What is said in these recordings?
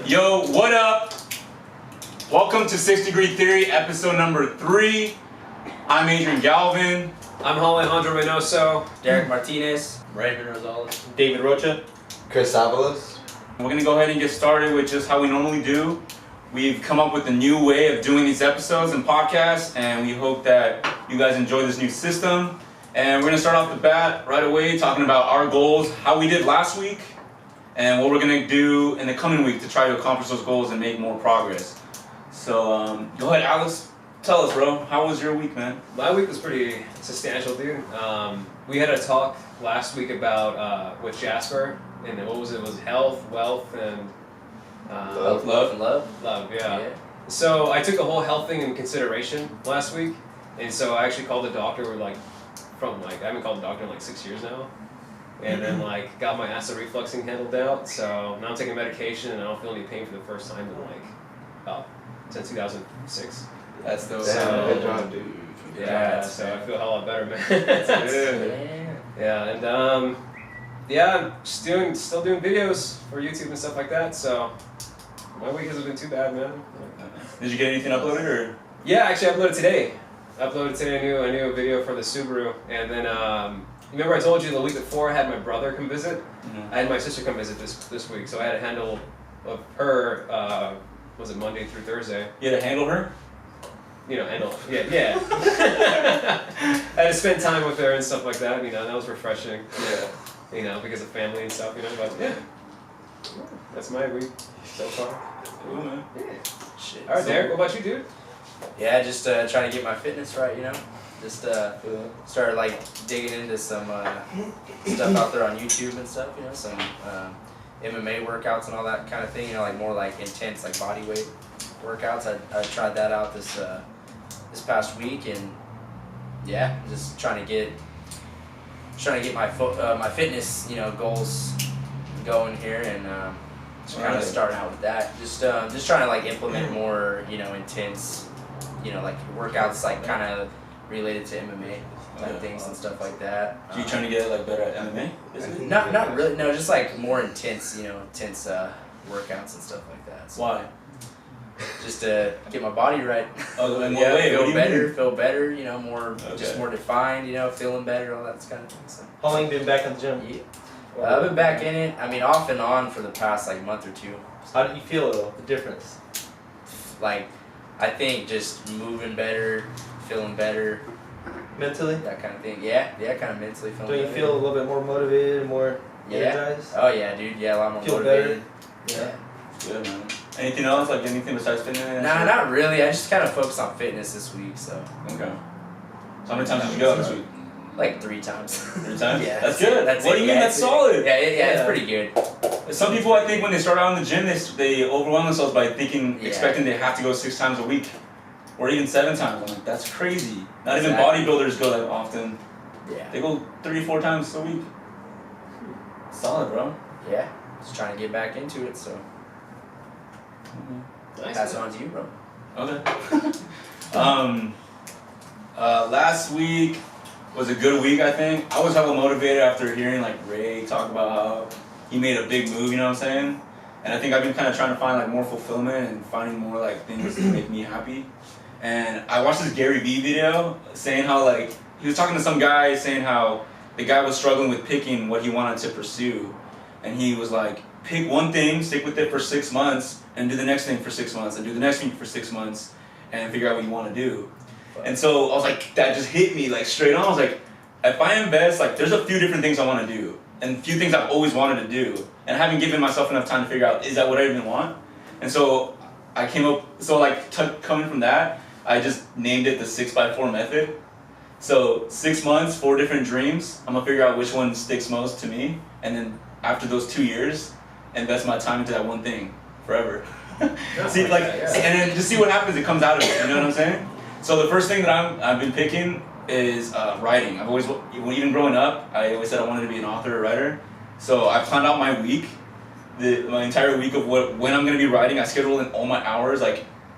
Yo, what up? Welcome to 6 Degree Theory, episode number 3. I'm Adrian Galvin. I'm Alejandro Reynoso. Derek Martinez. Raven Rosales. David Rocha. Chris Avalos. We're going to go ahead and get started with just how we normally do. We've come up with a new way of doing these episodes and podcasts, and we hope that you guys enjoy this new system. And we're going to start off the bat right away talking about our goals, how we did last week, and what we're going to do in the coming week to try to accomplish those goals and make more progress. So go ahead, Alex. Tell us, bro. How was your week, man? My week was pretty substantial, dude. We had a talk last week about with Jasper, and what was it? It was health, wealth, and Love. Yeah. So I took the whole health thing into consideration last week, and so I actually called the doctor. I haven't called the doctor in like 6 years now, and then got my acid refluxing handled out. So now I'm taking medication, and I don't feel any pain for the first time in since 2006. That's dope. Good job, dude. Yeah, so I feel a hell lot better, man. That's good. Yeah, and I'm still doing videos for YouTube and stuff like that. So my week hasn't been too bad, man. Did you get anything uploaded, or? Yeah, actually, I uploaded today. I knew a video for the Subaru, and then remember I told you the week before I had my brother come visit. Mm-hmm. I had my sister come visit this week, so I had a handle of her. Was it Monday through Thursday? You had to handle her? Handle. Yeah. I had to spend time with her and stuff like that. That was refreshing. Yeah. Because of family and stuff. But yeah, that's my week so far. Cool, man. Yeah. Shit. All right, Derek. What about you, dude? Yeah, just trying to get my fitness right, Just started digging into some stuff out there on YouTube and stuff, some MMA workouts and all that kind of thing, more intense body weight workouts. I tried that out this past week, and yeah, just trying to get my fitness goals going here, and just kind of starting out with that. Just trying to implement more intense workouts kind of related to MMA type things and stuff like that. So you trying to get better at MMA? Basically? Not really. No, just more intense workouts and stuff like that. So Why? just to get my body right. Oh, in what way? Feel What do you better. mean? Feel better. More, Okay. just more defined. Feeling better. All that kind of thing. So. How long you been back in the gym? Yeah. I've been back in it. Off and on for the past month or two. How do you feel though? The difference? I think just moving better, feeling better, Mentally? that kind of thing. Yeah, kind of mentally feeling Don't you better. feel a little bit more motivated, more energized? Oh yeah, dude. Yeah, a lot more Feel motivated. better? Yeah. Good, man. Anything else? Anything besides fitness? Nah, not really. I just kind of focused on fitness this week, so. Okay. So how many times did you go this week? 3 times. 3 times? Yeah. That's good. That's What it. do you mean? Yeah, That's it's- solid. Yeah, it's Yeah. pretty good. Some people, I think, when they start out in the gym, they overwhelm themselves by Yeah. expecting they have to go 6 times a week, or even 7 times. I'm like, that's crazy. Not even Exactly. bodybuilders go that often. Yeah. They go 3-4 times a week. Solid, bro. Yeah. Just trying to get back into it, so. Nice. Pass it on to you, bro. Okay. Last week was a good week, I think. I was hella motivated after hearing Ray talk about how he made a big move, you know what I'm saying? And I think I've been kind of trying to find more fulfillment and finding more things to make me happy. And I watched this Gary Vee video saying how he was talking to some guy saying how the guy was struggling with picking what he wanted to pursue. And he was like, pick one thing, stick with it for 6 months, and do the next thing for 6 months, and do the next thing for 6 months, and figure out what you want to do. And so I was like, that just hit me straight on. I was like, if I invest, there's a few different things I want to do, and a few things I've always wanted to do, and I haven't given myself enough time to figure out, is that what I even want? And so I came up, coming from that, I just named it the 6x4 method. So 6 months, 4 different dreams. I'm gonna figure out which one sticks most to me, and then after those 2 years, invest my time into that one thing forever. See, and then just see what happens. It comes out of it. You know what I'm saying? So the first thing that I've been picking is writing. I've always, even growing up, I always said I wanted to be an author or writer. So I planned out my week, my entire week of when I'm gonna be writing. I scheduled in all my hours.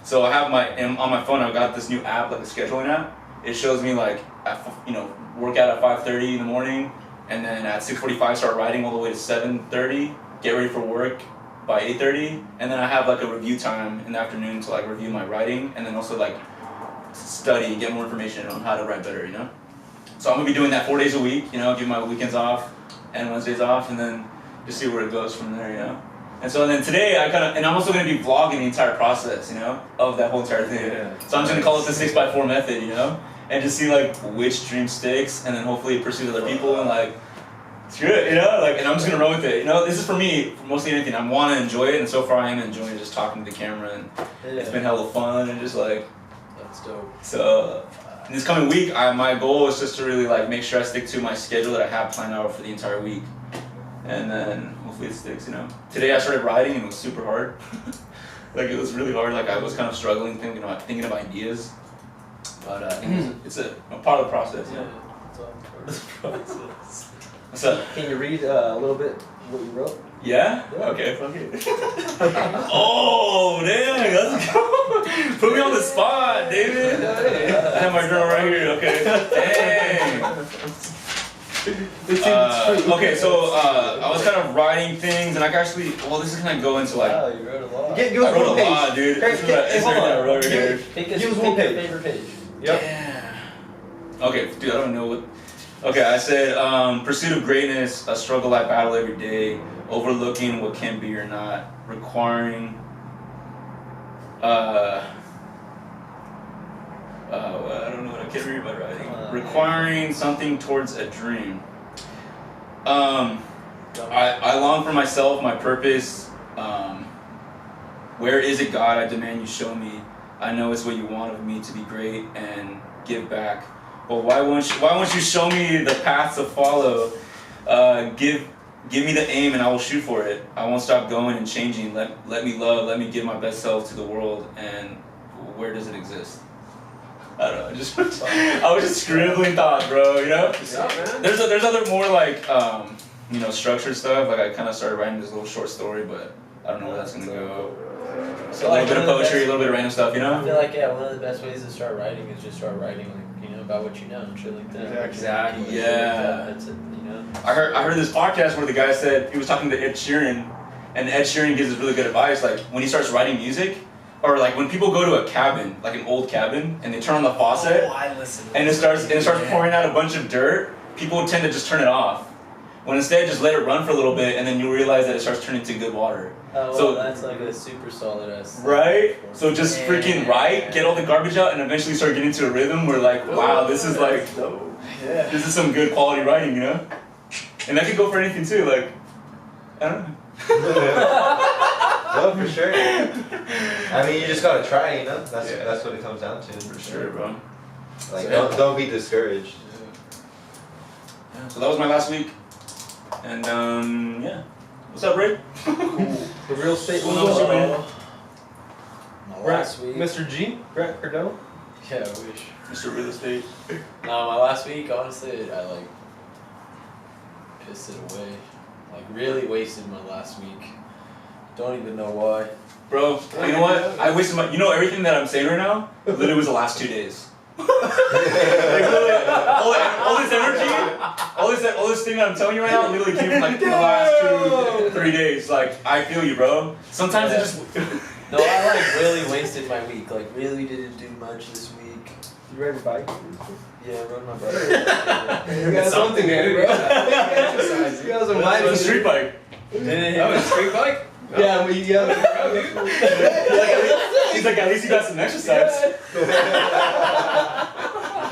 So I have on my phone. I've got this new app, a scheduling app. It shows me work out at 5:30 in the morning, and then at 6:45 start writing all the way to 7:30. Get ready for work, by 8:30, and then I have like a review time in the afternoon to like review my writing, and then also like study, get more information on how to write better, you know? So I'm gonna be doing that 4 days a week, you know, give my weekends off and Wednesdays off, and then just see where it goes from there, you know? And so then today and I'm also gonna be vlogging the entire process, you know, of that whole entire thing. Yeah. So I'm just gonna call it the 6x4 method, you know? And just see like which dream sticks, and then hopefully pursue other people and like, screw it, you know? Like, and I'm just gonna run with it, you know? This is for me, for mostly anything. I wanna enjoy it, and so far I am enjoying just talking to the camera, and it's been hella fun, and just like, That's dope. so in this coming week, my goal is just to really like make sure I stick to my schedule that I have planned out for the entire week, and then hopefully it sticks. You know, today I started writing and it was super hard. Like it was really hard. Like I was kind of struggling thinking of ideas, but I think it's a part of the process. You know? What's up? Can you read a little bit what you wrote? Yeah? Yeah. Okay, fuck it. Oh, dang, let's go. Put me on the spot, David. I have my journal right here, okay. Dang. Okay, so I was kind of writing things, and I actually, well, this is gonna go into like, Wow, you wrote a lot. Give I us wrote one a page. lot, dude. Hey, This is what I hold on. wrote right here. Pick Give us your one page. favorite page. Yep. Yeah. Okay, dude, I don't know what. Okay, I said, pursuit of greatness, a struggle I battle every day, overlooking what can be or not, requiring, I don't know what I can't read my writing. Requiring something towards a dream. I long for myself, my purpose. Where is it, God? I demand you show me. I know it's what you want of me to be great and give back. But why won't you show me the path to follow? Give me the aim and I will shoot for it. I won't stop going and changing. Let me love. Let me give my best self to the world. And where does it exist? I don't know. I was just scribbling thoughts, bro. You know. Yeah, man. There's other more like you know, structured stuff. Like I kind of started writing this little short story, but I don't know where that's gonna go. So a little bit of poetry, a little bit of random stuff, you I know. feel like one of the best ways to start writing is just start writing about what you know and shit like that. Exactly. Shit like that, Yeah. That's it, I heard this podcast where the guy said he was talking to Ed Sheeran, and Ed Sheeran gives this really good advice. Like when he starts writing music, or like when people go to a cabin, like an old cabin, and they turn on the faucet, I listen. and it starts pouring out a bunch of dirt. People tend to just turn it off. When instead just let it run for a little bit, and then you realize that it starts turning to good water. Oh, well, So- that's like a super solid ass. Right? So just Yeah. freaking write, get all the garbage out, and eventually start getting into a rhythm where like, wow, this is like, Yeah. this is some good quality writing, you know? And that could go for anything too, like, I don't know. No, for sure. I mean, you just gotta try, you know. That's what it comes down to. For sure, bro. Like, don't be discouraged. Yeah, so that was my last week. And yeah. What's up, Ray? The real estate What's going on with you, man? My Grant, last week. Mr. G, Grant Cardone. Yeah, I wish. Mr. Real Estate. No, my last week, honestly, I like pissed it away. Like really wasted my last week. Don't even know why. Bro, you know what? I wasted my, you know, everything that I'm saying right now, literally was the last 2 days. Like literally, all this energy, all this thing that I'm telling you right now, literally came from like the last 2-3 days. Like, I feel you, bro. Sometimes it just. No, I like really wasted my week. Like really didn't do much this week. You ride a bike? Yeah, I rode my bike. You got something there, bro. You got some It was a street bike. Didn't Oh, a street bike? Yeah, but you got. He's like, at least you got some exercise.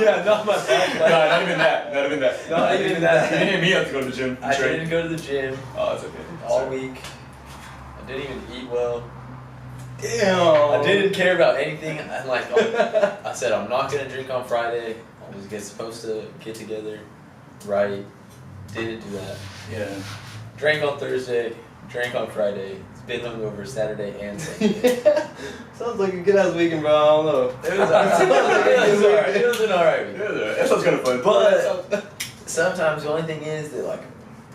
Yeah, not my bike. No, not even that. Not even that. Not even You that. didn't hit me up to go to the gym. I Train. didn't go to the gym Oh, it's okay. all week. I didn't even eat well. Damn. I didn't care about anything. I'm like, I said I'm not gonna drink on Friday. I was supposed to get together, right? Didn't do that. Yeah. Drank on Thursday. Drank on Friday. It's been hungover Saturday and Sunday. Sounds like a good ass weekend, bro. I don't know. It was alright. It was an alright week. That sounds kind of fun. But sometimes the only thing is that like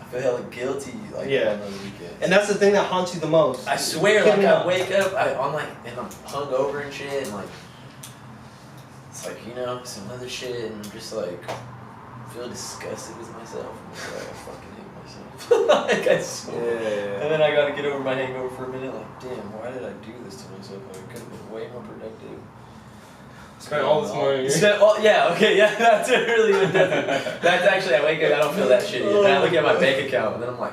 I feel hella guilty like Yeah. on those weekends. And that's the thing that haunts you the most. I swear, Kick like me I out. wake up, I'm like, and I'm hungover and shit, and like, it's like some other shit, and I'm just like, feel disgusted with myself. And it's like, I fucking hate myself. Like I swear. Yeah. And then I gotta get over my hangover for a minute. Like, damn, why did I do this to myself? Like, I could have been way more productive. Spent all this money. Spent all, yeah, okay, yeah, that's a really good definition. That's actually, I wake up, I don't feel that shitty. And then I look at my bank account, and then I'm like,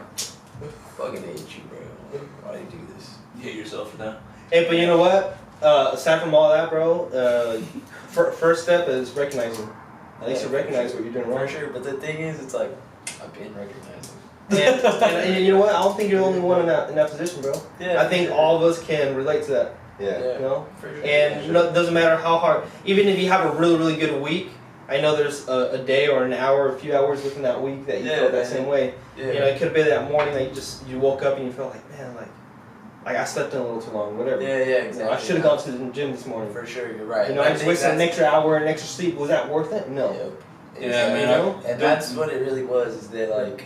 fucking hate you, bro. Why do you do this? You hate yourself for that. Hey, but you know what? Aside from all that, bro, first step is recognizing. At least you recognize what you're doing wrong. For sure, but the thing is, it's like, I've been recognizing. And you know what? I don't think you're the only one in that position, bro. Yeah. I think all of us can relate to that. Yeah. You know? For sure. And you know, it doesn't matter how hard, even if you have a really, really good week, I know there's a day or an hour, a few hours within that week that you felt that same way. Yeah. You know, it could have been that morning that you woke up and you felt like, man, like I slept in a little too long, whatever. Yeah, exactly. You know, I should have gone to the gym this morning. For sure, you're right. You know, I I just think wasted an that's- extra hour and extra sleep. Was that worth it? No. Yep. Yeah, Exactly. man, You know? And that's what it really was, is that like,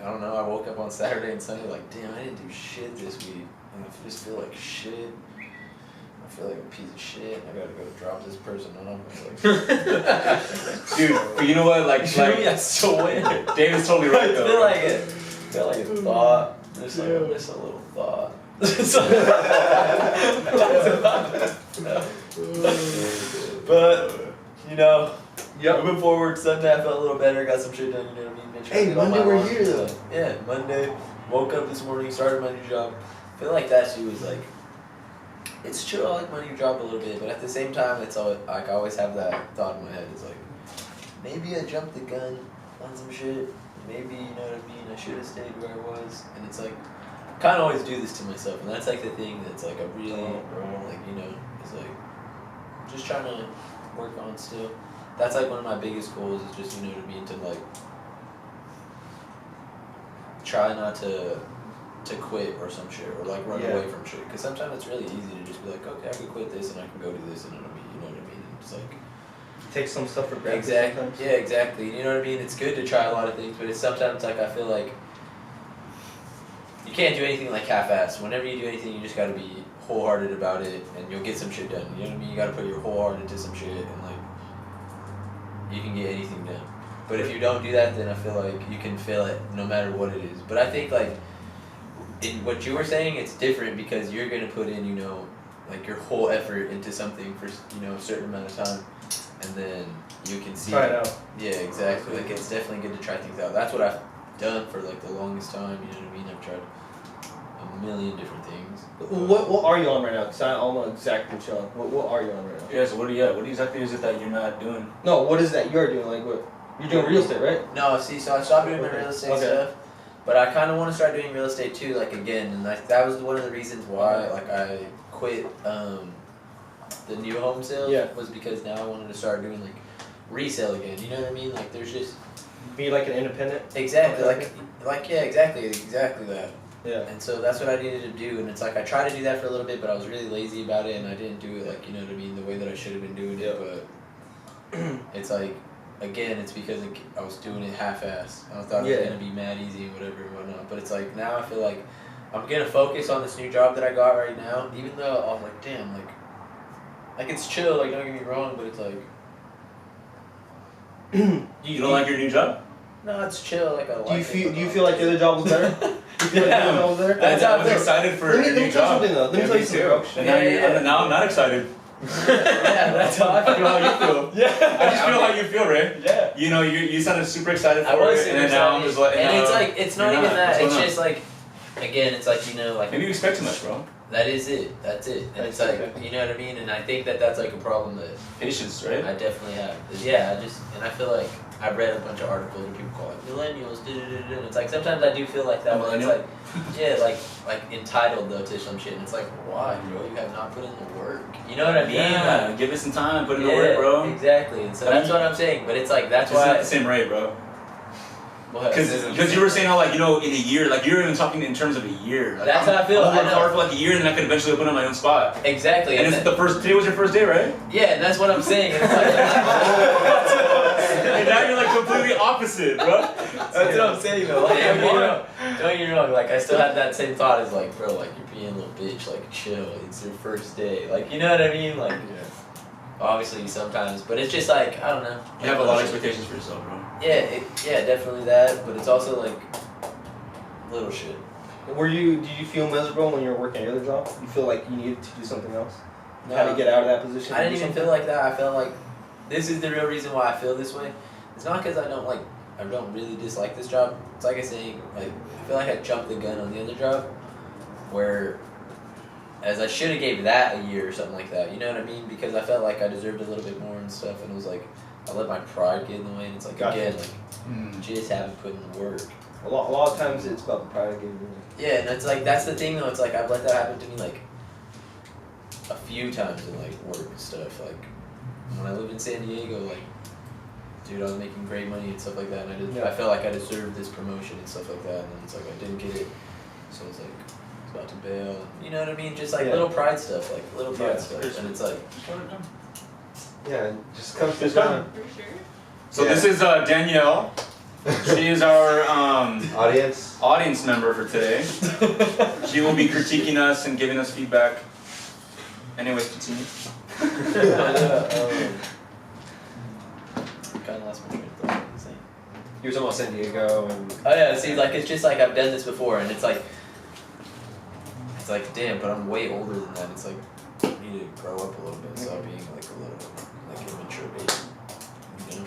I don't know, I woke up on Saturday and Sunday like, damn, I didn't do shit this week. And I just feel like shit. I feel like a piece of shit. I gotta go drop this person off. Like, Dude, but you know what? Like, I still win. David's totally right I though. feel like it. I feel like a thought. Just like just a little thought. But you know, moving forward, Sunday I felt a little better, got some shit done, you know what I mean? Been trying to Hey, get all Monday my we're alarms here, done. Yeah, Monday, woke up this morning, started my new job. I feel like that shit was like, it's chill, I like my new job a little bit, but at the same time, it's always, like I always have that thought in my head, it's like, maybe I jumped the gun on some shit, maybe, you know what I mean, I should have stayed where I was, and it's like, I kind of always do this to myself, and that's like the thing that's like a really, like, you know, it's like, just trying to work on still. That's like one of my biggest goals is just, you know what I mean, to like, try not to quit or some shit, or like run away from shit, because sometimes it's really easy to just be like, okay, I can quit this and I can go do this, and you know what I mean, and it's like, Take some stuff for granted. exactly, sometimes. yeah, exactly, you know what I mean, it's good to try a lot of things, but it's sometimes like, I feel like, you can't do anything like half-assed. Whenever you do anything, you just gotta be wholehearted about it, and you'll get some shit done. You know what I mean? You gotta put your whole heart into some shit, and like, you can get anything done. But if you don't do that, then I feel like you can fail it no matter what it is. But I think like, in what you were saying, it's different because you're gonna put in, you know, like your whole effort into something for, you know, a certain amount of time, and then you can see. Try it out. Yeah, exactly. Like it's definitely good to try things out. That's what I've done for like the longest time. You know what I mean? I've tried a million different things. What are you on right now? Because I don't know exactly what you're on. What are you on right now? Yeah, so what exactly is it that you're not doing? No, what is that you're doing? Like what? You're doing real estate, right? No, see, so I stopped doing my real estate stuff, but I kind of want to start doing real estate too, like again, and like that was one of the reasons why like I quit the new home sales. Yeah. Was because now I wanted to start doing like resale again. You know what I mean? Like there's just Be like an independent. exactly Okay. like yeah, exactly that. Yeah. And so that's what I needed to do, and it's like I tried to do that for a little bit, but I was really lazy about it, and I didn't do it like, you know what I mean, the way that I should have been doing it. But it's like, again, it's because I was doing it half-assed. I thought it was gonna be mad easy and whatever and whatnot. But it's like now I feel like I'm gonna focus on this new job that I got right now, even though I was like, damn, like it's chill, like don't get me wrong, but it's like You don't like your new job? no, it's chill. Like I like. Do you feel like the other job was better? You feel like the other job was better? That's how I I was feel. excited for Let your me new tell you job. something though. Let me tell you something, bro. And now, Yeah. now I'm not excited. Yeah, that's how I I feel feel. how you feel. Yeah. I just feel how you feel, Ray. Yeah. You know, you sounded super excited for I was it, super and then now I'm excited. just like, and no, it's like it's not you're even that. What's It's going on? just like, again, it's like, you know, like Maybe you expect too much, bro. that is it. That's it. And it's like, you know what I mean. And I think that that's like a problem that Patience, right? I definitely have. Yeah, I feel like I read a bunch of articles where people call it millennials. And it's like sometimes I do feel like that. But it's like, yeah, like entitled though to some shit. And it's like, why, bro? You have not put in the work. You know what I mean? Yeah, Like, give it some time, put in the yeah, work, bro. Exactly. And so I that's mean, what I'm saying. But it's like that's It's not why. the same rate, bro. What? Because you were saying how, like, you know, in a year, like, you're even talking in terms of a year. Like, That's how I feel. I'm gonna I work know. hard for like a year, and then I could eventually open up my own spot. Exactly. And it's the first today was your first day, right? Yeah, and that's what I'm saying. And it's like, And now you're like completely opposite, bro. that's what I'm saying though. Like, don't get me wrong. Like I still had that same thought as like, bro, like you're being a little bitch. Like chill. It's your first day. Like you know what I mean? Like obviously sometimes, but it's just like I don't know. You have a lot of expectations for yourself, bro. Yeah, definitely that, but it's also like little shit. Did you feel miserable when you were working your other job? You feel like you needed to do something else? No, How to get out of that position? I didn't even feel like that. I felt like this is the real reason why I feel this way. It's not because I don't really dislike this job. It's like I saying, like I feel like I jumped the gun on the other job, where as I should have gave that a year or something like that. You know what I mean? Because I felt like I deserved a little bit more and stuff, and it was like I let my pride get in the way, and it's like Gotcha. again, like just haven't put in the work. A lot of times it's about the pride of getting Yeah, and it's like that's the thing though. It's like I've let that happen to me like a few times in like work and stuff. Like when I lived in San Diego, like dude, I was making great money and stuff like that, and I felt like I deserved this promotion and stuff like that, and then it's like I didn't get it, so it's like I was about to bail. And, you know what I mean? Just like little pride stuff, like little pride stuff, and it's like Yeah, it just comes to It's time. So this is Danielle. She is our Audience. audience member for today. She will be critiquing us and giving us feedback. Anyways, continue. kind of lost my train of thought. Insane. You were talking about San Diego and Oh yeah, see, like it's just like I've done this before, and it's like damn, but I'm way older than that. It's like I need to grow up a little bit, stop being like a little like immature baby. You know?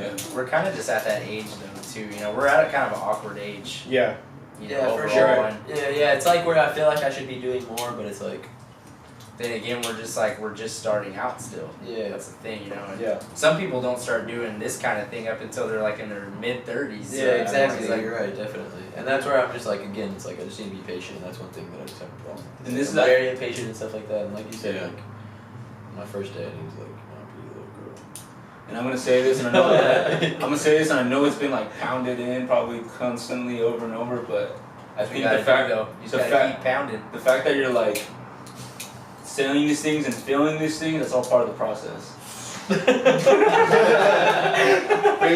Yeah. We're kind of just at that age though too. You know, we're at a kind of an awkward age. Yeah. You know, Yeah, for overall, sure. and Yeah, it's like where I feel like I should be doing more, but it's like then again, we're just starting out still. yeah, That's the thing, you know. And Yeah. some people don't start doing this kind of thing up until they're like in their mid-30s. yeah, exactly. It's like, You're right, definitely. And that's where I'm just like again, it's like I just need to be patient, and that's one thing that I just have a problem with. And this I'm is very impatient and stuff like that, and like you said, Yeah. like my first day, he was like, "Oh, pretty little girl." And I'm gonna say this, and I know I'm gonna say this, and I know it's been like pounded in, probably constantly over and over. But I think the fact, though, you the just gotta fact- keep pounding. the fact that you're like saying these things and feeling these things, that's all part of the process. Bring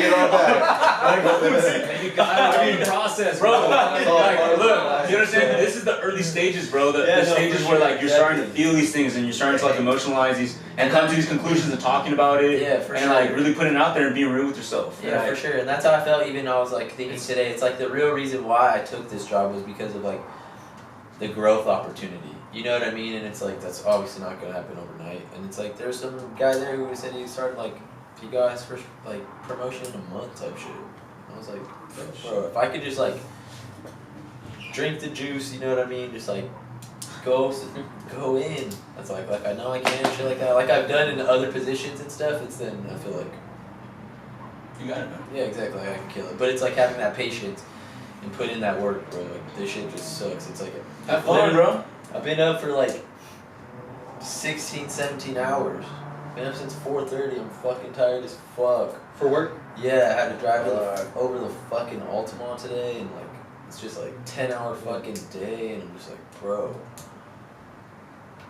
it all back. you got the process, Bro, It's all like, part of the look, process. you understand? This is the early stages, bro. The Yeah, no, stages for where sure, like you're starting to exactly. feel these things and you're starting to like emotionalize these and come to these conclusions and talking about it. Yeah, for and sure. like really putting it out there and being real with yourself. Yeah, right? for sure, and that's how I felt. Even I was like thinking today, it's like the real reason why I took this job was because of like the growth opportunity. You know what I mean? And it's like that's obviously not gonna happen overnight. And it's like there's some guy there who said he started like he got his first like promotion in a month type shit. I was like, bro, if I could just like drink the juice, you know what I mean? Just like go in. That's like I know I can shit like that. Like I've done in other positions and stuff. It's then I feel like. You got it, man. Yeah, exactly. I can kill it. But it's like having that patience and put in that work, bro. Like this shit just sucks. It's like Have fun, bro. I've been up for like 16, 17 hours. Been up since 4:30. I'm fucking tired as fuck. For work? Yeah, I had to drive over the fucking Altamont today, and like it's just like 10-hour fucking day, and I'm just like, bro.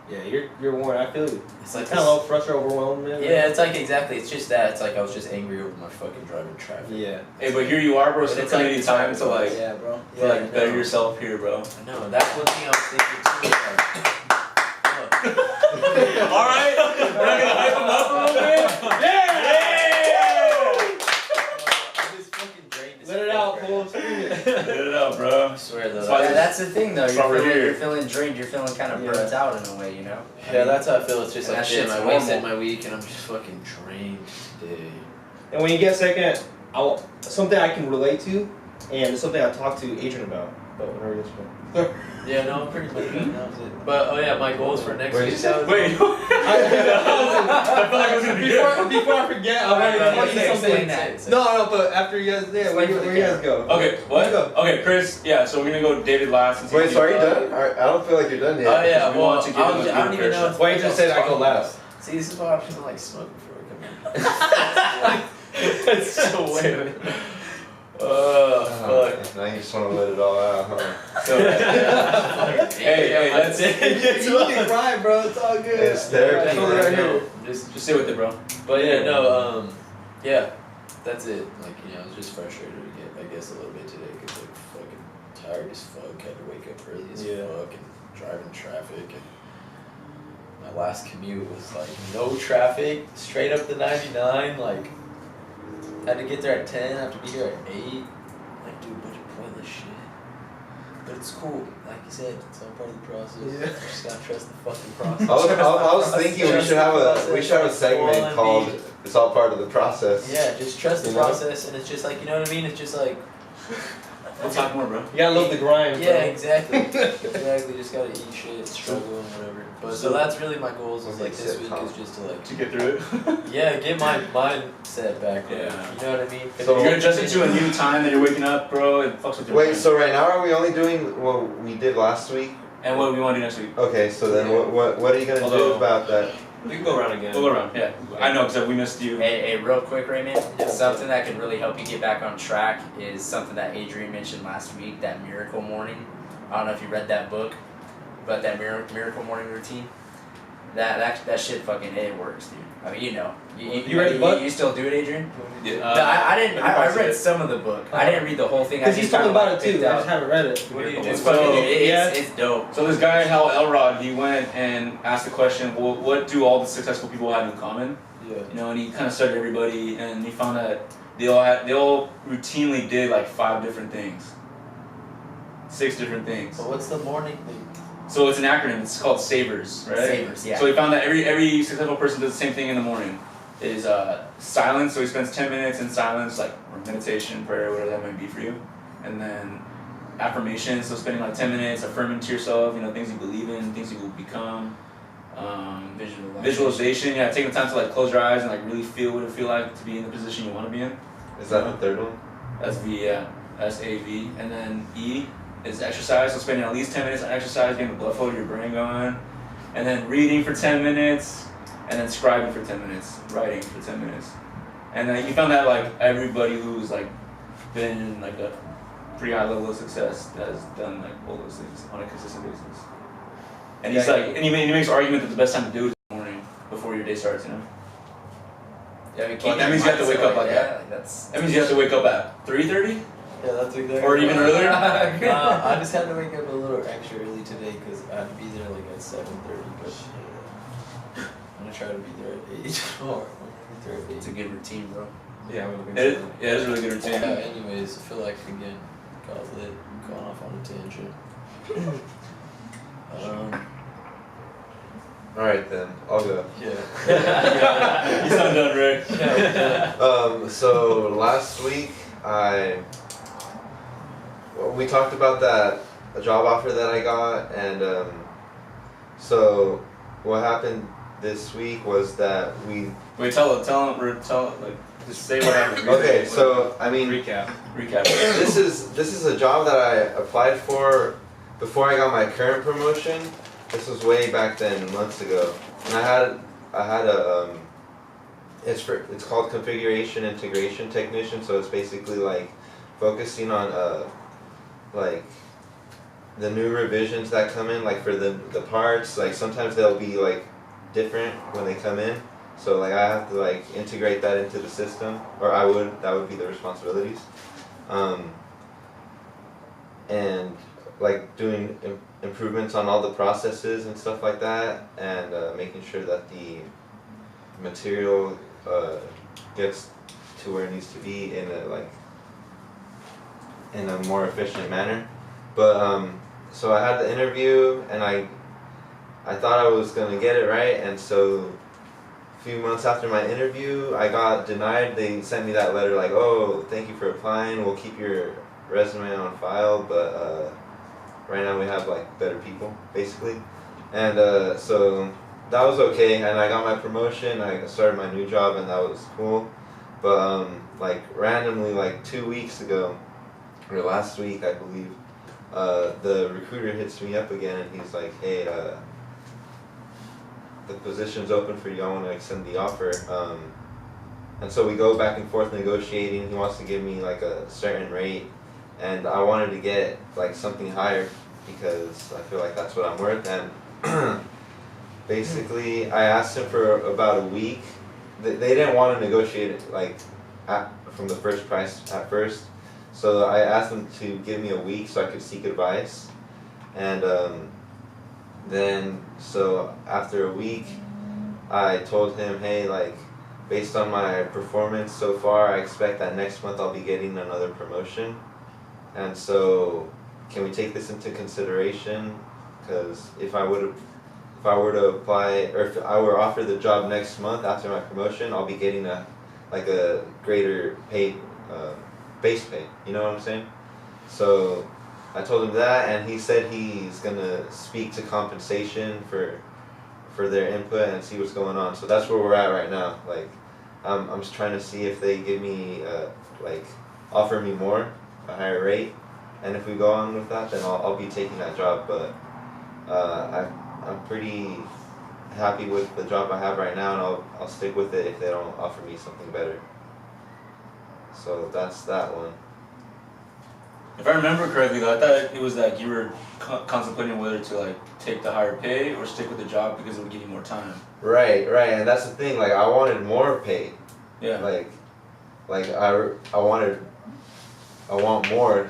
Yeah, you're worn. I feel you. It's like Kind of low pressure, overwhelmed. Man. yeah, it's like exactly. It's just that. It's like I was just angry over my fucking driving traffic. Yeah. Hey, but here you are, bro. But Still it's like taking time to like, yeah, bro. to like I better know. yourself here, bro. I know. That's one thing I was thinking too. Like, look, All right, we're not gonna hype him up a little bit. Yeah! I just fucking drained this Let it fuck out, right fool. now. Scream it. Get it out, bro. I swear though. That's why Yeah, this- that's the thing though. That's why we're here. You're feeling drained. You're feeling kind of Yeah. burnt out in a way, you know. Yeah, that's how I feel. It's just And like that shit. shit's I wasted normal. my week and I'm just fucking drained today. And when you get second, something I can relate to, and it's something I talked to Adrian about. But whenever you guys Yeah, no, I'm pretty much done. That was it. But oh yeah, my goals for next Wait, week. Wait, I felt like it was gonna be good. before I forget, I want to Right, tell you say something. that. No, but after you guys, yeah, where you guys go? Okay, what? Go. Okay, Chris. Yeah, so we're gonna go David last. Since Wait, he's so are you the- done? I don't feel like you're done yet. Oh yeah, we well, want to give him a I don't good even know. impression. Why you just said I go last? See, this is why I'm just like smoke before I come in. That's so weird. Fuck. Now you just want to let it all out, huh? So, hey, that's it. You can cry, bro. It's all good. It's therapy That's what we're right here. Just sit with it, bro. But yeah, no, yeah, that's it. Like, you know, I was just frustrated again, I guess, a little bit today because like fucking tired as fuck. Had to wake up early as Yeah. fuck and driving traffic and my last commute was like no traffic, straight up the 99. Like, had to get there at 10, have to be here at 8. Like, dude, bunch of pointless shit. But it's cool. Like you said, it's all part of the process. Yeah. You just gotta trust the fucking process. I was thinking we should have a segment Well, called indeed. "It's all part of the process." Yeah, just trust the You know? process, and it's just like, you know what I mean? It's just like, We'll talk more, bro. You gotta love the grind. yeah, bro. exactly. Exactly, just gotta eat shit, struggle, and whatever. But so that's really my goals, is like this week is just to like, To get through it. yeah, get my mindset back. Right? Yeah. You know what I mean? 'Cause So- You're adjusting to a new time that you're waking up, bro. It fucks with your Wait, brain. so right now are we only doing what we did last week? And what do we want to do next week? Okay, so then what are you gonna do Although- about that? We can go around again. We'll go around, yeah. I know, because we missed you. Hey, real quick, Raymond. Something that can really help you get back on track is something that Adrian mentioned last week. That miracle morning. I don't know if you read that book, but that miracle morning routine. That shit fucking it works, dude. I mean, you know. You read the book? You still do it, Adrian? Yeah. No, I didn't. I parts of read it. some of the book. I didn't read the whole thing. I Because he's just talking kinda, about like, it too. picked I out- just haven't read it. What do you do? It's fucking, dude. Yeah. It's dope. So this guy, Hal Elrod, he went and asked the question, well, what do all the successful people have in common? Yeah. You know, and he kind of studied everybody, and he found that they all routinely did like 5 different things, 6 different things. But what's the morning thing? So it's an acronym. It's called SAVERS, right? Savers, yeah. So he found that every successful person does the same thing in the morning. Is silence. So he spends 10 minutes in silence, like or meditation, prayer, whatever that might be for you, and then affirmation. So spending like 10 minutes affirming to yourself, you know, things you believe in, things you will become. Visualization. Yeah, taking the time to like close your eyes and like really feel what it feel like to be in the position you want to be in. Is that the third one? That's V, yeah. That's AV. And then E is exercise, so spending at least 10 minutes on exercise, getting the blood flow to your brain going. And then reading for 10 minutes, and then scribing for 10 minutes, writing for 10 minutes. And then you found that like everybody who's like been in like a pretty high level of success has done like all those things on a consistent basis. And he's like, and he makes the argument that the best time to do it is in the morning before your day starts, you know? Yeah, I mean, Well, that means you have to wake up like that. Like that's. That means you have to wake up at 3:30? Yeah, that's exactly. Or even earlier? I just had to wake up a little extra early today because I had to be there like at 7:30. But I'm gonna try to be there at 8 tomorrow. It's a good routine, bro. Yeah, we're looking It, yeah, it's a really good routine. Anyways, I feel like again, got lit, going off on a tangent. All right then, I'll go. Yeah. You sound done, Rick. So last week we talked about that a job offer that I got, and so what happened this week was that we. Wait, tell like, just say what happened. Okay, so I mean, Recap. this is a job that I applied for before I got my current promotion. This was way back then, months ago, and I had a it's called configuration integration technician. So it's basically like focusing on like the new revisions that come in, like for the parts. Like sometimes they'll be like different when they come in. So like I have to like integrate that into the system, or that would be the responsibilities, and like doing improvements on all the processes and stuff like that, and making sure that the material gets to where it needs to be in a more efficient manner. But so I had the interview, and I thought I was gonna get it right, and so a few months after my interview, I got denied. They sent me that letter like, oh, thank you for applying, we'll keep your resume on file, but right now we have like better people, basically. And so that was okay, and I got my promotion, I started my new job, and that was cool. But like randomly, like 2 weeks ago, or last week I believe, the recruiter hits me up again, and he's like, hey, the position's open for you, I want to extend the offer. And so we go back and forth negotiating. He wants to give me like a certain rate, and I wanted to get like something higher because I feel like that's what I'm worth. And basically I asked him for about a week. They didn't want to negotiate it like from the first price at first, so I asked them to give me a week so I could seek advice. And then so after a week, I told him, hey, like, based on my performance so far, I expect that next month I'll be getting another promotion, and so can we take this into consideration? Because if I were to apply, or if I were offered the job next month after my promotion, I'll be getting a greater pay, base pay. You know what I'm saying? So I told him that, and he said he's gonna speak to compensation for their input and see what's going on. So that's where we're at right now. Like, I'm just trying to see if they give me offer me more, a higher rate, and if we go on with that, then I'll be taking that job. But I'm pretty happy with the job I have right now, and I'll stick with it if they don't offer me something better. So that's that one. If I remember correctly, though, I thought it was like you were contemplating whether to like take the higher pay or stick with the job because it would give you more time. Right, and that's the thing. Like, I wanted more pay. Yeah. Like I want more,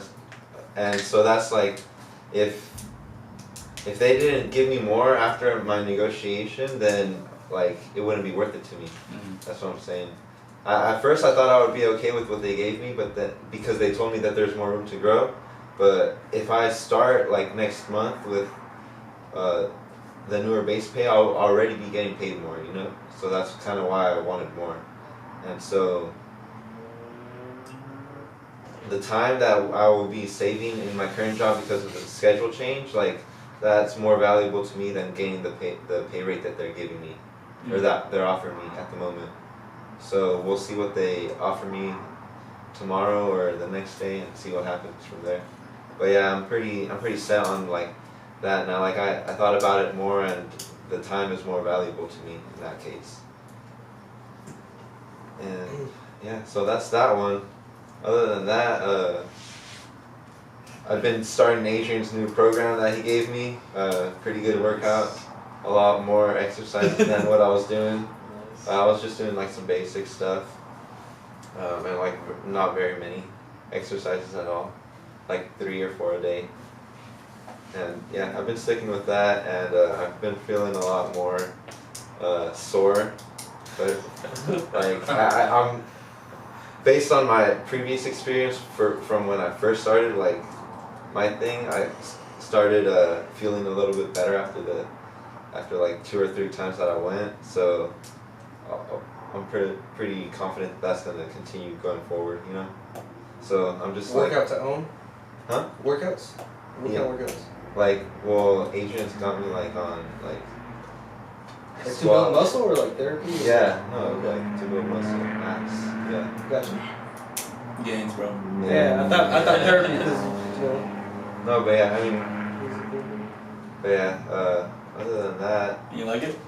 and so that's like, if they didn't give me more after my negotiation, then like it wouldn't be worth it to me. Mm-hmm. That's what I'm saying. At first I thought I would be okay with what they gave me, but then because they told me that there's more room to grow. But if I start like next month with the newer base pay, I'll already be getting paid more, you know? So that's kind of why I wanted more. And so the time that I will be saving in my current job because of the schedule change, like, that's more valuable to me than getting the pay rate that they're giving me, or that they're offering me at the moment. So we'll see what they offer me tomorrow or the next day and see what happens from there. But yeah, I'm pretty set on like that now. Like, I thought about it more, and the time is more valuable to me in that case. And yeah, so that's that one. Other than that, I've been starting Adrian's new program that he gave me. Pretty good workout, a lot more exercises than what I was doing. I was just doing like some basic stuff, and like not very many exercises at all, like 3 or 4 a day. And yeah, I've been sticking with that, and I've been feeling a lot more sore. But like I'm based on my previous experience from when I first started, like my thing, I started feeling a little bit better after like 2 or 3 times that I went. So I'm pretty confident that that's gonna continue going forward, you know. So I'm just Workout to own? Huh? Workouts? What kind of workouts? like, well, Adrian's got me like on like Like to build muscle or like therapy? Yeah, no, like to build muscle, max. Yeah. Gotcha. Gains, bro. Yeah, I thought therapy because, you know. No, but yeah, I mean, but yeah, other than that, You like it?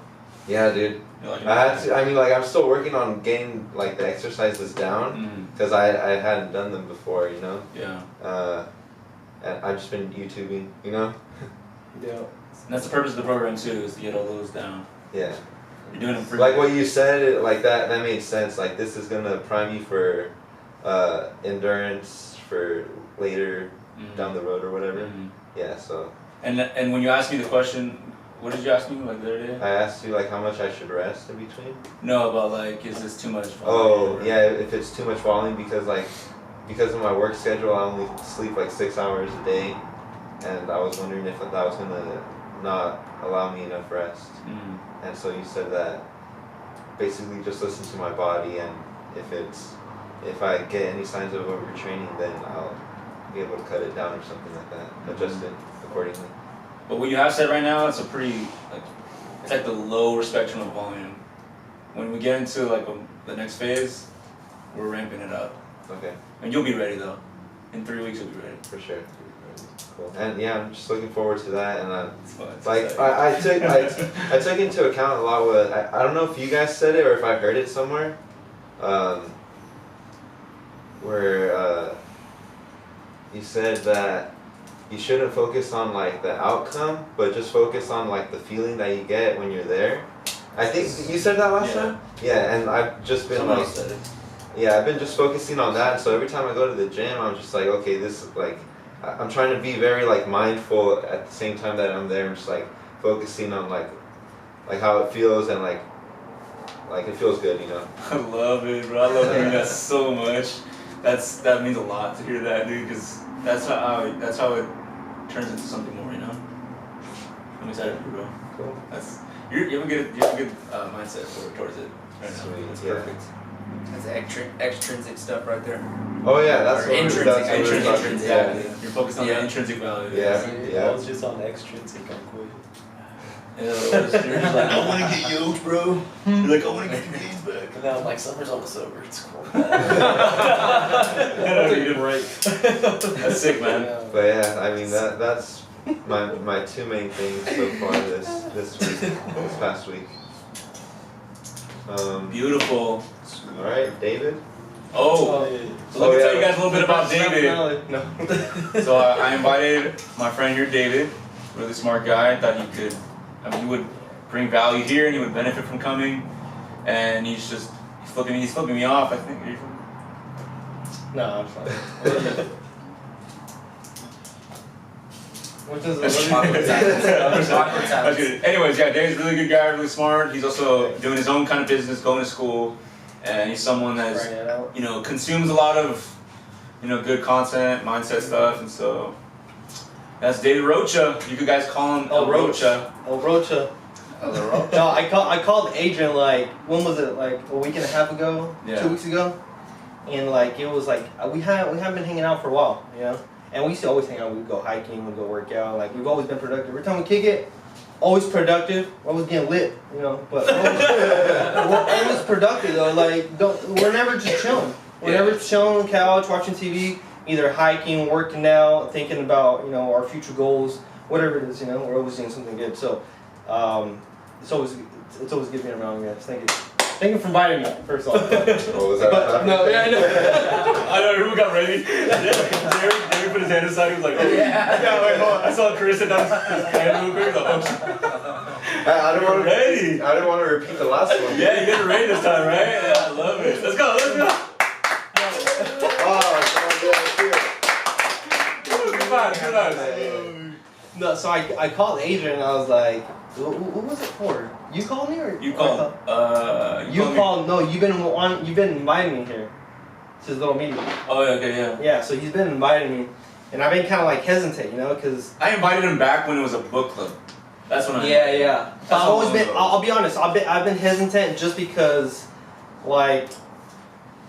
yeah, dude. You like it? I had to, I mean, like, I'm still working on getting like the exercises down Mm, because I hadn't done them before, you know. yeah. And I've just been YouTubing, you know. Yeah. And that's the purpose of the program too, is to get all those down. Yeah. You're doing it for Like what you said, like that made sense. Like, this is gonna prime you for endurance for later down the road or whatever. Mhm. Yeah. So And when you asked me the question, what did you ask me like the other day? I asked you like how much I should rest in between. No, about like, is this too much? Oh Or- yeah, if it's too much volume because of my work schedule, I only sleep like 6 hours a day, and I was wondering if that was gonna not allow me enough rest. Mm. And so you said that basically just listen to my body, and if I get any signs of overtraining, then I'll be able to cut it down or something like that, adjust it accordingly. But what you have said right now, it's a pretty, like, it's like the lower spectrum of volume. When we get into like the next phase, we're ramping it up. Okay, And you'll be ready though. In 3 weeks, you'll be ready. for sure. Cool. And yeah, I'm just looking forward to that, and It's fun. It's like exciting. I took into account a lot what I don't know if you guys said it or if I heard it somewhere, where you said that you shouldn't focus on like the outcome, but just focus on like the feeling that you get when you're there. I think you said that last Yeah. time. Yeah, and I've just been Someone like, else said it. yeah, I've been just focusing on that. So every time I go to the gym, I'm just like, okay, this is like, I'm trying to be very like mindful at the same time that I'm there. I'm just like focusing on like how it feels and like it feels good, you know. I love it, bro. I love hearing that so much. That means a lot to hear that, dude, because that's how it turns into something more, you know. I'm excited for you, bro. Cool. You have a good mindset towards it right now. Sweet, That's yeah. perfect. That's extrinsic stuff right there. Oh yeah, that's Or what intrinsic, that's what we're intrinsic, talking- intrinsic. yeah. You're focused on Yeah. the intrinsic value. Yeah. I was just on extrinsic, I'm cool. You're like, I want to get yoked, bro. You're like, I want to get your gains back. And now I'm like, summer's almost over, it's cool. That's a good break. That's sick, man. But yeah, I mean that's my two main things so far this past week. Beautiful. All right, David. Oh, so let me tell you guys a little bit about David. No. So I invited my friend here, David, really smart guy. I thought he would bring value here and he would benefit from coming. And he's flipping me off, I think. No, I'm fine. What does Awkward silence. Awkward That's silence. good. Anyways, yeah, Dave's a really good guy, really smart. He's also doing his own kind of business, going to school, and he's someone that's, Bring it out. consumes a lot of, good content, mindset stuff, and so that's David Rocha. You could guys call him Oh, El Rocha. El Rocha. No, I called Adrian like, when was it? Like a week and a half ago, Yeah. 2 weeks ago, and like it was like we haven't been hanging out for a while, you know. And we used to always hang out. We'd go hiking, we'd go work out. Like we've always been productive. Every time we kick it, always productive. Always getting lit, you know. But we're always productive though. Like we're never just chilling. We're Yeah. never chilling on the couch watching TV, either hiking, working out, thinking about our future goals, whatever it is. You know, we're always doing something good. So. It's always good being around you guys. Thank you. Thank you for inviting me, first off. Oh, was that? But, no, yeah, I know. I know, everyone got ready. David put his hand aside, he was like, oh. Yeah, wait, hold on. I saw Chris sit down his hand real quick, like, oh. I don't want Ready. to. I didn't want to repeat the last one. Yeah, you got it ready this time, right? Yeah, I love it. Let's go. Come on. No, so I called Adrian and I was like, what was it for? You called me or You called. You called. No, you've been inviting me here to his little meeting. Oh, yeah, okay, yeah. Yeah, so he's been inviting me, and I've been kind of like hesitant, because. I invited him back when it was a book club. That's when I. Yeah. That's I've how always long been. ago. I'll be honest. I've been hesitant just because, like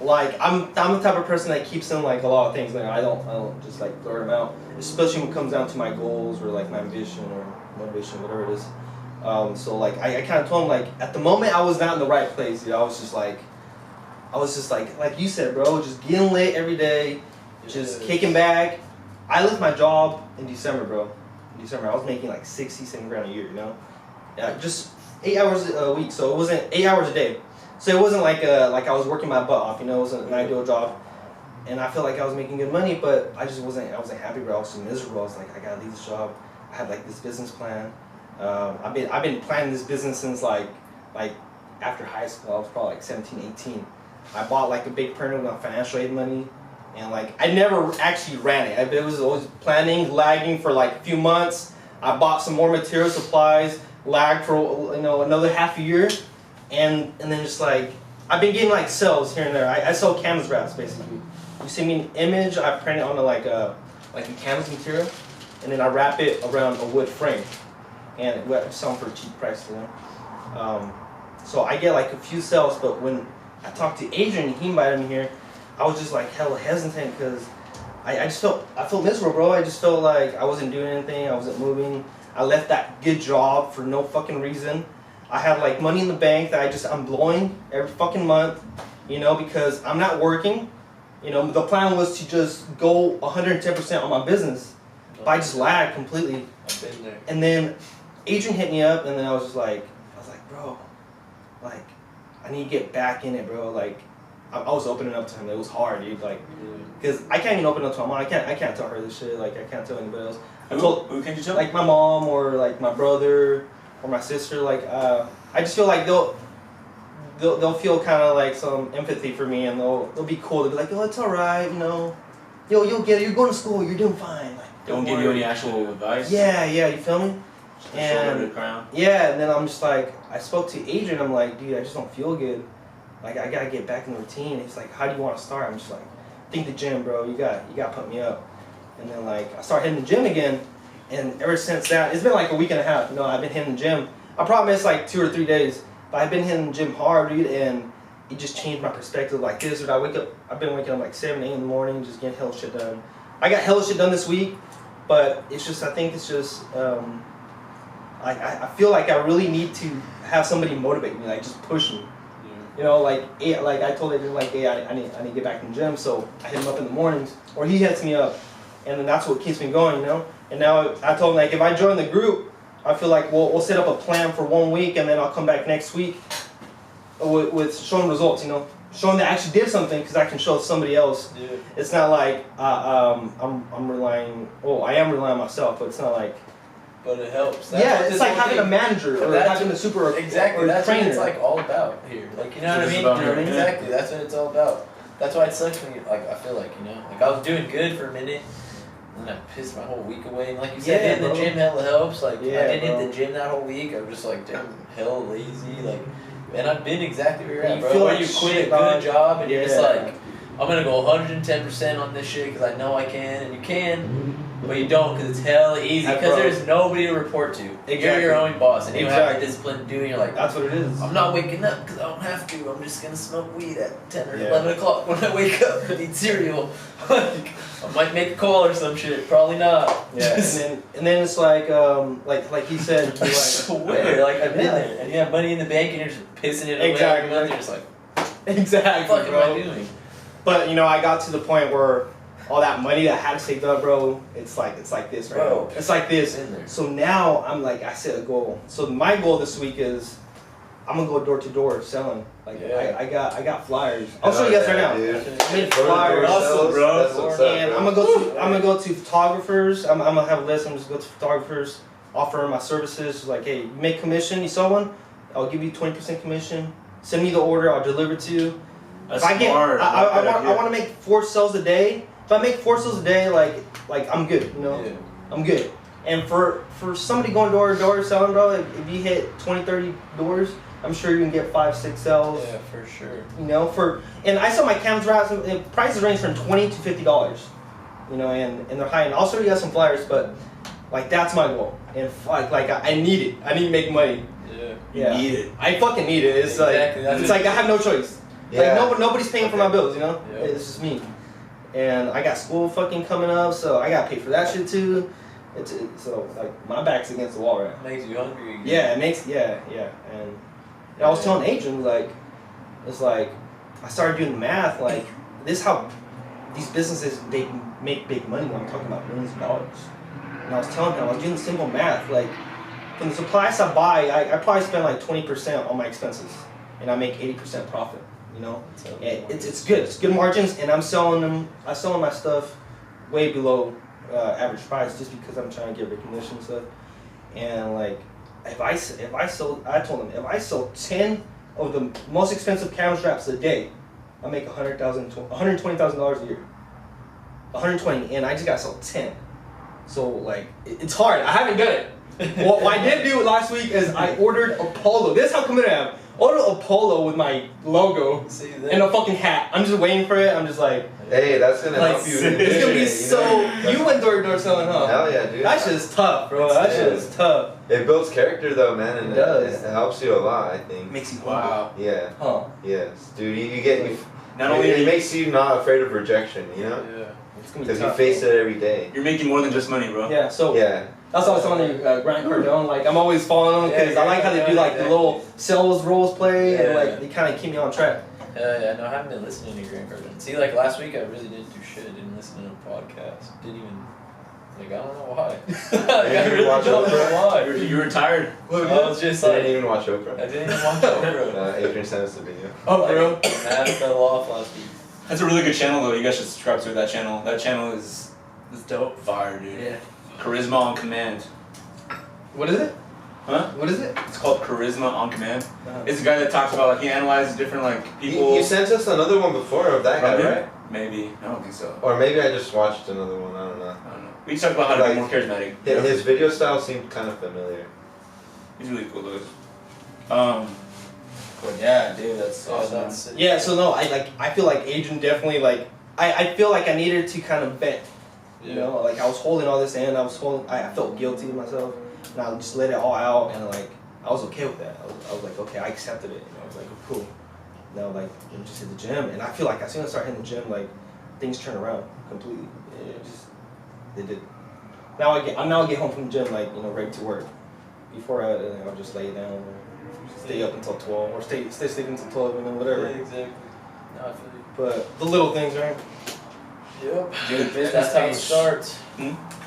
I'm the type of person that keeps in like a lot of things. Like I don't just like blurt them out, especially when it comes down to my goals or like my ambition or motivation, whatever it is. So like I kind of told him like at the moment I was not in the right place. I was just like you said, bro, just getting lit every day, just kicking back. I left my job in December, bro. In December I was making like 60-70 grand a year, Yeah, just 8 hours a week, so it wasn't 8 hours a day. So it wasn't like I was working my butt off, It wasn't an ideal job, and I felt like I was making good money, but I wasn't happy, bro. I was so miserable. I was like, I gotta leave this job. I had like this business plan. I've been planning this business since like after high school. I was probably like 17, 18. I bought like a big printer with my financial aid money, and like I never actually ran it. It was always planning, lagging for like a few months. I bought some more material supplies, lagged for another half a year, and then just like I've been getting like sales here and there. I sell canvas wraps basically. You see me an image, I print it onto like a canvas material, and then I wrap it around a wood frame, and it sells for a cheap price, So I get like a few sales, but when I talked to Adrian, he invited me here, I was just like hella hesitant because I felt miserable, bro. I just felt like I wasn't doing anything, I wasn't moving. I left that good job for no fucking reason. I had like money in the bank that I'm blowing every fucking month, because I'm not working. The plan was to just go 110% on my business, but I just lagged completely. I've been there. And then Adrian hit me up, and then I was like, bro, like, I need to get back in it, bro. Like, I was opening up to him. It was hard, dude. Like, because I can't even open up to my mom. I can't tell her this shit. Like, I can't tell anybody else. I told, Who can you tell? like, my mom or like my brother or my sister. Like, I just feel like they'll feel kind of like some empathy for me, and they'll be cool. They'll be like, oh, it's all right, you'll get it. You're going to school. You're doing fine. Like, Don't give you any actual advice. Yeah, you feel me? Just a shoulder to cry on. Yeah, and then I'm just like, I spoke to Adrian. I'm like, dude, I just don't feel good. Like, I gotta get back in the routine. He's like, how do you want to start? I'm just like, think the gym, bro. You got put me up. And then like, I started hitting the gym again, and ever since that, it's been like a week and a half. You know, I've been hitting the gym. I probably missed like 2 or 3 days, but I've been hitting the gym hard, dude, and it just changed my perspective. Like this, dude, I've been waking up like 7, 8 in the morning, just getting hella shit done. I got hella shit done this week, but it's just, I think it's just, I feel like I really need to have somebody motivate me, like just push me. You know, like I told Adrian, like, hey, I need to get back in the gym, so I hit him up in the mornings, or he hits me up, and then that's what keeps me going, you know. And now I told him, like, if I join the group, I feel like we'll set up a plan for 1 week, and then I'll come back next week with showing results, you know, showing that I actually did something, because I can show somebody else. Yeah. It's not like I'm relying. Oh, I am relying on myself, but it's not like. But it helps. That's Yeah, what it's this like whole having a thing- manager or That's having a what- super Exactly, or that's trainer. what it's like all about here. Like, you know what I It's mean? about You know what I mean? him, Exactly, that's what it's all about. That's why it sucks when you, like, I feel like, you know, like I was doing good for a minute, and then I pissed my whole week away. And like you said, Yeah, hitting the bro. gym hella helps. Like, Yeah, I didn't bro. hit the gym that whole week. I was just like, damn, hella lazy. Like, and I've been exactly where you're You at, bro. feel Where like you quit shit, a dog. good job, and you're just Yeah. like, I'm gonna go 110% on this shit because I know I can, and you can. But you don't because it's hella easy Hey, because bro. there's nobody to report to. You're Exactly. your own boss and you don't have the Exactly. discipline to do it. You're like, That's what it is. I'm not waking up because I don't have to. I'm just gonna smoke weed at 10 or Yeah. 11 o'clock when I wake up and eat cereal. Like, I might make a call or some shit. Probably not. Yeah, and then it's like he said, I he swear, like I've been Yeah. there, and you have money in the bank, and you're just pissing it away Exactly. every month. You're just like, exactly, what the fuck am bro. I doing? But you know, I got to the point where all that money that I had saved up, bro, it's like this right Bro. now. It's like this. It's in there. So now I'm like, I set a goal. So my goal this week is I'm gonna go door to door selling. Like Yeah. I got flyers. I'll show you guys right now. Dude. I made Door-to-door flyers. Hustle, sales, bro. That's what's up, And bro. I'm gonna go to photographers. I'm gonna have a list. I'm just go to photographers, offer my services. Like, hey, you make commission. You sell one, I'll give you 20% commission. Send me the order. I'll deliver to you. That's If I get, smart. I want to make 4 sales a day. If I make 4 sales a day, like I'm good. You know, Yeah. I'm good. And for somebody going door to door selling, bro, if you hit 20, 30 doors, I'm sure you can get 5, 6 sales. Yeah, for sure. You know, and I sell my cams wraps, and prices range from $20 to $50. You know, and they're high. And I'll show you guys some flyers, but like that's my goal. And like I need it. I need to make money. Yeah. Yeah. You need it. I fucking need it. It's Exactly, like that's it's it. like I have no choice. Yeah. Like nobody's paying for my bills. You know, Yeah. it's just me. And I got school fucking coming up, so I gotta pay for that shit too. So like my back's against the wall right now. Makes you hungry again. Yeah, it makes and I was telling Adrian like it's like I started doing the math like this is how these businesses they make big money when I'm talking about millions of dollars. And I was telling him I was doing the simple math like from the supplies I buy I probably spend like 20% on my expenses and I make 80% profit. You know, it's good. It's good margins, and I'm selling my stuff way below average price just because I'm trying to get recognition and stuff. And like, if I sold, I told them if I sold 10 of the most expensive cam straps a day, I make $120,000 a year. 120, and I just gotta sell 10. So like, it's hard. I haven't done it. What I did do last week is I ordered a polo. This is how committed I am. Ordered a polo with my logo See that? and a fucking hat. I'm just waiting for it. I'm just like, Hey, that's gonna like help you. it's gonna be you so. know? You went door to door selling, huh? Hell yeah, dude. That shit is tough, bro. That shit is tough. It builds character though, man, and It does. it helps you a lot. I think. Makes you humble. Wow. Yeah. Huh? Yes, dude. You get. Not only are it you, makes you not afraid of rejection. You know, Yeah. It's gonna be because you tough. face it every day. you're making more than just money, bro. Yeah. So Yeah. that's what I was telling you, Grant Cardone. Like I'm always following them because I like how they do like the little sales roles play and Yeah. like they kind of keep me on track. Yeah, no, I haven't been listening to Grant Cardone. See, like last week, I really didn't do shit. I didn't listen to a podcast. Didn't even, like, I don't know why. Like, I didn't really watch don't know Oprah? why. You were tired. I was just like, Didn't even watch I Oprah. didn't even watch Oprah. Adrian sent us a video. Oh, bro. Like, Matt fell off last week. That's a really good channel though. You guys should subscribe to that channel. That channel is dope. fire, dude. Yeah. Charisma on Command. What is it? Huh? What is it? It's called Charisma on Command. Uh-huh. It's a guy that talks about like he analyzes different like people. You sent us another one before of that guy, Probably. right? Maybe. I don't think so. Or maybe I just watched another one. I don't know. I don't know. We talked about how to Like- be more charismatic. His video style seemed kind of familiar. He's really cool, Lewis. But yeah, dude, that's awesome. man. that's Yeah, so no, I feel like Adrian definitely like I feel like I needed to kind of vent. You know, like I was holding all this in, I felt guilty of myself, and I just let it all out, and like I was okay with that. I was like, okay, I accepted it. You know, I was like, oh, cool. Now like let me just hit the gym, and I feel like as soon as I start hitting the gym, like things turn around completely. They did. Now I get home from the gym like ready to work. Before I'll just lay down or stay up until 12 or stay sleeping until 12 and then whatever. Yeah, exactly. No, I feel you. But the little things, right? Yep. Get a business That's how it page. starts.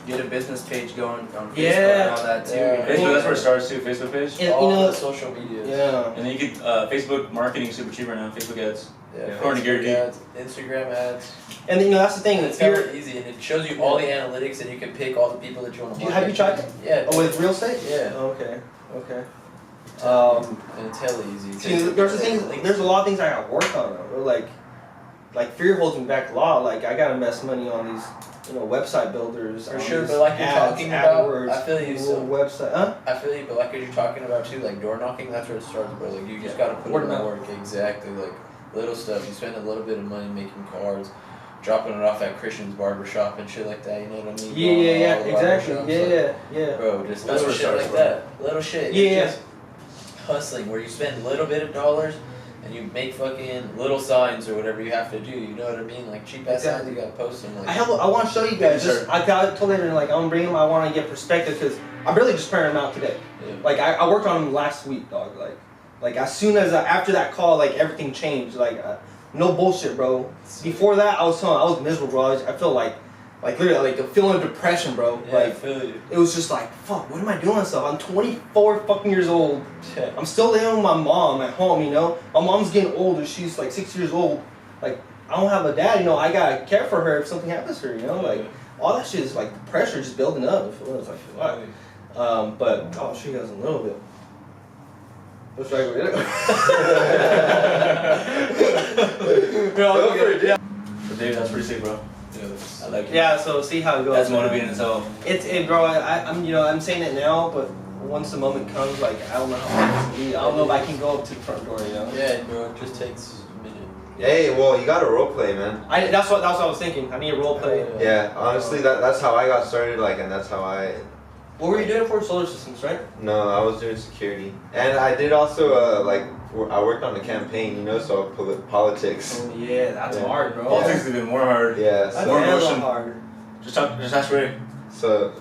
Get a business page going on Facebook Yeah. and all that too. Yeah. you know? Facebook, that's where it starts too. Facebook page. And, All you know, the social media. Yeah. And then you could Facebook marketing is super cheap right now. Facebook ads. Yeah. According to Gary Facebook Vee. ads, Instagram ads. And that's the thing. And If it's kind you're, of easy, and it shows you all the analytics, and you can pick all the people that you want to market. have you tried it? Yeah. Oh, with real estate? Yeah. Oh, okay. And it's hella easy. See, there's a lot of things I got to work on. Though. Like fear holds me back a lot. Like I got to invest money on these, website builders. For on sure, these but like you're ads, talking about, AdWords, I feel you. Google So website, huh? I feel you, but like what you're talking about too, like door knocking, that's where it starts, bro. Like you just gotta put Word in of the mouth. work, exactly. Like little stuff. You spend a little bit of money making cards, dropping it off at Christian's barbershop and shit like that. You know what I mean? Yeah, Going to all the exactly. barbershops, Yeah. like, bro, just That's little where it shit starts, like bro. that. Little shit. Yeah. It's just hustling where you spend a little bit of dollars and you make fucking little signs or whatever you have to do. You know what I mean? Like cheap ass signs, you gotta post them. Like, I want to show you guys. Sure. Just I told Adrian like I'm gonna bring them. I want to get perspective because I really just printed them out today. yeah. Like I worked on them last week, dog. Like as soon as after that call, like everything changed. Like no bullshit, bro. Before that, I was miserable, bro. I felt like literally like a feeling of depression, bro. Yeah, I Like feel you. it was just like fuck. What am I doing myself? I'm 24 fucking years old. Yeah. I'm still living with my mom at home. My mom's getting older. She's like 6 years old. Like I don't have a dad. I gotta care for her if something happens to her. Like all that shit is like the pressure just building up. It's like fuck. But I'll show you guys in a little bit. Let's try to Go for it, dude. But Dave, that's pretty sick, bro. I like it. Yeah, so see how it goes. That's motivating as hell. Bro. I'm saying it now, but once the moment comes, like I don't know how long it's gonna be. I don't know if I can go up to the front door. Yeah, bro, it just takes a minute. Hey, well, you gotta role play, man. That's what I was thinking. I need a role play. Yeah, honestly, that's how I got started. And that's how I. What were you doing for solar systems, right? No, I was doing security, and I did also I worked on a campaign, so politics. Oh yeah, that's Yeah. hard, bro. Politics is even more hard. Yeah, That's so, More hella emotion. hard. Just ask Ray. so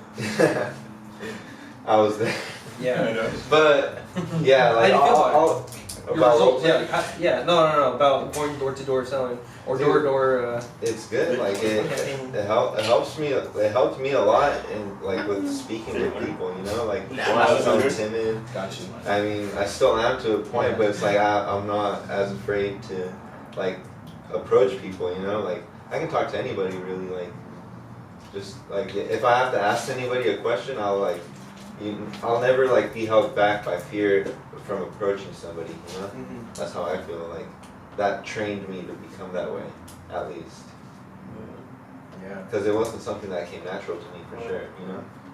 I was there, Yeah. but yeah, like How do you feel I'll Your about role results, play. yeah. No. About going door to door selling or door to door. It's good. Like campaign. it helps me. It helped me a lot in with speaking with people. Like when I was so timid. Got you. I mean, I still am to a point, but it's like I'm not as afraid to approach people. Like I can talk to anybody really. Just if I have to ask anybody a question, I'll never be held back by fear from approaching somebody. Mm-hmm. That's how I feel. That trained me to become that way, at least. Yeah. Because it wasn't something that came natural to me for sure.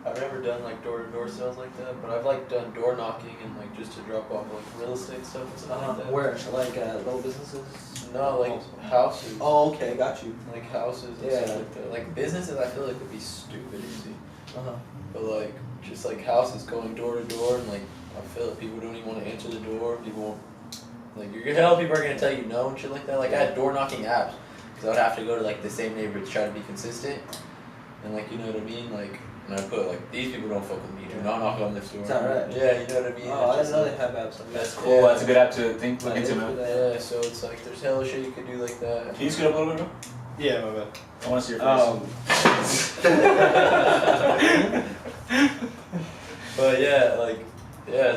I've never done door to door sales like that, but I've done door knocking and just to drop off real estate stuff and stuff like that. Where? Little businesses? No, houses. Oh, okay, got you. Houses and Yeah. stuff like that. Businesses I feel would be stupid easy. Uh-huh. But just houses going door to door and I feel like people don't even want to answer the door. People won't, people are gonna tell you no and shit like that. I had door knocking apps because I would have to go to the same neighborhood to try to be consistent. And you know what I mean? And I put these people don't fuck with me. Do not knock on this door. Is that right? Yeah, you know what I mean? Oh, I It's didn't know just they have apps like That's that. cool. Yeah. That's a good app to look into, man. yeah, so it's there's hella shit you could do like that. Can you scoot up a little bit, bro? Yeah, my bad. I want to see your face. But yeah,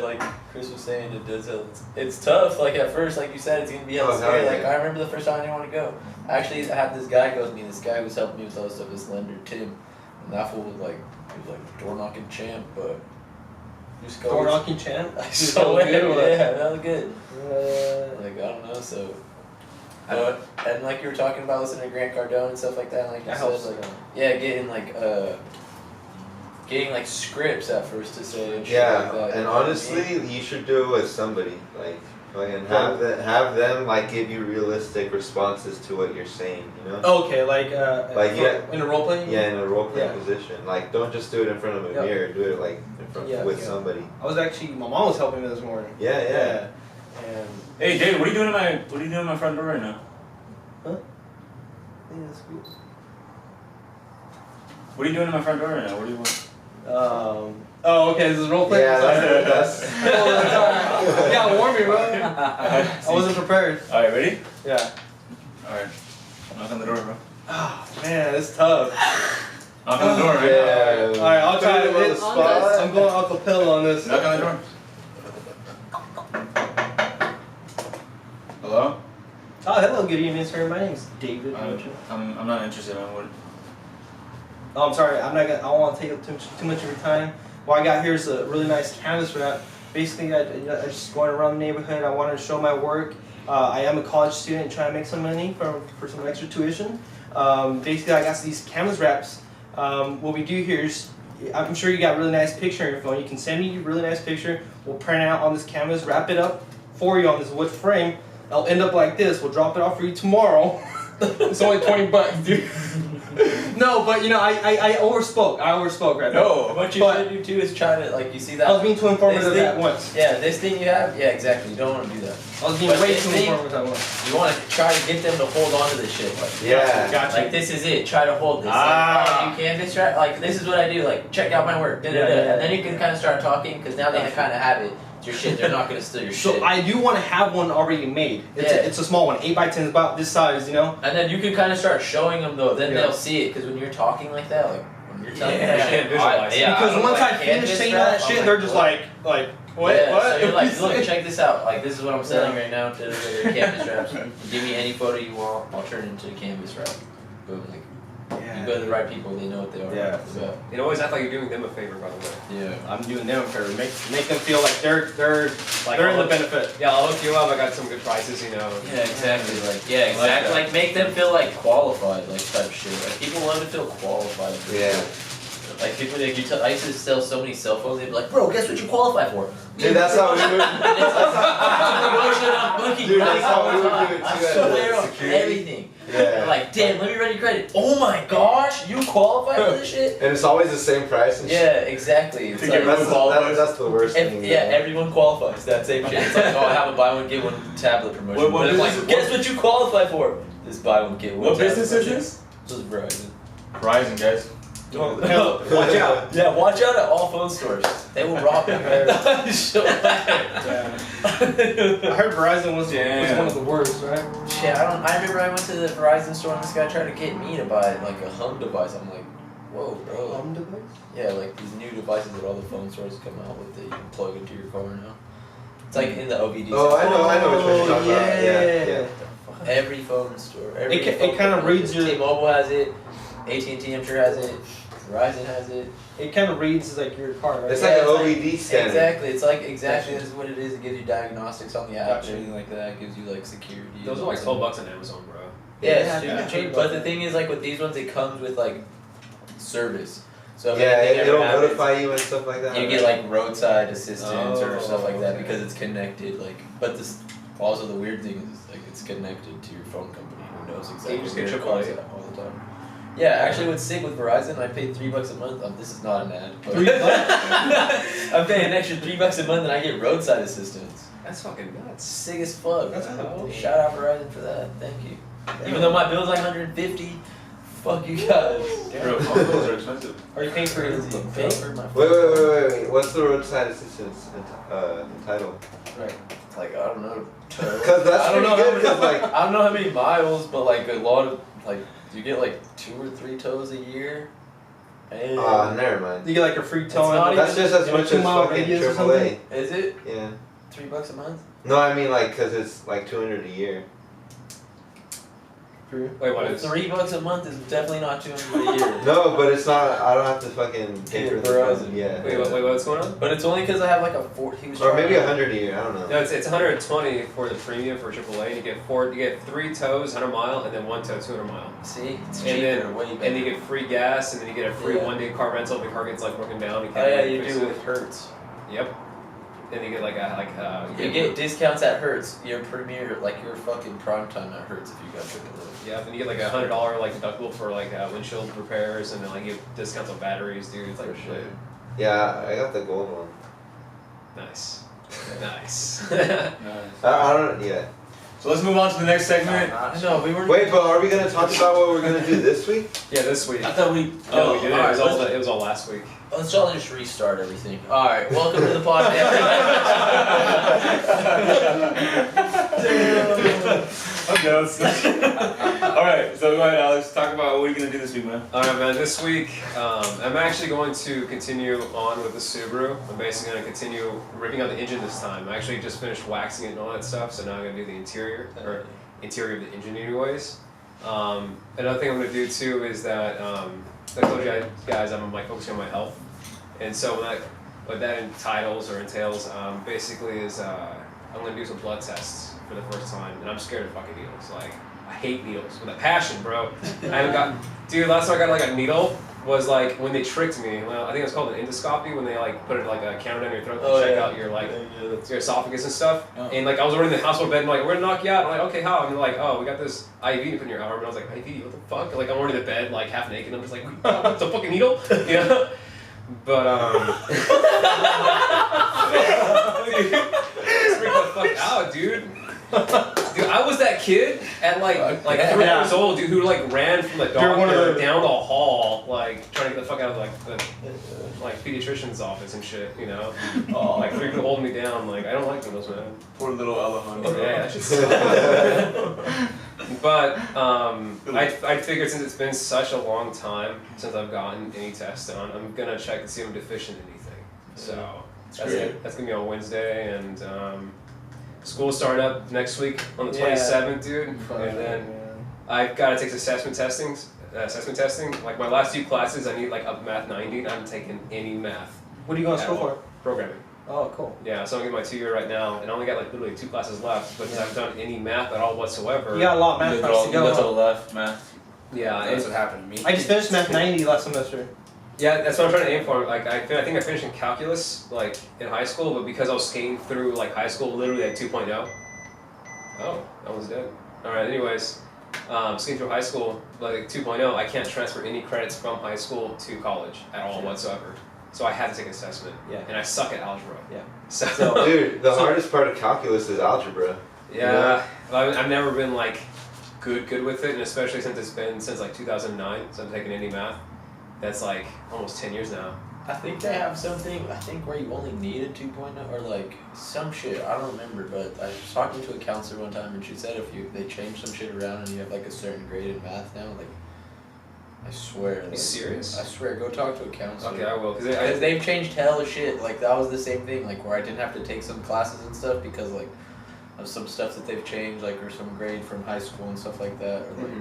like Chris was saying, it does help. It's tough. At first, like you said, it's gonna be hella Oh, scary. hell yeah. I remember the first time I didn't want to go. Actually, I had this guy go with me. This guy who was helping me with all this stuff. This lender, Tim, and that fool was he was door knocking champ, but just go. Door knocking champ? So good, good, or what? yeah, that was good. Uh, I don't know, so. And you were talking about listening to Grant Cardone and stuff like that, and that you helps. said, yeah, getting getting like scripts at first to say and shit Yeah, like that. you and know what I mean? honestly, you should do it with somebody. Like, fucking have them like give you realistic responses to what you're saying. You know? Okay, like in a role playing. Yeah, in a role playing Yeah. position. Like, don't just do it in front of a Yep. mirror. Do it like in front Yeah, with yeah. somebody. I was actually my mom was helping me this morning. Yeah. And Hey, Dave, what are you doing at my front door right now? yeah, that's good. What are you doing at my front door right now? What do you want? Oh, okay. This is role play. Yeah, Sorry. that's Yeah, warn me, bro. I wasn't prepared. All right, ready? Yeah. All right. Knock on the door, bro. Oh man, it's tough. Knock on the door, right? Yeah. All right, I'll try Put him on to. the spot. I'm going acapella on this. Knock on the door. Hello? Oh, hello. Good evening, sir. My name's David. I'm not interested in what. Oh, I'm sorry. I'm not gonna. I don't want to take up too much of your time. What I got here is a really nice canvas wrap. Basically, I just going around the neighborhood. I wanted to show my work. I am a college student trying to make some money for some extra tuition. Basically, I got these canvas wraps. What we do here is, I'm sure you got a really nice picture on your phone. You can send me a really nice picture. We'll print it out on this canvas, wrap it up for you on this wood frame. It'll end up like this. We'll drop it off for you tomorrow. It's only $20, dude. No, but you know, I overspoke. I overspoke right now. No, what you But- should do too is try to like you see that. I was being too informative This at thing- once. Yeah, this thing you have. Yeah, exactly. You don't want to do that. I was being But way this too thing- informative at once. You want to try to get them to hold on to this shit. Like, Yeah. Gotcha. like this is it. Try to hold this. Ah. Like, oh, you canvas right? Like this is what I do. Like check out my work. Da, da, Yeah, da. yeah, yeah. And then you can kind of start talking because now they kind of have it. It's your shit. They're not gonna steal your shit. So I do want to have one already made. It's, Yeah. it's a small one, 8x10, about this size, you know. And then you can kind of start showing them though. Then Yeah. they'll see it because when you're talking like that, like when you're telling Yeah, them can't visualize it. yeah, Because don't once like I finish canvas saying wrap, all that I'm shit, like, they're just what? like, what? Yeah, what? so you're like, You look, say? check this out. Like, this is what I'm selling right now. They're canvas wraps. Give me any photo you want. I'll turn it into a canvas wrap. Boom. Like, you go to the right people. They know what they are. Yeah. So, You know, always act like you're doing them a favor, by the way. yeah. I'm doing them a favor. Make them feel like they're Like, in I'll the hook- benefit. Yeah, I'll hook you up. I got some good prices, you know. Yeah, exactly. Like, yeah, exactly. Like, make them feel like qualified, like type shit. Like, people love to feel qualified. For Yeah. shit. Like people, like you tell, I used to sell so many cell phones. They'd be like, "Bro, guess what you qualify for?" Dude, that's how we would. Dude, that's how we would do it I too at swear on security. everything. Yeah. They're like, damn, let me run your credit. Oh my gosh, you qualify for this shit? And it's always the same price and shit. Yeah, exactly. It's Think like, everyone That's the worst thing. yeah, everyone qualifies. That same shit. It's like, oh, I have a buy one get one tablet promotion. What but it's like, business- guess what you qualify for? This buy one get one. What tablet business is promotion. this? This is Verizon. Verizon, guys. Watch out. Yeah, watch out at all phone stores. They will rob you. Shit, I heard Verizon was one of the worst, right? I remember I went to the Verizon store and this guy tried to get me to buy like a home device. I'm like, whoa, bro. Yeah, like these new devices that all the phone stores come out with that you can plug into your car now. It's like in the OVD. Oh, I know which one you're talking about. yeah. Yeah. Every phone store. Every It phone kind of company reads has it. your. T-Mobile has it. AT&T, I'm sure has it. Verizon has it. It kind of reads like your car, right? It's Yeah, like an it's like- OBD scanner. Exactly. It's like exactly this is what it is. It gives you diagnostics on the app Gotcha. and everything like that. It gives you like security. Those are like $12 on Amazon, bro. Yeah, Yeah, it's yeah. super cheap. But the thing is, like with these ones, it comes with like service. So if Yeah, anything ever it'll happens, notify you and stuff like that. you get like roadside assistance or stuff like that okay. because it's connected. Like, but this also the weird thing is like it's connected to your phone company who knows exactly you just where get your car's AAA. at all the time. Yeah, actually, with Sig with Verizon, I paid $3 a month. This is not an ad. But I'm paying an extra $3 a month, and I get roadside assistance. That's fucking nuts. Sick as fuck. That's man. cool. Shout out Verizon for that. Thank you. Even though my bill's like $150, fuck you guys. Bro, phone bills are expensive. Are you paying for your Crazy. Pay for my Wait. What's the roadside assistance entitled? Like I don't know. Because that's I don't pretty know good. Because like, I don't know how many miles, but like a lot of like you get like 2 or 3 tows a year. And never mind. You get like a free It's towing. not That's just as you know, much 2 as mile fucking radius or AAA. is it Yeah. $3 a month? No, I mean like because it's like 200 a year. True. Wait, what Well, is? $3 a month is definitely not 200 a year. No, but it's not. I don't have to fucking pay for the Verizon. Yeah. Wait, what's going on? But it's only because I have like a 4. He was Or maybe trying to- 100 a year. I don't know. No, it's 120 for the premium for AAA. And you get 3 tows, 100 mile, and then 1 tow, 200 mile. See, it's And cheaper, then- way better. And you get free gas, and then you get a free Yeah. 1-day car rental if the car gets like broken down. Oh yeah, really you fix do it. with Hertz. Yep. Then you get You get discounts at Hertz. Your premier, like your fucking prime time at Hertz if you got AAA. Yeah, then you get like $100 like deductible for like windshield repairs, and then like you get discounts on batteries, dude. It's like For sure. shit. Yeah, I got the gold one. Nice. Nice. Nice. I don't. Yeah. So let's move on to the next segment. No, we were. Wait, but are we gonna talk about what we're gonna do this week? Yeah, this week. I thought we. No, we did it. alright, It was all last week. Let's all just restart everything. All right, welcome to the podcast. Alright, so go ahead, Alex. Talk about what you're gonna do this week, man. Alright, man. This week, I'm actually going to continue on with the Subaru. I'm basically going to continue ripping out the engine this time. I actually just finished waxing it and all that stuff, so now I'm going to do the interior of the engine, anyways. Another thing I'm going to do too is that I told you guys I'm like focusing on my health, and so what that entails, basically is I'm going to do some blood tests for the first time, and I'm scared of fucking needles. Like, I hate needles with a passion, bro. I haven't gotten, dude. Last time I got like a needle was like when they tricked me. Well, I think it's called an endoscopy when they like put it like a camera down your throat to check out your like your esophagus and stuff. Oh. And like I was already in the hospital bed and like we're gonna knock you out. I'm like, okay, how? And they're like, oh, we got this IV to put in your arm. And I was like, IV? What the fuck? Like I'm already in the bed like half naked. I'm just like, what's a fucking needle? You know? But freak the fuck out, dude. Dude, I was that kid at like 3 Yeah. years old, dude, who like ran from the You're one of doctor the- down the hall, like trying to get the fuck out of like the pediatrician's office and shit, you know? Like 3 people holding me down, like I don't like those, man. Poor little Alejandro. Yeah, that shit sucks. But I figured since it's been such a long time since I've gotten any tests done, I'm gonna check to see if I'm deficient in anything. So that's gonna be on Wednesday, and school starting up next week on the 27th, dude. And then I've got to take assessment testing. Like my last 2 classes, I need like a math 90, and I haven't taken any math. What are you going to at school all. for? Programming. Oh, cool. Yeah, so I'm getting my 2-year right now, and I only got like literally 2 classes left, but because I haven't done any math at all whatsoever. You got a lot of math You classes to go to the go. left, man. Yeah, That's and, what happened to me. I just finished math 90 last semester. yeah, that's what I'm trying to aim for. Like I think I finished in calculus like in high school, but because I was skating through like high school, literally at 2.0. Oh, that one's dead. All right. Anyways, skating through high school like 2.0, I can't transfer any credits from high school to college at all whatsoever. So I had to take an assessment. Yeah. And I suck at algebra. Yeah. So Dude, the hardest part of calculus is algebra. yeah, I've never been like good with it, and especially since it's been since like 2009, so I'm taking any math. That's like almost 10 years now. I think they have something, where you only need a 2.0 or like some shit. I don't remember, but I was talking to a counselor one time and she said if they change some shit around and you have like a certain grade in math now, like, I swear. You Like, serious? I swear, go talk to a counselor. Okay, I will, Because they've changed hella shit. Like, that was the same thing, like, where I didn't have to take some classes and stuff because, like, of some stuff that they've changed, like, or some grade from high school and stuff like that. Or, like,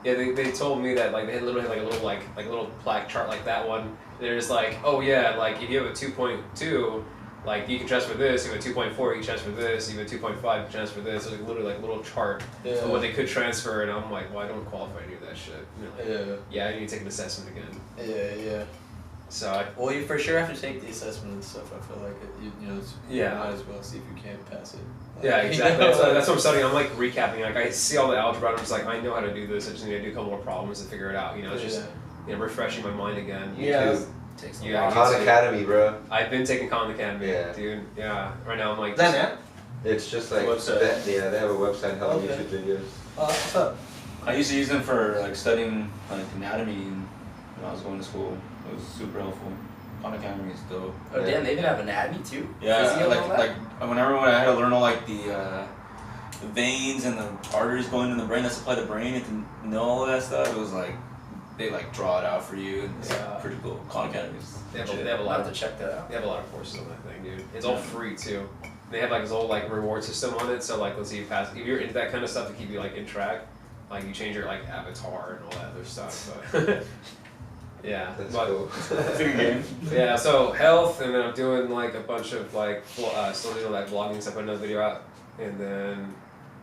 Yeah, they told me that like they had literally like a little like a little plaque chart like that one. They're just like, oh yeah, like if you have a 2.2, like you can transfer this. If you have a 2.4, you can transfer this. If you have a 2.5, you can transfer this. It's like literally like a little chart of what they could transfer, and I'm like, well, I don't qualify to do that shit. And they're like, yeah, I need to take an assessment again. Yeah. So I, Well, you for sure have to take the assessment and stuff. I feel like you know, you Yeah. might as well see if you can pass it. yeah, Like, exactly. you know, That's what I'm studying. I'm like recapping. Like I see all the algebra, and I'm just like, I know how to do this. I just need to do a couple more problems and figure it out. You know, it's just refreshing my mind again. Yeah. takes a Yeah, lot. Khan say- Academy, bro. I've been taking Khan Academy, Yeah. dude. Yeah, right now I'm like. Is that an app? It's just like Website. they have a website helping Okay. YouTube videos. Oh, what's up? I used to use them for like studying like anatomy and when I was going to school. It was super helpful. Khan Academy is dope. Oh damn, they even have anatomy too. Yeah, Physio and all that? whenever I had to learn all like the veins and the arteries going in the brain that supply the brain and to know all of that stuff, it was like they like draw it out for you and it's Yeah. pretty cool. Khan Academy is They have, legit. they have a I'll lot have of to check that out. they have a lot of courses on that thing, dude. It's all free too. They have like this whole like reward system on it. So like let's say you pass if you're into that kind of stuff to keep you like in track. like you change your like avatar and all that other stuff. But yeah, That's but, cool. It's a good game. yeah. So health, and then I'm doing like a bunch of like still doing like vlogging stuff. Put another video out, and then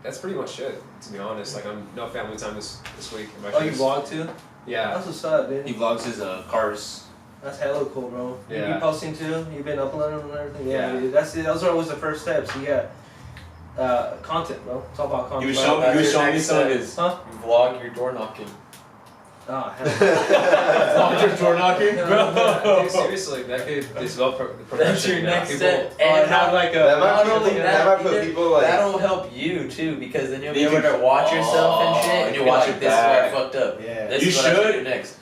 that's pretty much it. To be honest, like I'm no family time this week. in my Oh, you shoes. vlog too? Yeah. That's what's up, dude. He vlogs his cars. That's hella cool, bro. You Yeah. be posting too? You been uploading and everything? Yeah, Yeah. dude. Those are always the first steps. You got content, bro. It's all about He content. was Well, showing that's me your some of next his. Huh? Vlog your door knocking. Oh, hell. Vlog your door knocking, bro. Dude, seriously, that could develop the That's profession. your you know? next People- step. Oh, and And have like That a. might not put- only that might put either, people, like- that'll help you too, because then you'll be You able can- to watch yourself and shit, and and you you'll watch be like, it this is where I back. fucked up. Yeah. This You is what I should. should do next.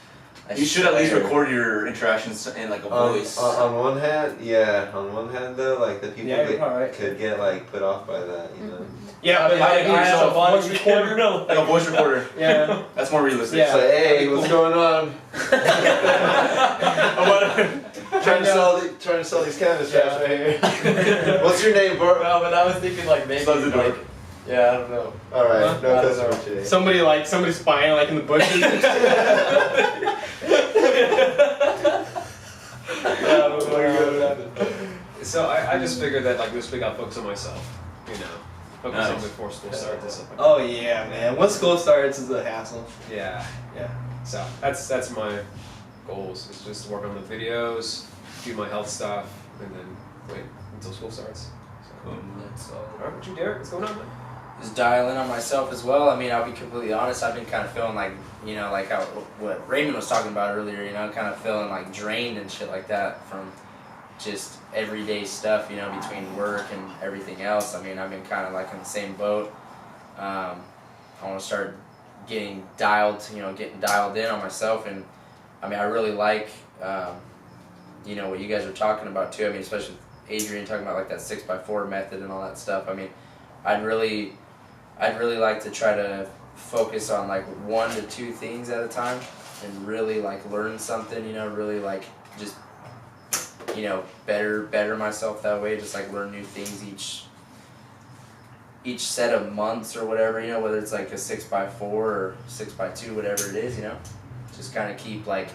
I You should at least swear. record your interactions in like a voice. On one hand, yeah. On one hand, though, like the people Yeah, you're that probably right. could get like put off by that, you know. Yeah, but I like, have have a voice recorder. Like a voice recorder. Yeah. That's more realistic. Yeah. It's like, hey, what's going on? trying to sell these canvas straps right here. What's your name, bro? No, but I was thinking like maybe Close the door. like, yeah, I don't know. All right, Huh? no I don't customer know. today. Somebody's spying like in the bushes. So I just figured that like this week I'll focus on myself, you know, focus on Nice. before school starts and stuff like that. Oh yeah, man. Once school starts, it's a hassle. Yeah. Yeah. So that's my goals. Is just to work on the videos, do my health stuff, and then wait until school starts. So, That's all. all right, what you Derek? What's going on, man? Just dial in on myself as well. I mean, I'll be completely honest. I've been kind of feeling like, you know, like how what Raymond was talking about earlier. You know, kind of feeling like drained and shit like that from just everyday stuff. You know, between work and everything else. I mean, I've been kind of like in the same boat. I want to start getting dialed in on myself, and I mean, I really like, you know, what you guys are talking about too. I mean, especially with Adrian talking about like that 6x4 method and all that stuff. I mean, I'd really like to try to focus on like 1 to 2 things at a time and really like learn something, you know, really like just, you know, better myself that way, just like learn new things each set of months or whatever, you know, whether it's like a 6x4 or 6x2, whatever it is, you know, just kind of keep like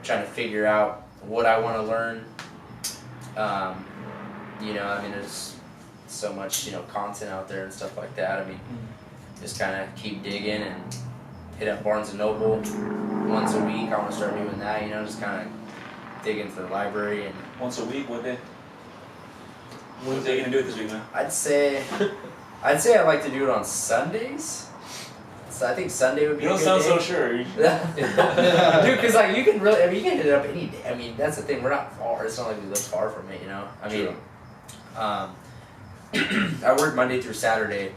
trying to figure out what I want to learn. You know, I mean, there's so much, you know, content out there and stuff like that. I mean, just kind of keep digging and hit up Barnes & Noble once a week. I want to start doing that, you know, just kind of dig into the library. And Once a week, what day? What day you gonna do it this week, man? I'd say I like to do it on Sundays. So I think Sunday would be You a don't good sound day. so sure. Dude, because like you can really, I mean, you can hit it up any day. I mean, that's the thing. We're not far. It's not like we live far from it, you know. I mean, I work Monday through Saturday.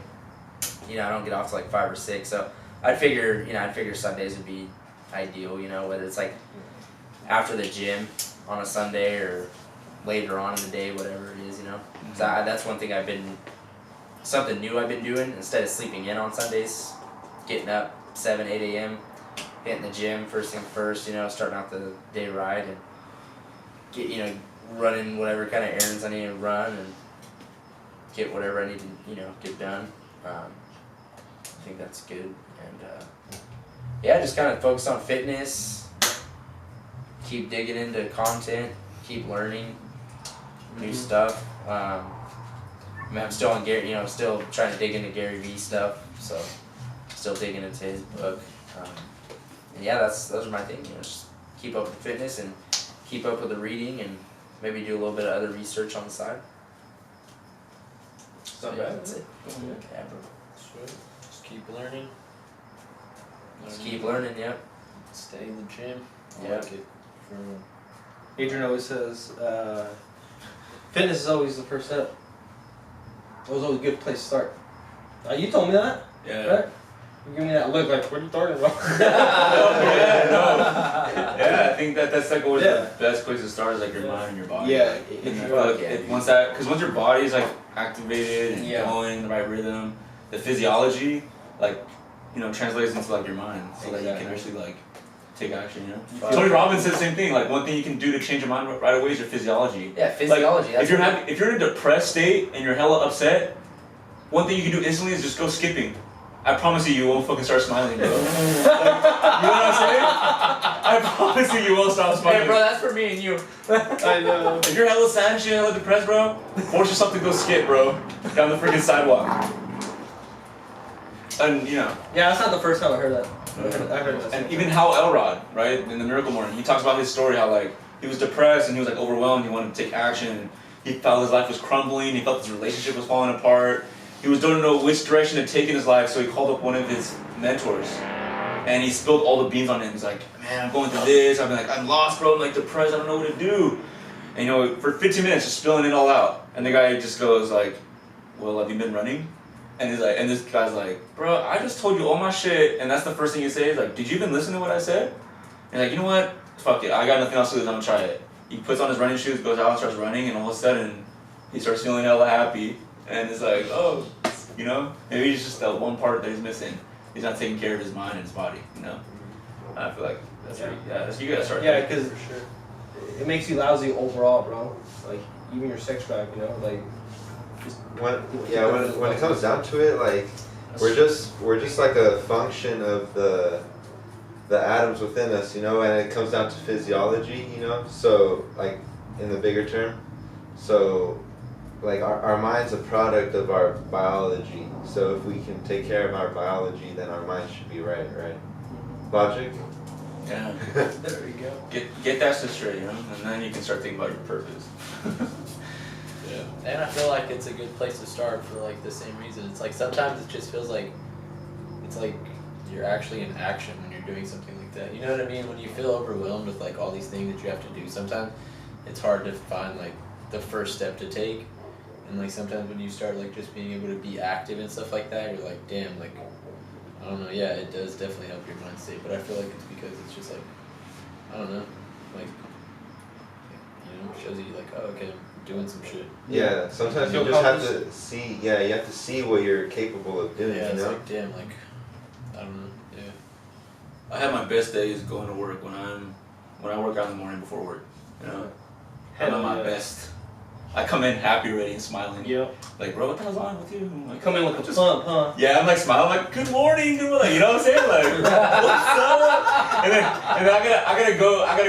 You know, I don't get off till like 5 or 6. So I'd figure Sundays would be ideal. You know, whether it's like after the gym on a Sunday or later on in the day, whatever it is. You know, so that's one thing something new I've been doing instead of sleeping in on Sundays. Getting up 7, 8 a.m., hitting the gym first thing first, you know, starting out the day right and get, you know, running whatever kind of errands I need to run and get whatever I need to, you know, get done. I think that's good. And yeah, just kind of focus on fitness, keep digging into content, keep learning new stuff. I mean, I'm still on Gary, you know, still trying to dig into Gary Vee stuff, so still digging into his book. And yeah, those are my things. You know, just keep up with the fitness and keep up with the reading, and maybe do a little bit of other research on the side. It's not Yeah, bad. that's it. Yeah, bro. Sweet. Just keep learning. Just keep learning. Yep. Stay in the gym. I Yeah. like it. For Adrian always says, fitness is always the first step. It was always a good place to start. You told me that, Yeah. right? You give me that look like, what are you talking about? Yeah, no. Yeah, I think that's like always Yeah. the best place to start is like your mind and your body. Yeah, Like, if and you I feel are, like yeah. once your body's like activated and Yeah. going in the right rhythm, the physiology like, you know, translates into like your mind, so that you can Exactly. actually like take action. You know, Fuck. Tony Robbins said the same thing. Like one thing you can do to change your mind right away is your physiology. Yeah, physiology. Like, if you're in a depressed state and you're hella upset, one thing you can do instantly is just go skipping. I promise you won't fucking start smiling, bro. Like, you know what I'm saying? I promise you won't stop smiling. Hey, bro, that's for me and you. I know. If you're hella sad and shit, hella depressed, bro, force yourself to go skip, bro, down the freaking sidewalk. And you know. Yeah, that's not the first time I heard that. I heard that. And even Hal Elrod, right, in the Miracle Morning, he talks about his story, how like he was depressed and he was like overwhelmed, he wanted to take action, he felt his life was crumbling, he felt his relationship was falling apart, he don't know which direction to take in his life, so he called up one of his mentors. And he spilled all the beans on him. He's like, man, I'm going through this, I'm lost, bro, I'm like depressed, I don't know what to do. And you know, for 15 minutes just spilling it all out. And the guy just goes like, well, have you been running? And he's like, and this guy's like, bro, I just told you all my shit, and that's the first thing you say is like, did you even listen to what I said? And he's like, you know what? Fuck it, I got nothing else to do, I'm gonna try it. He puts on his running shoes, goes out and starts running, and all of a sudden, he starts feeling hella happy, and it's like, oh, you know, maybe it's just that one part that he's missing. He's not taking care of his mind and his body, you know. I feel like that's that's you gotta start. Yeah, because it makes you lousy overall, bro. Like even your sex drive, you know, like. When it comes down to it, like we're just like a function of the atoms within us, you know, and it comes down to physiology, you know. So like in the bigger term, so like our mind's a product of our biology. So if we can take care of our biology, then our mind should be right. Logic. Yeah. There you go. Get that shit straight, you know, and then you can start thinking about your purpose. Yeah. And I feel like it's a good place to start for like the same reason. It's like sometimes it just feels like it's like you're actually in action when you're doing something like that. You know what I mean? When you feel overwhelmed with like all these things that you have to do, sometimes it's hard to find like the first step to take. And like sometimes when you start like just being able to be active and stuff like that, you're like, damn, like I don't know, yeah, it does definitely help your mind state, but I feel like it's because it's just like I don't know, like you know, it shows you like, oh okay, I'm doing some shit. Yeah, sometimes you just have to see. Yeah, you have to see what you're capable of doing. Yeah, you it's know. like damn, like I don't know, yeah. I have my best days going to work when I work out in the morning before work. You know, I'm at my best. I come in happy, ready, and smiling. Yep. Like, bro, what the hell's wrong with you? I'm like, Come in with a pump, huh? yeah, I'm like smiling, like, good morning, good morning. You know what I'm saying? Like, what's up? And then I gotta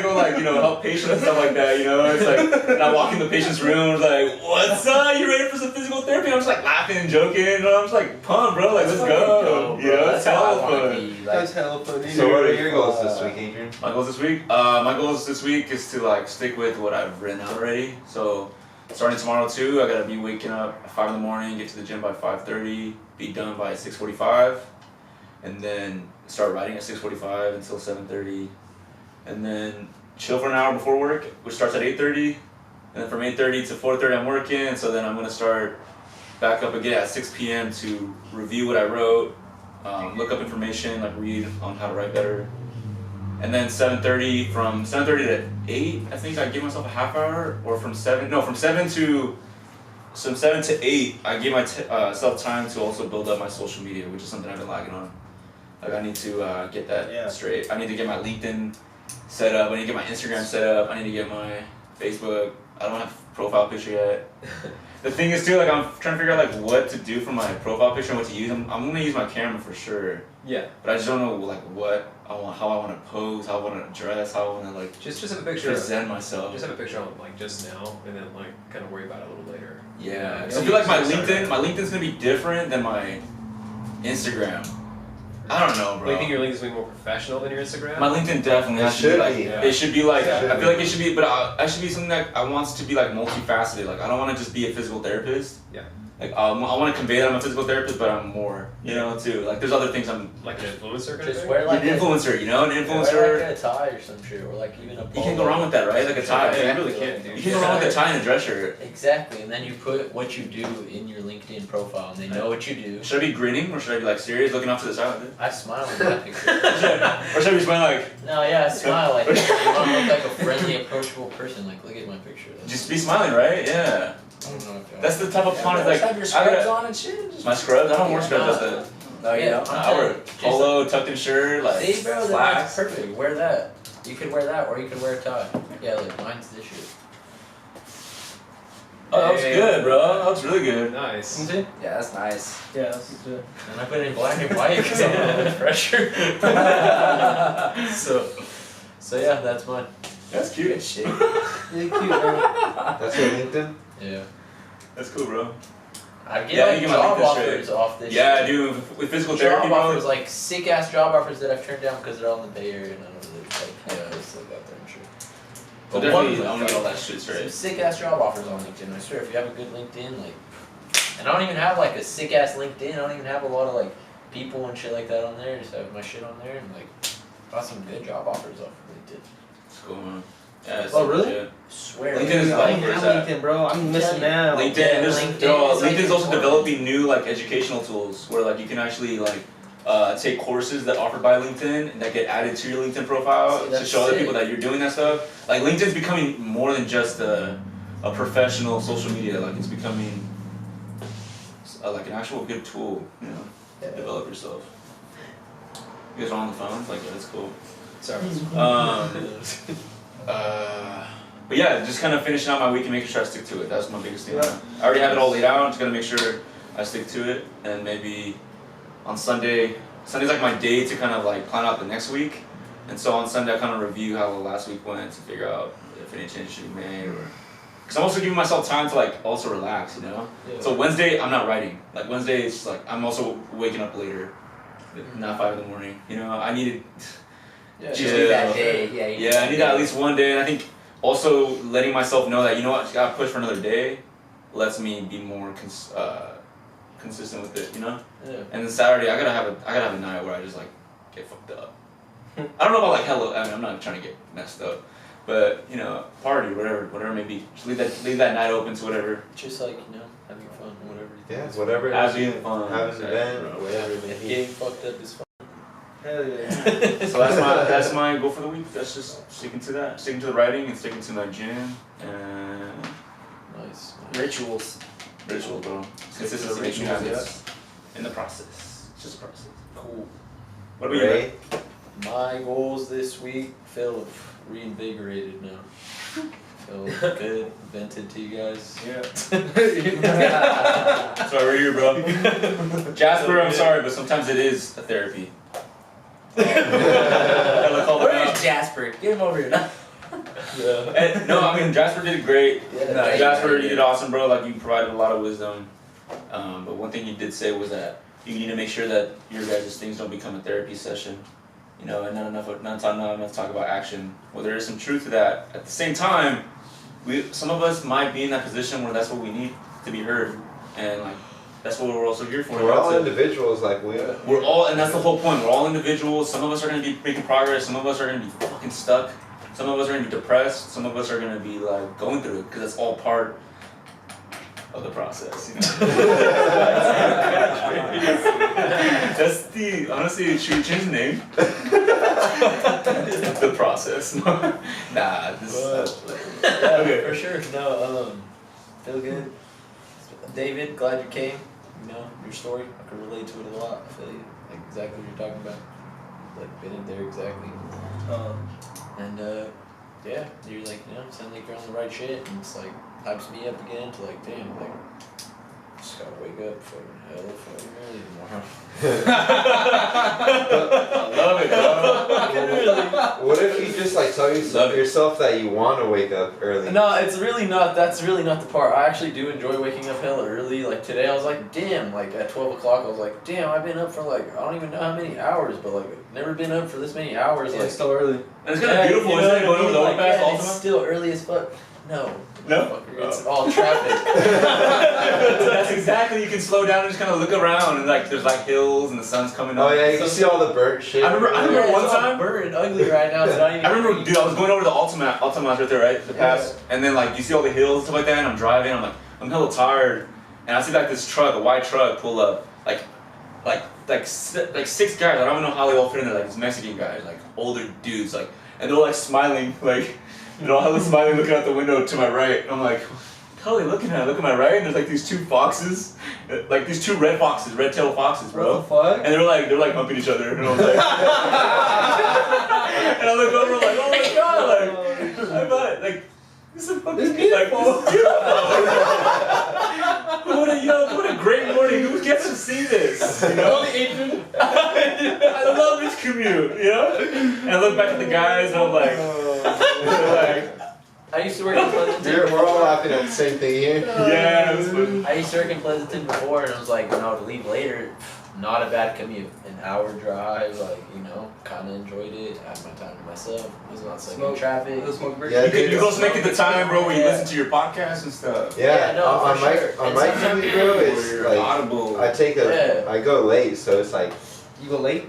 go like, you know, help patients and stuff like that. You know, it's like, and I walk in the patient's room, it's like, what's up? You ready for some physical therapy? I'm just like laughing and joking. You know, I'm just like, pumped, bro. Like, let's go. You know, it's hella fun. That's hella funny. So what are your goals this week, Adrian? My goals this week? My goals this week is to like stick with what I've written out already. So starting tomorrow too, I gotta be waking up at 5 in the morning, get to the gym by 5:30, be done by 6:45, and then start writing at 6:45 until 7:30, and then chill for an hour before work, which starts at 8:30, and then from 8:30 to 4:30 I'm working, so then I'm gonna start back up again at 6 p.m. to review what I wrote, look up information, like read on how to write better. And then 7:30, from 7:30 to 8, I think I give myself a half hour, or from 7 to 8, I give myself time to also build up my social media, which is something I've been lagging on. Like I need to get that straight. I need to get my LinkedIn set up, I need to get my Instagram set up, I need to get my Facebook. I don't have a profile picture yet. The thing is too, like I'm trying to figure out like what to do for my profile picture and what to use. I'm gonna use my camera for sure. Yeah. But I just don't know like what I want, how I want to pose, how I want to dress, how I want to like Just have a picture. present myself. Just have a picture on like just now, and then like kind of worry about it a little later. Yeah. Yeah. So I feel like my LinkedIn's gonna be different than my Instagram. I don't know, bro. Do you think your LinkedIn's gonna be more professional than your Instagram? My LinkedIn definitely It has to be should like be. Yeah. it should be like It should I feel like be. it should be, but I should be something that I want to be like multifaceted. Like I don't want to just be a physical therapist. Yeah. Like I want to convey that I'm a physical therapist, but I'm more, you know, too. Like there's other things I'm Like an influencer kind of Just thing? wear like an influencer, you know, an Wear influencer. like a tie or some shit, or like even a You can't go wrong with that, right? Like a tie. Yeah, you really can't, dude. You can't go wrong with a tie and a dress shirt. Exactly, and then you put what you do in your LinkedIn profile, and they know what you do. Should I be grinning or should I be like serious, looking off to the side? I smile in that picture. Or should I be smiling like, No, yeah, I smile like you want to look like a friendly, approachable person. Like, look at my picture. just be smiling, right? Yeah. I don't know if That's the type of fun. Like have your I scrubs gotta, on and shit. Just my scrubs. I don't wear scrubs. That's No, you don't. I wear a polo, tucked in shirt, like See, bro, that's slacks. perfect. Wear that. You could wear that, or you could wear a tie. Yeah, look, mine's this shit. Oh, that was good, bro. That was really good. Nice. Okay. Yeah, that's nice. Yeah, that's good. And I put it in black and white because I'm under pressure. so yeah, that's mine. That's Good cute. shit. Really cute, man. That's your LinkedIn? Yeah. That's cool, bro. I get Yeah, like you get my job LinkedIn straight. offers off this Yeah, shit. dude. With physical therapy, Job bro. offers, like sick ass job offers that I've turned down because they're all in the Bay Area and I don't really like, yeah, I still got there, I'm sure. But But one definitely, of I them, want to get all that shit some straight. sick ass job offers on LinkedIn. I swear, if you have a good LinkedIn, like, and I don't even have like a sick ass LinkedIn. I don't even have a lot of like people and shit like that on there. I just have my shit on there and like got some good job offers off of LinkedIn. It's cool, man. Yeah, it's Oh, really? legit. Swear. LinkedIn is I like, don't where's have that? LinkedIn, bro. I'm missing Yeah. out. LinkedIn, Yeah, there's, LinkedIn yo, is, like, LinkedIn's also important. developing new like educational tools where like you can actually like take courses that are offered by LinkedIn and that get added to your LinkedIn profile See, to that's show other sick. people that you're doing that stuff. Like LinkedIn's becoming more than just a professional social media. Like it's becoming like an actual good tool, you know, to develop yourself. You guys are on the phones, like that's cool. Sorry. But yeah, just kind of finishing out my week and making sure I stick to it. That's my biggest thing. Yeah. I already have it all laid out. I'm just gonna make sure I stick to it, and maybe on Sunday. Sunday's like my day to kind of like plan out the next week, and so on Sunday I kind of review how the last week went to figure out if any changes should be made, or because I'm also giving myself time to like also relax, you know. Yeah. So Wednesday I'm not writing. Like Wednesday it's like I'm also waking up later, not 5 in the morning. You know, I needed. Yeah, Just just need that that day. day. Yeah, Yeah, I need that at least one day, and I think also letting myself know that you know what, I gotta push for another day, lets me be more consistent with it, you know. Yeah. And then Saturday, I gotta have a night where I just like get fucked up. I don't know about like hella. I mean, I'm not trying to get messed up, but you know, party, whatever it may be. Just leave that night open to whatever. Just like, you know, having fun, whatever. Yeah, whatever. it is. Having fun. Have an Exactly, event, bro. whatever it may be. Getting fucked up is fun. Hell yeah. So that's my goal for the week. That's just sticking to that, sticking to the writing, and sticking to my gym and Nice. Rituals. ritual, bro. Consistency makes you habits in the process. It's just a process. Cool. What about you? Ray? My goals this week feel reinvigorated now. Feel good, vented to you guys. Yeah. Sorry, we're here, bro. Jasper, I'm sorry, but sometimes it is a therapy. Gotta call them Where out. is Jasper? Get him over here now. And, no, I mean Jasper did great. No, he Jasper, did. you did awesome, bro. Like you provided a lot of wisdom. But one thing you did say was that you need to make sure that your guys' things don't become a therapy session. You know, and not enough talk about action. Well, there is some truth to that. At the same time, some of us might be in that position where that's what we need to be heard, and like that's what we're also here for. We're all to- individuals, like We're all, and that's the whole point. We're all individuals. Some of us are gonna be making progress. Some of us are gonna be fucking stuck. Some of us are gonna be depressed. Some of us are gonna be like going through it because that's all part of the process. You know. That's the honestly. Should we change the name? The process. Nah. This. Yeah, Okay. for sure. No, feel good. David, glad you came. You know, your story, I could relate to it a lot. I feel you. Like exactly what you're talking about. Like been in there exactly. And yeah, you're like, you know, sound like you're on the right shit, and it's like hypes me up again to like, damn, like just gotta wake up fucking hell fucking early tomorrow. I love it, bro. What if you just like tell yourself that you want to wake up early? No, it's really not. That's really not the part. I actually do enjoy waking up hella early. Like today, I was like, damn. Like at 12 o'clock, I was like, damn. I've been up for like I don't even know how many hours, but like never been up for this many hours. Yeah, Like it's still early. And it's kind of beautiful, you know isn't it? what I Going over the mean? overpass Like, yeah, Ultima. it's still early as fuck. No. No? Motherfucker, it's all traffic. So that's exactly, you can slow down and just kind of look around and like there's like hills and the sun's coming up. Oh yeah, you can see all the burnt shit. I remember Yeah, one it's all time- burnt and ugly right now. It's not even. I remember, dude, I was going over the Ultima's right there, right? The pass. And then like you see all the hills and stuff like that and I'm driving, I'm hella tired. And I see like this truck, a white truck pull up. Like 6 guys, I don't even know how they all fit in there, like these Mexican guys, like older dudes, like, and they're like smiling, like, you know, hella smiling looking out the window to my right. And I'm like, what the hell are they looking at? I look at my right and there's like these 2 foxes, like these 2 red-tailed foxes, bro. What the fuck? And they're like humping each other, and I was like, and I look over like, oh my god, like, This is fucking It's beautiful. Like, what a great morning. Who gets to see this? You know? I love this commute, you know? And I look back at the guys and I'm like, I used to work in Pleasanton. We're all laughing at the same thing here. yeah, it was fun. I used to work in Pleasanton before, and I was like, when I would leave later, not a bad commute. An hour drive, like, you know, kind of enjoyed it. I had my time to myself. Was not stuck in Smoke. traffic. Yeah, You also make it the time, bro, where you listen to your podcast and stuff. Yeah, Yeah, no, on for my sure. on And my sometimes commute, bro, Or it's your like Audible. I go late, so it's like You go late?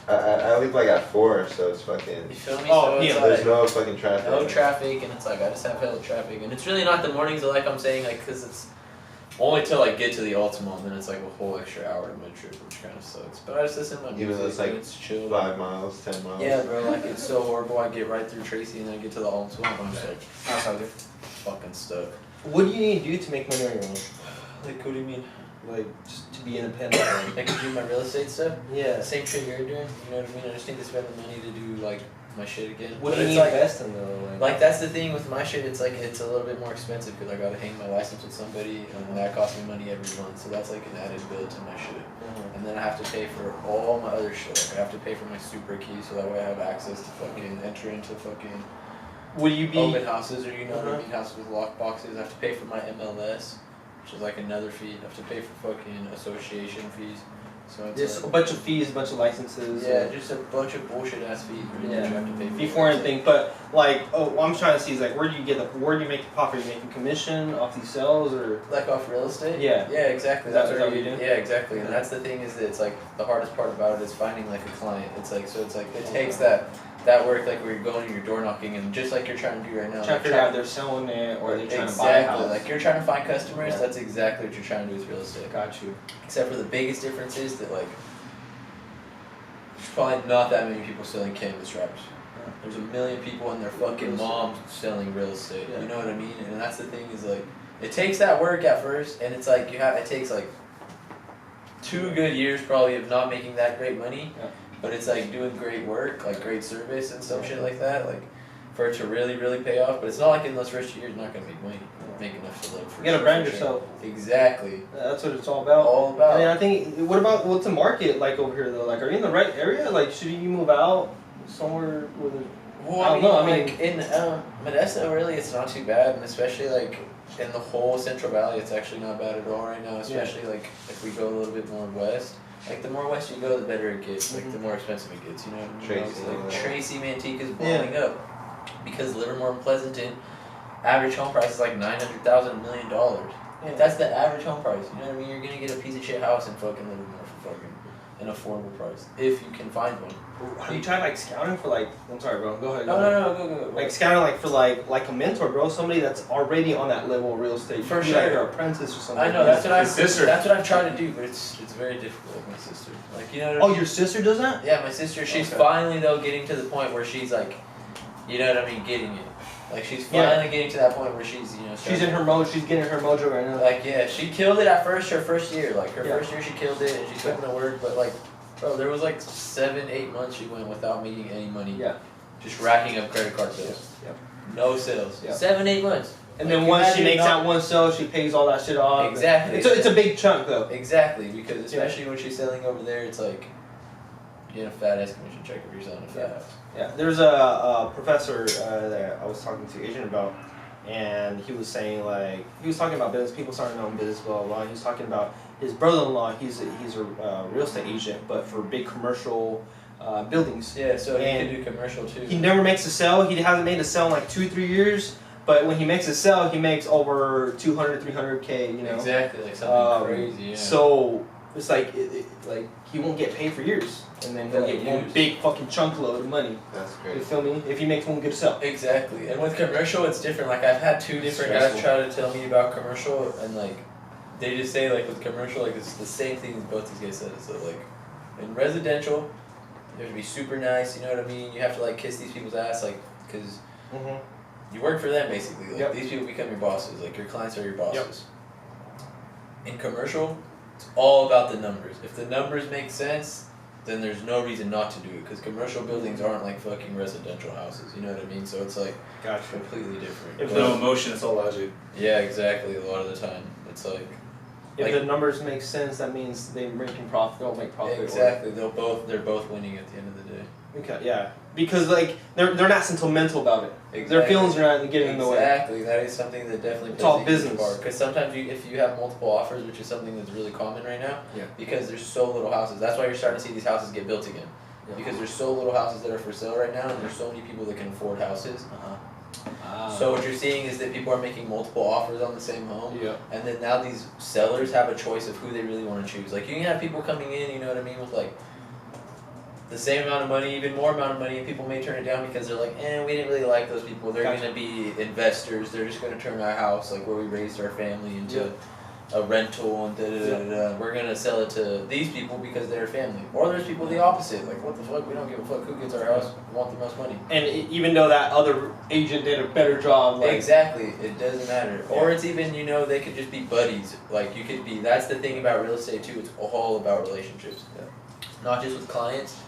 I leave like at 4, so it's fucking. You feel me? Oh, so it's yeah, There's like, no fucking traffic. no traffic, and it's like I just have hella traffic, and it's really not the mornings like I'm saying, like, cause it's only till I get to the Ultima, and then it's like a whole extra hour of my trip, which kind of sucks. But I just listen to my Even music, though it's like and it's chill. 5 miles, 10 miles. Yeah, bro, like it's so horrible. I get right through Tracy, and then I get to the Ultima, and I'm just like fucking stuck. What do you need to do to make money on your own? Like, what do you mean? Like, just to be independent. I can do my real estate stuff. Yeah. Same shit you're doing. You know what I mean? I just need to spend the money to do like my shit again. What But do you it's need to like, invest in though? like that's the thing with my shit. It's like it's a little bit more expensive because I gotta hang my license with somebody, and that costs me money every month. So that's like an added bill to my shit. And then I have to pay for all my other shit. Like I have to pay for my super key, so that way I have access to fucking enter into fucking Would you be? open houses, or you know what I mean, houses with lock boxes. I have to pay for my MLS, which is like another fee. I have to pay for fucking association fees. So it's Just a like, bunch of fees, a bunch of licenses. yeah, just a bunch of bullshit ass fees really that you have to pay for. Before anything, but like, what I'm trying to see is like, where do you get where do you make the profit? Are you making commission off these sales or? Like off real estate? Yeah. Yeah, exactly. Is that That's what what you do? Yeah, exactly. And that's the thing is that it's like the hardest part about it is finding like a client. It's like so it's like it takes that work like where you're going and you're door knocking and just like you're trying to do right now. Trying like, to figure out if they're selling it or they're trying to buy a exactly. house. Like you're trying to find customers. Yeah. That's exactly what you're trying to do with real estate. Got you. Except for the biggest difference is that like there's probably not that many people selling cannabis wrappers. There's a million people and their fucking moms selling real estate. Yeah. You know what I mean? And that's the thing is like it takes that work at first, and it's like it takes like 2 good years probably of not making that great money, Yeah. but it's like doing great work, like great service and some shit like that, like for it to really really pay off. But it's not like in those first 2 years you're not gonna make money, make enough to live. For You gotta sure, brand for sure. yourself. Exactly. That's what it's all about. All And about. then I think, what about what's the market like over here though? Like, are you in the right area? Like, should you move out somewhere with a Well, I don't know, I mean- like in Modesto, really, it's not too bad, and especially like in the whole Central Valley, it's actually not bad at all right now. Especially like if we go a little bit more west. Like the more west you go, the better it gets. Like the more expensive it gets. You know what I mean? Tracy, Like yeah. Tracy, Manteca's blowing up because Livermore and Pleasanton, average home price is like $900,000, $1 million. If that's the average home price, you know what I mean? You're gonna get a piece of shit house in fucking Livermore for fucking an affordable price if you can find one. Have you tried like scouting for like? I'm sorry, bro. Go ahead. No, go. Like scouting like for like a mentor, bro. Somebody that's already on that level of real estate. For Be like sure. their apprentice or something. I know that's what His sister. That's what I've tried to do, but it's very difficult with my sister. Like you know what I Oh, mean? your sister does that? Yeah, my sister. She's Okay. finally though getting to the point where she's like, you know what I mean, getting it. Like she's Yeah. finally getting to that point where she's She's in her mode. She's getting her mojo right now. Like yeah, she killed it at first. Her first year, like her Yeah. first year, she killed it, and she's putting the work. But like, bro, there was like 7-8 months she went without making any money. Yeah. Just racking up credit card bills. Yep. No sales. Yep. 7-8 months. And Like, then once she imagine makes not- out one sale, she pays all that shit off. Exactly. It's a big chunk though. Exactly, because especially when she's selling over there, it's like you get a fat ass commission check if you're selling a fat house. Yeah, there's a professor that I was talking to Asian about, and he was saying like he was talking about business, people starting their own business, blah blah blah. He was talking about his brother-in-law. He's a real estate agent, but for big commercial buildings. Yeah, so And he can do commercial too. He never makes a sale. He hasn't made a sale in like 2-3 years. But when he makes a sale, he makes over 200, 300K. You know. Exactly, like something Um, crazy. Yeah. So it's like like he won't get paid for years, and then he'll Yeah, get one years. big fucking chunk load of money. That's You great. feel me? If he makes one good sell. Exactly, and with commercial, it's different. Like I've had 2 different guys Stressful. try to tell me about commercial, and like they just say like with commercial, like it's the same thing as both these guys said. So like in residential, you have to be super nice. You know what I mean? You have to like kiss these people's ass, like because Mm-hmm. you work for them basically. Like Yep. these people become your bosses. Like your clients are your bosses. In commercial, it's all about the numbers. If the numbers make sense, then there's no reason not to do it because commercial buildings aren't like fucking residential houses. You know what I mean? So it's like Gotcha. completely different. If There's no emotion, it's all logic. Yeah, exactly. A lot of the time, it's like If Like- the numbers make sense, that means they're making profit. They'll make profit. exactly. They're both winning at the end of the day. Okay, yeah. Because like they're not sentimental about it. Their Exactly. feelings are not getting in the way. Exactly. That is something that definitely It's plays all a huge business. part. Because sometimes if you have multiple offers, which is something that's really common right now, Yeah. because there's so little houses. That's why you're starting to see these houses get built again. Yeah. Because there's so little houses that are for sale right now, and there's so many people that can afford houses. Ah. So what you're seeing is that people are making multiple offers on the same home, Yeah. and then now these sellers have a choice of who they really want to choose. Like you can have people coming in, you know what I mean, with like the same amount of money, even more amount of money, and people may turn it down because they're like, we didn't really like those people. They're Gotcha. gonna be investors. They're just gonna turn our house, like where we raised our family, into a rental and da da da da. We're gonna sell it to these people because they're family. Or there's people the opposite, like what the fuck, we don't give a fuck who gets our house. We want the most money. And even though that other agent did a better job, like Exactly, it doesn't matter. Or it's even, they could just be buddies. Like you could be, that's the thing about real estate too, it's all about relationships. Yeah. Not just with clients,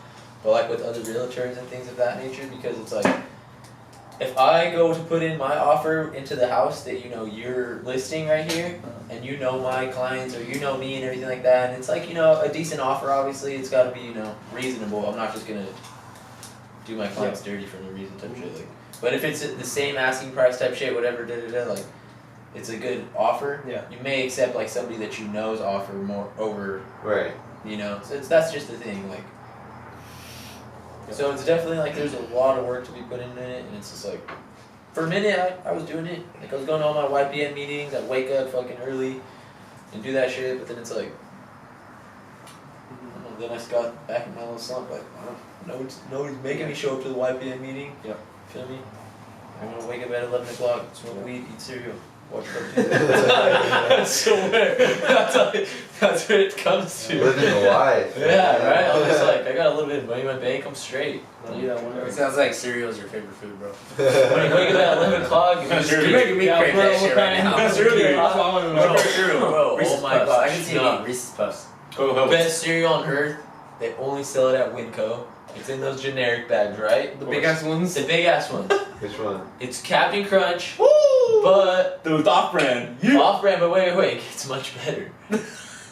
but like with other realtors and things of that nature, because it's like, if I go to put in my offer into the house that you're listing right here, and you know my clients or you know me and everything like that, and it's like a decent offer. Obviously, it's got to be reasonable. I'm not just gonna do my clients dirty for no reason type shit. Like, but if it's the same asking price type shit, whatever, like it's a good offer. Yeah. You may accept like somebody that you know's offer more over. Right. So that's just the thing. Like. So it's definitely like there's a lot of work to be put into it, and it's just like, for a minute I was doing it. Like I was going to all my YPN meetings. I'd wake up fucking early and do that shit, but then it's like, I don't know, then I just got back in my little slump. Like, nobody's making me show up to the YPN meeting. Yep. Feel me? I'm gonna wake up at 11 o'clock, smoke weed, eat cereal, watch cartoons. I swear. That's what it comes to. Living the life. Yeah, right? I'm just like, I got a little bit of money in my bank, I'm straight. It sounds like cereal is your favorite food, bro. When you wake up at 11 o'clock, you just Cereal. You're making me crave that shit right now. What cereal do you eat? That's what I want to know. What kind of cereal? Bro, Reese's oh my Puffs. gosh. I can see you no. eating Reese's Puffs. Go. Best cereal on earth, they only sell it at Winco. It's in those generic bags, right? The big ass ones. The big ass one. Which one? It's Captain Crunch, Woo! but Dude, off-brand. off-brand, but wait, it gets much better.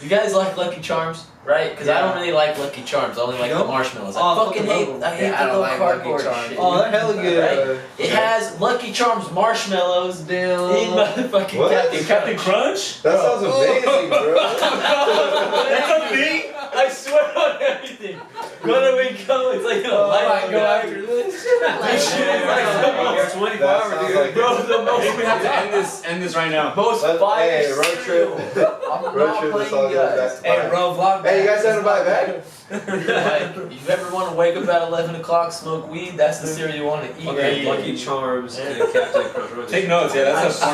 You guys like Lucky Charms, right? Because I don't really like Lucky Charms, I only like You the don't? marshmallows. Oh, I fucking fucking hate, love I hate Yeah, I the don't little like Lucky cardboard Charms. shit. Oh, they're hella good. It has Lucky Charms marshmallows in motherfucking What? Captain Captain Crunch. Crunch? That sounds amazing, bro. That's a thing? I swear on everything. When we go, it's like a light go after this. This shit is like the most, That sounds like bro, the I think most, we have to end this right now. most Let's- fire hey, road cereal. trip. I'm Road not trip, let's playing all you go guys. back to Hey, bro, vlog Hey, you guys haven't buy a bag? Like, you ever want to wake up at 11 o'clock, smoke weed? That's the cereal you want to eat. Okay, right there. Lucky Charms and Captain Crunch. Take notes, yeah, that's a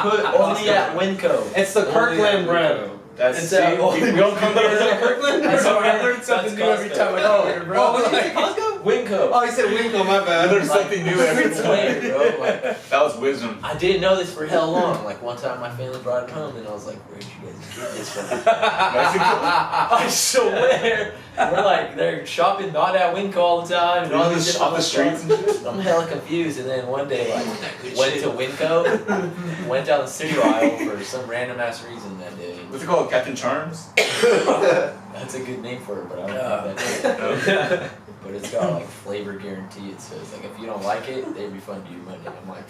Put only at Winco. It's the Kirkland brand. That's It's see, a- we don't come there. Kirkland? That's Bro, I okay. learned something That's new every Costco. time I go here, bro. Oh, what did you say, Costco? Winco. Oh, you said Winco, my bad. There's something new every It's weird, time. bro. Like, That was wisdom. I didn't know this for hell long. Like one time, my family brought it home, and I was like, "Where'd you guys get this from?" I swear, we're like they're shopping not at Winco all the time, and all these different off the streets and shit. I'm hella confused, and then one day like went to Winco, went down the cereal aisle for some random ass reason that day. What's it called? Captain Charms? That's a good name for it, but I don't think that's it. But it's got like flavor guarantee. It says like if you don't like it, they refund you money. I'm like,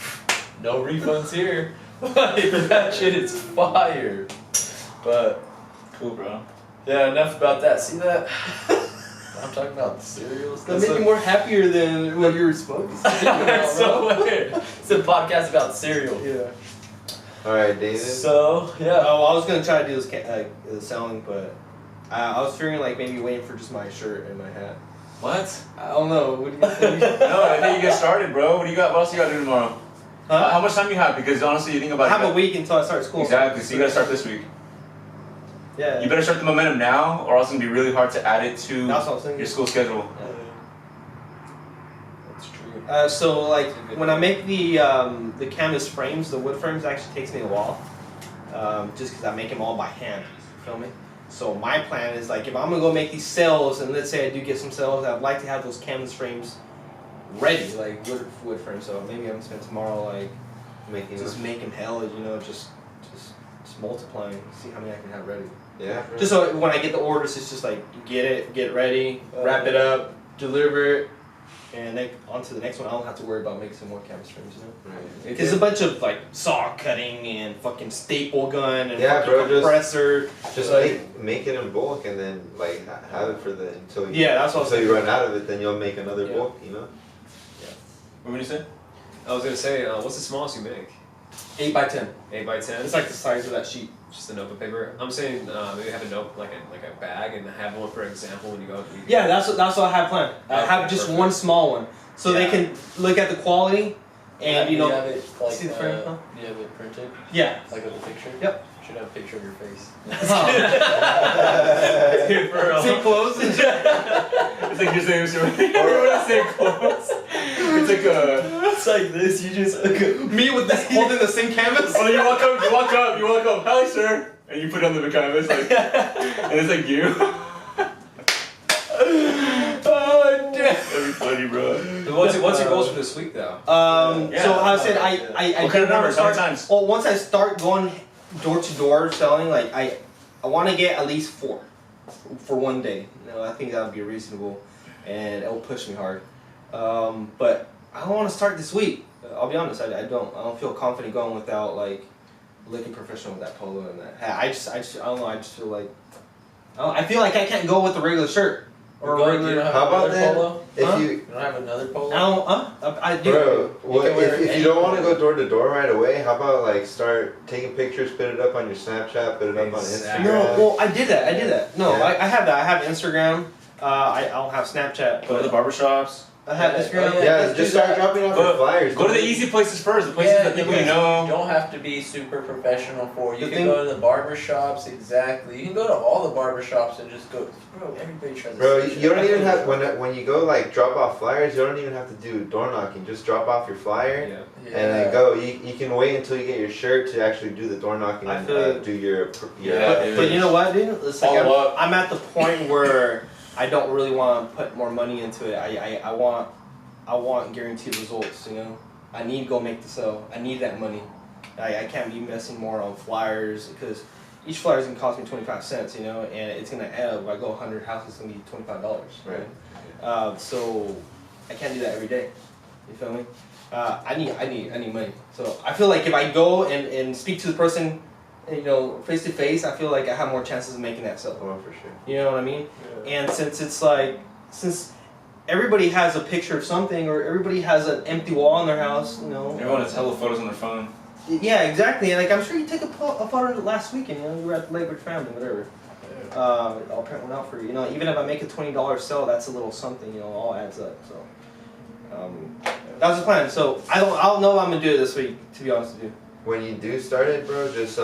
no refunds here. Like that shit is fire. But Cool, bro. yeah, enough about that. See that? I'm talking about the cereals. That make you more happier than what you were supposed to say. That's so weird. It's a podcast about cereal. Yeah. All right, David. So yeah. Oh, I was gonna try to do this selling, but I was figuring like maybe waiting for just my shirt and my hat. What? I don't know. What do you think? No, I think you get started, bro. What do you got? What else you got to do tomorrow? How much time you have? Because honestly, you think about I it. have a week until I start school. Exactly. So you gotta start this week. Yeah. You better start the momentum now, or else it's gonna be really hard to add it to That's what I was thinking. your school schedule. That's true. So like when I make the canvas frames, the wood frames actually takes me a while, just because I make them all by hand. You feel me? So my plan is like if I'm gonna go make these sales, and let's say I do get some sales, I'd like to have those canvas frames ready, like wood frames. So maybe I'm gonna spend tomorrow like Making just them. making hell, you know, just multiplying, see how many I can have ready. Yeah. Bro. Just so when I get the orders, it's just like get it ready, wrap it up, deliver it, and then on to the next one. I don't have to worry about making some more canvas frames, you know. Right. Because a bunch of like saw cutting and fucking staple gun and Yeah, fucking bro, just- compressor. Just like- make it in bulk and then like have it for the until you Yeah, that's what I was until you thinking. run out of it. Then you'll make another Yeah. bulk. You know. What would you say? I was gonna say, what's the smallest you make? 8x10. 8x10. It's like the size of that sheet. Just a notebook paper. I'm saying maybe have a note like a bag and have one for example when you go. Yeah, that's what I have planned. I Okay, have just perfect. one small one, so they Yeah. can look at the quality, and you Do you know, have it like see the frame, huh? do you have it printed? yeah. Like with a picture? Yep. Should have a picture of your face. Dude, for real. See close. It's like you're saying, when I say close, it's like a. It's like this. You just me with this holding the same canvas. Oh, you walk up, hi sir, and you put it on the canvas like, and it's like you. Oh damn. That'd be funny, bro. What's your goals for this week though? Yeah. So I said I What do kind of want to numbers? How many start. times? Well, once I start going door to door selling, like I want to get at least 4 for one day. You know, I think that would be reasonable, and it'll push me hard. But I don't want to start this week. I'll be honest. I don't feel confident going without like looking professional with that polo and that hat. I don't know. I just feel like I feel like I can't go with the regular shirt or You regular. don't have How about another then? polo? If Huh? you, You don't have another polo? I don't. I do. bro, what, can wear if you don't want to go door to door right away, how about like start taking pictures, put it up on your Snapchat, put it up on Exactly. Instagram. No, well, I did that. No, Yeah. I have that. I have Instagram. I don't have Snapchat, Go to the but barbershops. I have Yeah, Instagram. oh, Yeah, Let's just do start that. dropping off your flyers. Go to the Don't- easy places first, the places that people you know. You don't have to be super professional for. You The can thing- go to the barber shops, exactly. You can go to all the barber shops and just go. Bro, everybody tries. Bro, to you don't even have when you go like drop off flyers. You don't even have to do door knocking. Just drop off your flyer Yeah. and then go. You can wait until you get your shirt to actually do the door knocking I and feel- do your Yeah, But, dude. but you know what, dude? It's like Follow up. I'm at the point where I don't really want to put more money into it. I want guaranteed results. You know, I need to go make the sale. I need that money. I can't be messing more on flyers because each flyer is gonna cost me 25 cents. You know, and it's gonna add up. If I go 100 houses, it's gonna be $25. Right. So I can't do that every day. You feel me? I need money. So I feel like if I go and speak to the person, you know, face to face, I feel like I have more chances of making that sale. Oh, for sure. You know what I mean? And since everybody has a picture of something or everybody has an empty wall in their house, you know. Everyone has hella photos on their phone. Yeah, exactly. And like I'm sure you took a photo last weekend. You know, you were at the Lake Ridge family, whatever. I'll print one out for you. You know, even if I make a $20 sale, that's a little something. You know, all adds up. So that was the plan. So I don't know what I'm gonna do this week. To be honest with you. When you do start it, bro, just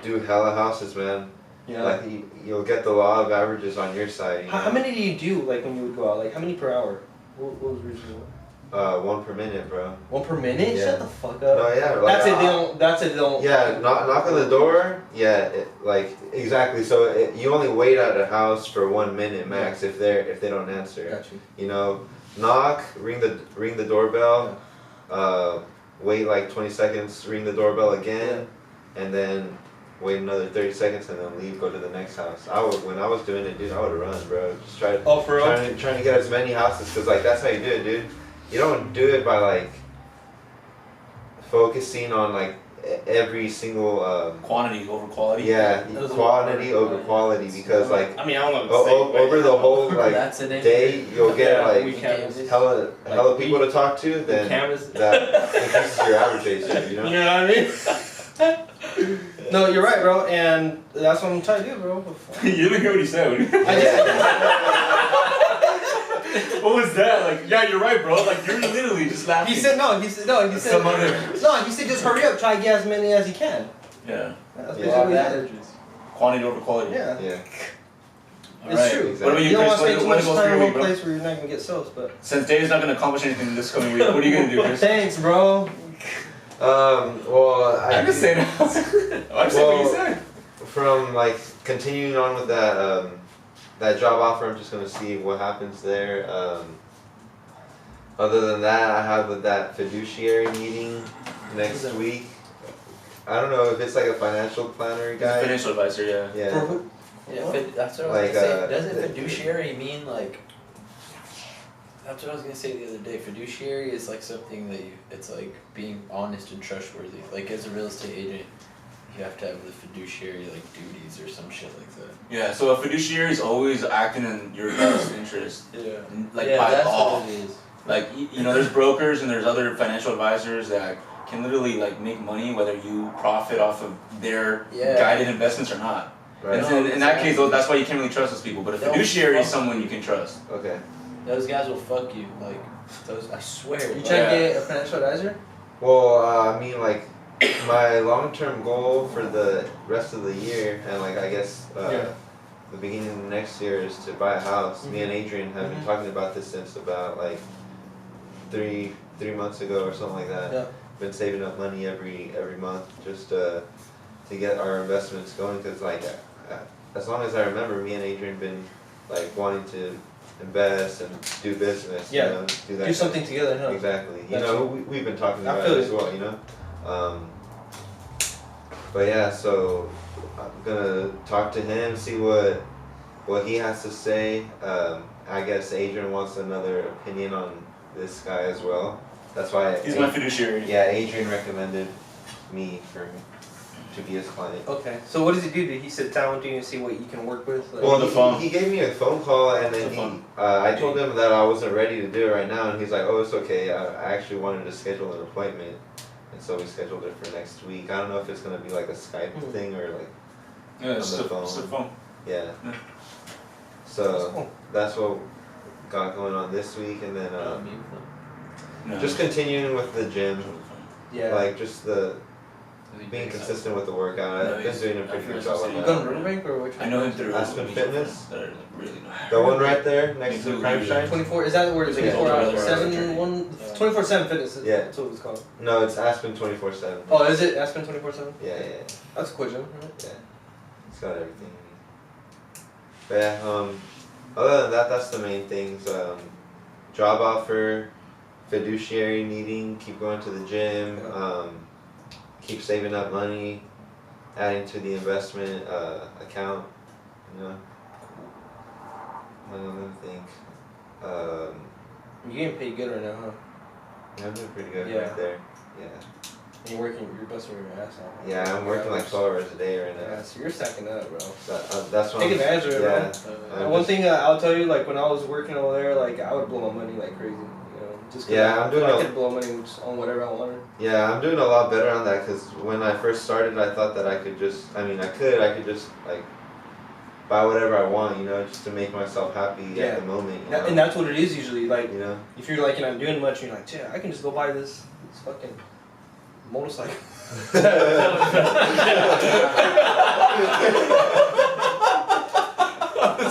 do hella houses, man. You know, Like you'll get the law of averages on your side. You how know? many do you do like when you would go out? Like how many per hour? What was reasonable? 1 per minute, bro. 1 per minute? Yeah. Shut the fuck up. No, yeah. Like, That's it. They don't. That's it. They don't. Yeah, knock on the door. Yeah, like exactly. So you only wait at a house for 1 minute max if they don't answer. Got you. You know, knock, ring the doorbell, wait like 20 seconds, ring the doorbell again, and then wait another 30 seconds and then leave. Go to the next house. When I was doing it, dude, I would run, bro. Just try to Oh, for real? trying to get as many houses because like that's how you do it, dude. You don't do it by like focusing on like every single Quantity over quality. yeah, Those are quantity over right. quality because like I mean, I don't know. over the whole like That's an day you'll get Yeah, like we can't. hella people to talk to, then Cameras. that increases your average base, you know? You know what I mean? No, you're right, bro, and that's what I'm trying to do, bro. You didn't hear what he said. What was that? Like, yeah, you're right, bro. Like, you're literally just laughing. He said no. He said no. He said Some other. no. He said just hurry up. Try to get as many as you can. Yeah. That's Yeah. basically Law of what he said. averages. Quantity over quality. Yeah. Yeah. All It's right. true. What about You you, don't Chris? want to spend too What much goes time for in your one week, bro? place where you're not gonna get sales, but. Since Dave's not gonna accomplish anything this coming week, what are you gonna do, Chris? Thanks, bro. Well, I'm just saying. I'm saying what you said. from like continuing on with that job offer, I'm just gonna see what happens there. Other than that, I have with that fiduciary meeting next week. I don't know if it's like a financial planner He's a guy. financial advisor, yeah. Yeah. Yeah, that's what I was Like, gonna say. Doesn't the- fiduciary mean like? That's what I was gonna say the other day. Fiduciary is like something that it's like being honest and trustworthy. Like as a real estate agent, you have to have the fiduciary like duties or some shit like that. Yeah, so a fiduciary is always acting in your best interest, Yeah. like yeah, by that's law. what it is. Like you know, there's brokers and there's other financial advisors that can literally like make money whether you profit off of their Yeah. guided investments or not. Right. And in that case, though, that's why you can't really trust those people. But a They'll fiduciary is fuck someone you can trust. Okay. Those guys will fuck you. Like those, I swear. You like- trying to get a financial advisor? Well, I mean, like, my long-term goal for the rest of the year, and like I guess Yeah. the beginning of next year, is to buy a house. Me and Adrian have been talking about this since about like three months ago or something like that. Yeah. Been saving up money every month just to get our investments going, because like as long as I remember, me and Adrian been like wanting to invest and do business. Yeah. You know, do that. Do something together, huh? Exactly. You That's know, we've been talking I about feel it as you. well, you know? But yeah, so I'm gonna talk to him, see what he has to say. I guess Adrian wants another opinion on this guy as well. That's why He's my fiduciary. yeah, Adrian recommended me to be his client. Okay. So what does he do? Did he sit down with you and see what you can work with? Like, Well, the phone. he gave me a phone call, and The then phone. I told him that I wasn't ready to do it right now, and he's like, "Oh, it's okay. I actually wanted to schedule an appointment, and so we scheduled it for next week. I don't know if it's gonna be like a Skype thing or like Yeah, it's On the the phone. it's the phone. yeah." Yeah. So cool. that's what got going on this week, and then No. just continuing with the gym, Yeah. like just the Really being big consistent with the workout. No, I've been he's- doing a I pretty feel good so job sick. on You that. going to Riverbank or which I know him through Aspen mutual Fitness? friends that are like, really nice. The one right there next to Who- Prime who- Shine. 24, is that where the It's like an 24 older hour, brother 7, 24/7 fitness is, Yeah. that's what it's called. No, it's Aspen 24/7. Oh, is it Aspen 24/7? Yeah. That's a cool gym, right? Yeah, it's got everything. But yeah, other than that, that's the main things. Job offer, fiduciary meeting, keep going to the gym, keep saving up money, adding to the investment account. You know. Let me think. You're getting paid good right now, huh? Yeah, I'm doing pretty good Yeah. right there. Yeah. And you're busting your ass off. Yeah, I'm working like 12 hours a day right now. Yeah, so you're stacking up, bro. That's what Take I'm, advantage of it, yeah. bro. One thing I'll tell you, like when I was working over there, like I would blow my money like crazy. You know, just 'cause Yeah, I'm doing I a- could blow money just on whatever I wanted. Yeah, I'm doing a lot better on that, because when I first started, I thought that I could just, I could just like buy whatever I want, you know, just to make myself happy Yeah. at the moment, you know. And that's what it is usually. Like You know? if you're like you're not doing much, you're like, yeah, I can just go buy this fucking motorcycle.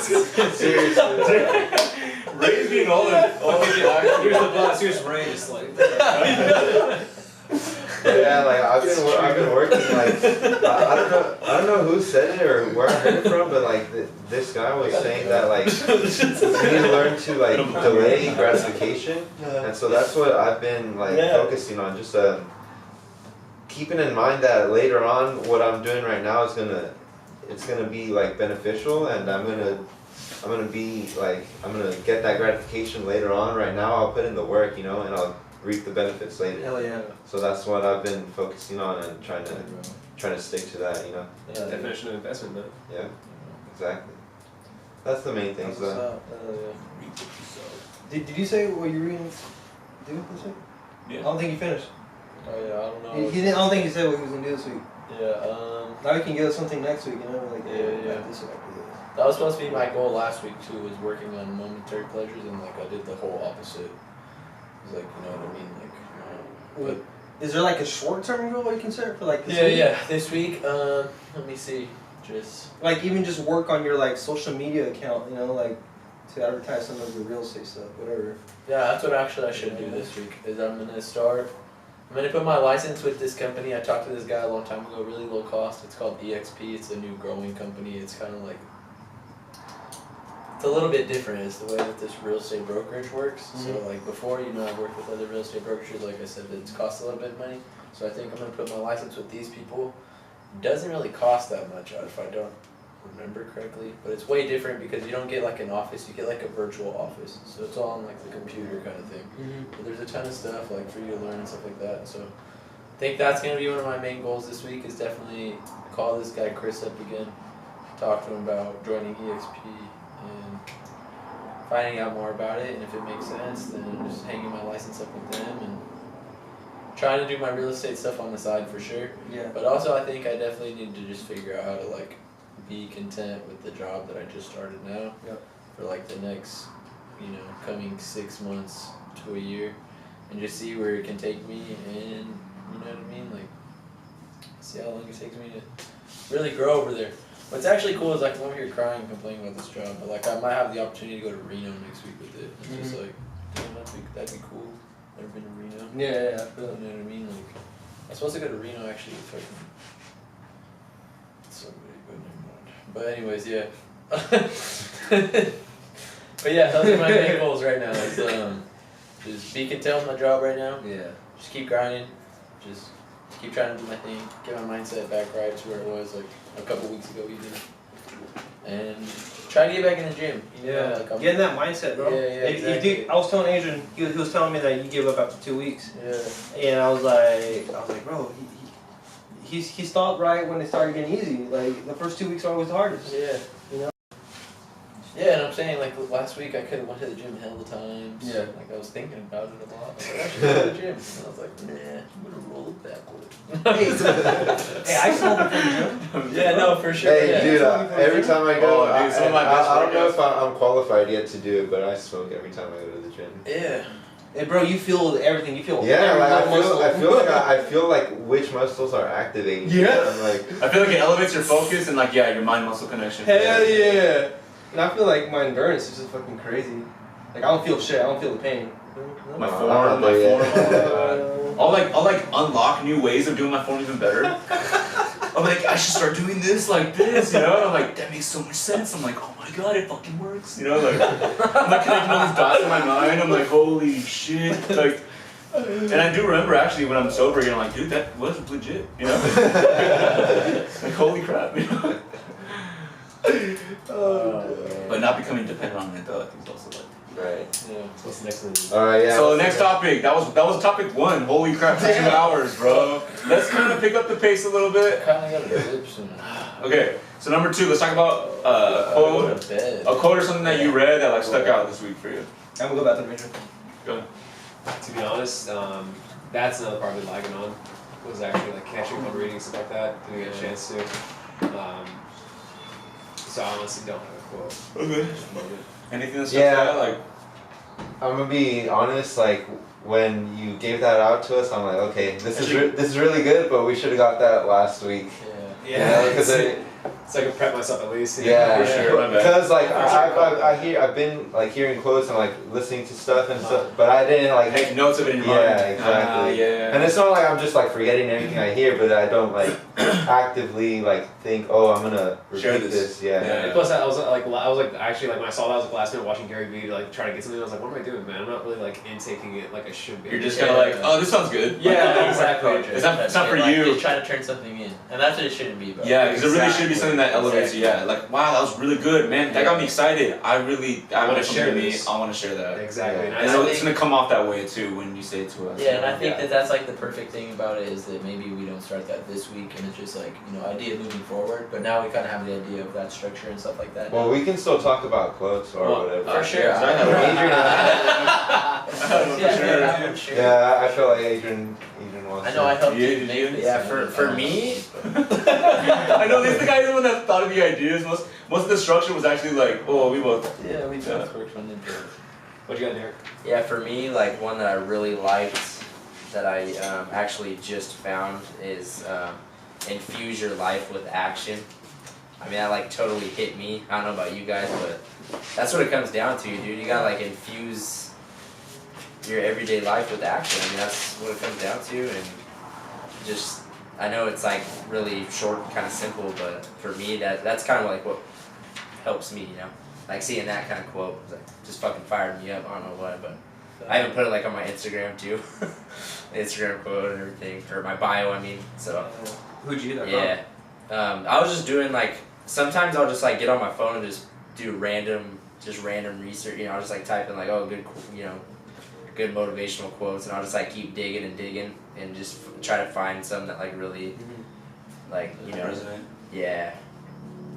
Seriously. Ray's being all in. Here's the boss. Here's Ray. Just like. But yeah, like I've been working like I don't know who said it or where I heard it from, but like this guy was saying that like you need to learn to like delay gratification, and so that's what I've been like focusing on, just keeping in mind that later on what I'm doing right now is gonna be like beneficial, and I'm gonna get that gratification later on. Right now I'll put in the work, you know, and I'll reap the benefits later. Hell yeah. So that's what I've been focusing on and trying to stick to that, you know. Definition of investment, man. Yeah, exactly. That's the main things though. Did you say what you were gonna do this week? I Yeah. don't think you finished. Oh yeah, I don't know. He didn't. I don't think he said what he was gonna do this week. Yeah, Now he can give us something next week, you know, like Yeah. this week after this. that was supposed to be my goal last week too, was working on momentary pleasures, and like I did the whole opposite. It was like, you know what I mean, like. Is there like a short term goal you can set for like this Yeah, week? yeah. This week, let me see. Just Like even just work on your like social media account, you know, like to advertise some of your real estate stuff, whatever. yeah, that's what actually I should do this week. Is I'm gonna start I'm gonna put my license with this company. I talked to this guy a long time ago, really low cost. It's called EXP. It's a new growing company. It's kind of like, it's a little bit different. It's the way that this real estate brokerage works. So like before, you know, I've worked with other real estate brokerages. Like I said, it's cost a little bit of money. So I think I'm gonna put my license with these people. It doesn't really cost that much if I don't remember correctly, but it's way different because you don't get like an office, you get like a virtual office. So it's all on like the computer kind of thing. But there's a ton of stuff like for you to learn and stuff like that. So I think that's gonna be one of my main goals this week is definitely call this guy Chris up again, talk to him about joining EXP and finding out more about it, and if it makes sense, then just hanging my license up with them and trying to do my real estate stuff on the side for sure. Yeah. But also I think I definitely need to just figure out how to like be content with the job that I just started now. Yep. For like the next, you know, coming 6 months to a year, and just see where it can take me, and you know what I mean, like see how long it takes me to really grow over there. What's actually cool is like I'm over here crying and complaining about this job, but like I might have the opportunity to go to Reno next week with it. It's just like, damn, that'd be cool. Never been to Reno. Yeah, You know what I mean? Like, I'm supposed to go to Reno actually with fucking somebody, but never mind. But anyways, yeah. But yeah, those are my main goals right now. Is, just be content with my job right now. Yeah. Just keep grinding. Just keep trying to do my thing. Get my mindset back right to where it was like a couple weeks ago even. And try to get back in the gym. You know, like Get in that mindset, bro. Yeah, exactly. I was telling Adrian, he was telling me that you give up after 2 weeks. Yeah. And I was like, bro, he stopped right when it started getting easy. Like the first 2 weeks are always the hardest. Yeah. You know? Yeah, and I'm saying like last week I could have went to the gym hell of times. Yeah. Like I was thinking about it a lot. Like, I should go to the gym. And I was like, nah, I'm gonna roll it backward. Hey, I smoke before the gym. Yeah, no, for sure. Hey, yeah. dude, every time I go, Oh, dude, some of my best I don't know workouts. if I'm qualified yet to do it, but I smoke every time I go to the gym. Yeah. Hey, bro, you feel everything. You feel Yeah, every like muscle. I feel like which muscles are activating. Yeah. I'm like, I feel like it elevates your focus and like your mind muscle connection. Hell yeah. And I feel like my endurance is just fucking crazy. Like I don't feel shit. I don't feel the pain. My Oh, form, I'm my not there form. yet. Oh my God. I'll like unlock new ways of doing my form even better. I'm like, I should start doing this like this, you know? And I'm like, that makes so much sense. I'm like, oh my God, it fucking works, you know? Like, I'm like connecting all these dots in my mind. I'm like, holy shit. Like, and I do remember actually when I'm sober again, I'm like, dude, that was legit, you know? Like, holy crap, you know? But not becoming dependent on it though, I think is also like. right. Yeah. What's the next one? Alright, yeah. So next topic, that was topic 1. Holy crap, for 2 hours, bro. Let's kind of pick up the pace a little bit. Kinda got a dip soon. Okay, so number 2, let's talk about Go quote, to bed. a quote or something that you read that like stuck out this week for you. I'm gonna go back to the major. Go ahead. To be honest, that's another part I've been lagging on. Was actually like catching up on reading stuff like that. Didn't get a chance to. So I honestly don't have a quote. Okay. Anything that stuck Yeah. out? Like, I'm gonna be honest, like when you gave that out to us, I'm like, okay, this is really good, but we should have got that last week. Yeah. Because So I can prep myself at least. yeah, For sure, my bad. because like For sure. I've been like hearing quotes and like listening to stuff and stuff, but I didn't like take notes of it in your mind. Yeah, exactly. Yeah. And it's not like I'm just like forgetting everything I hear, but I don't like actively like think, oh, I'm gonna Share repeat this. this. Yeah. Yeah. And plus, I was like actually like when I saw that I was like last minute watching Gary Vee to like try to get something. I was like, what am I doing, man? I'm not really like intaking it like I should be. You're just kind of like, oh, this sounds good. Yeah, exactly. It's not for like, you. Just trying to turn something in, and that's what it shouldn't be about. Yeah, because it really should be Exactly. something that elevates you. Yeah, like wow, that was really good, man. That got me excited. I wanna wanna share me. this. I want to share that. Exactly. Yeah. And And I so think it's gonna come off that way too when you say it to us. Yeah, and I think Yeah. that that's like the perfect thing about it is that maybe we don't start that this week, and it's just like idea moving forward. But now we kind of have the idea of that structure and stuff like that. Well, we can still talk about quotes or Well, whatever. for sure. Yeah, I have Yeah, for sure. Yeah, I feel like Adrian wants. I know I helped You- you make this. Yeah, for me, I know this the guy is the one that thought of the ideas. Most of the structure was actually like, oh, we both. Yeah, we both worked on it. what you got there? Yeah, for me, like one that I really liked that I actually just found is infuse your life with action. I mean, that like totally hit me. I don't know about you guys, but that's what it comes down to, dude. You gotta like infuse your everyday life with action. I mean, that's what it comes down to, and just I know it's like really short, kind of simple, but for me, that's kind of like what helps me, you know. Like seeing that kind of quote, it's like, just fucking fired me up. I don't know what, but I even put it like on my Instagram too, Instagram quote and everything, or my bio. I mean, so Who'd you get that yeah. I was just doing like sometimes I'll just like get on my phone and just do random research. You know, I'll just like type in like good motivational quotes, and I'll just like keep digging and just try to find some that like really like Resonate. yeah.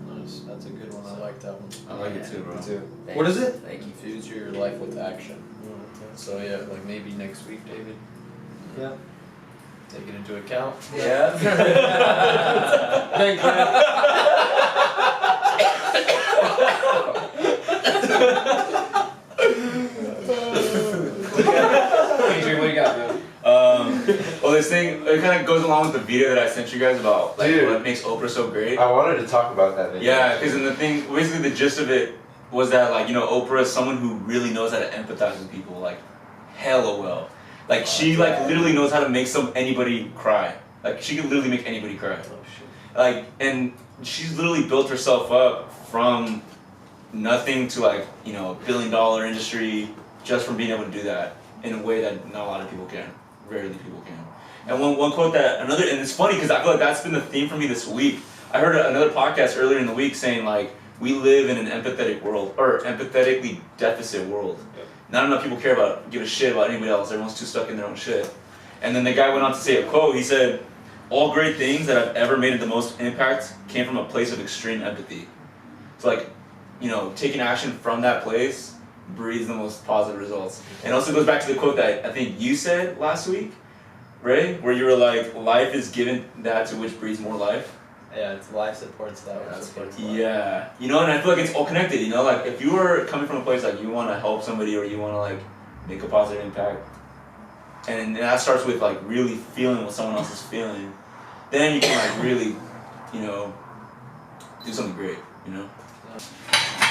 Nice. That's a good one. I like that one. I like it too, bro. from? Too. What is it? Thank you. Infuse your life with action. So yeah, like maybe next week, David. Yeah. Take it into account. Yeah. Thanks, man. Adrian, what you got, man? Well, this thing, it kind of goes along with the video that I sent you guys about like Dude. what makes Oprah so great. I wanted to talk about that video. Yeah, because in the thing, basically the gist of it was that like, you know, Oprah is someone who really knows how to empathize with people, like hella well. Like she like literally knows how to make anybody cry. Like she can literally make anybody cry. Like, and she's literally built herself up from nothing to like, you know, $1 billion industry just from being able to do that in a way that not a lot of people can. Rarely people can. And one quote that and it's funny because I feel like that's been the theme for me this week. I heard another podcast earlier in the week saying like we live in an empathetic world or empathetically deficit world. Yep. Not enough people care about give a shit about anybody else. Everyone's too stuck in their own shit. And then the guy went on to say a quote. He said, "All great things that I've ever made the most impact came from a place of extreme empathy." So like, you know, taking action from that place breeds the most positive results. And also goes back to the quote that I think you said last week, Ray, where you were like, life is given that to which breeds more life. Yeah, it's life supports that. Yeah, Which supports life. Yeah. You know, and I feel like it's all connected, you know, like if you are coming from a place like you want to help somebody or you want to like make a positive impact, and that starts with like really feeling what someone else is feeling, then you can like really, you know, do something great, you know?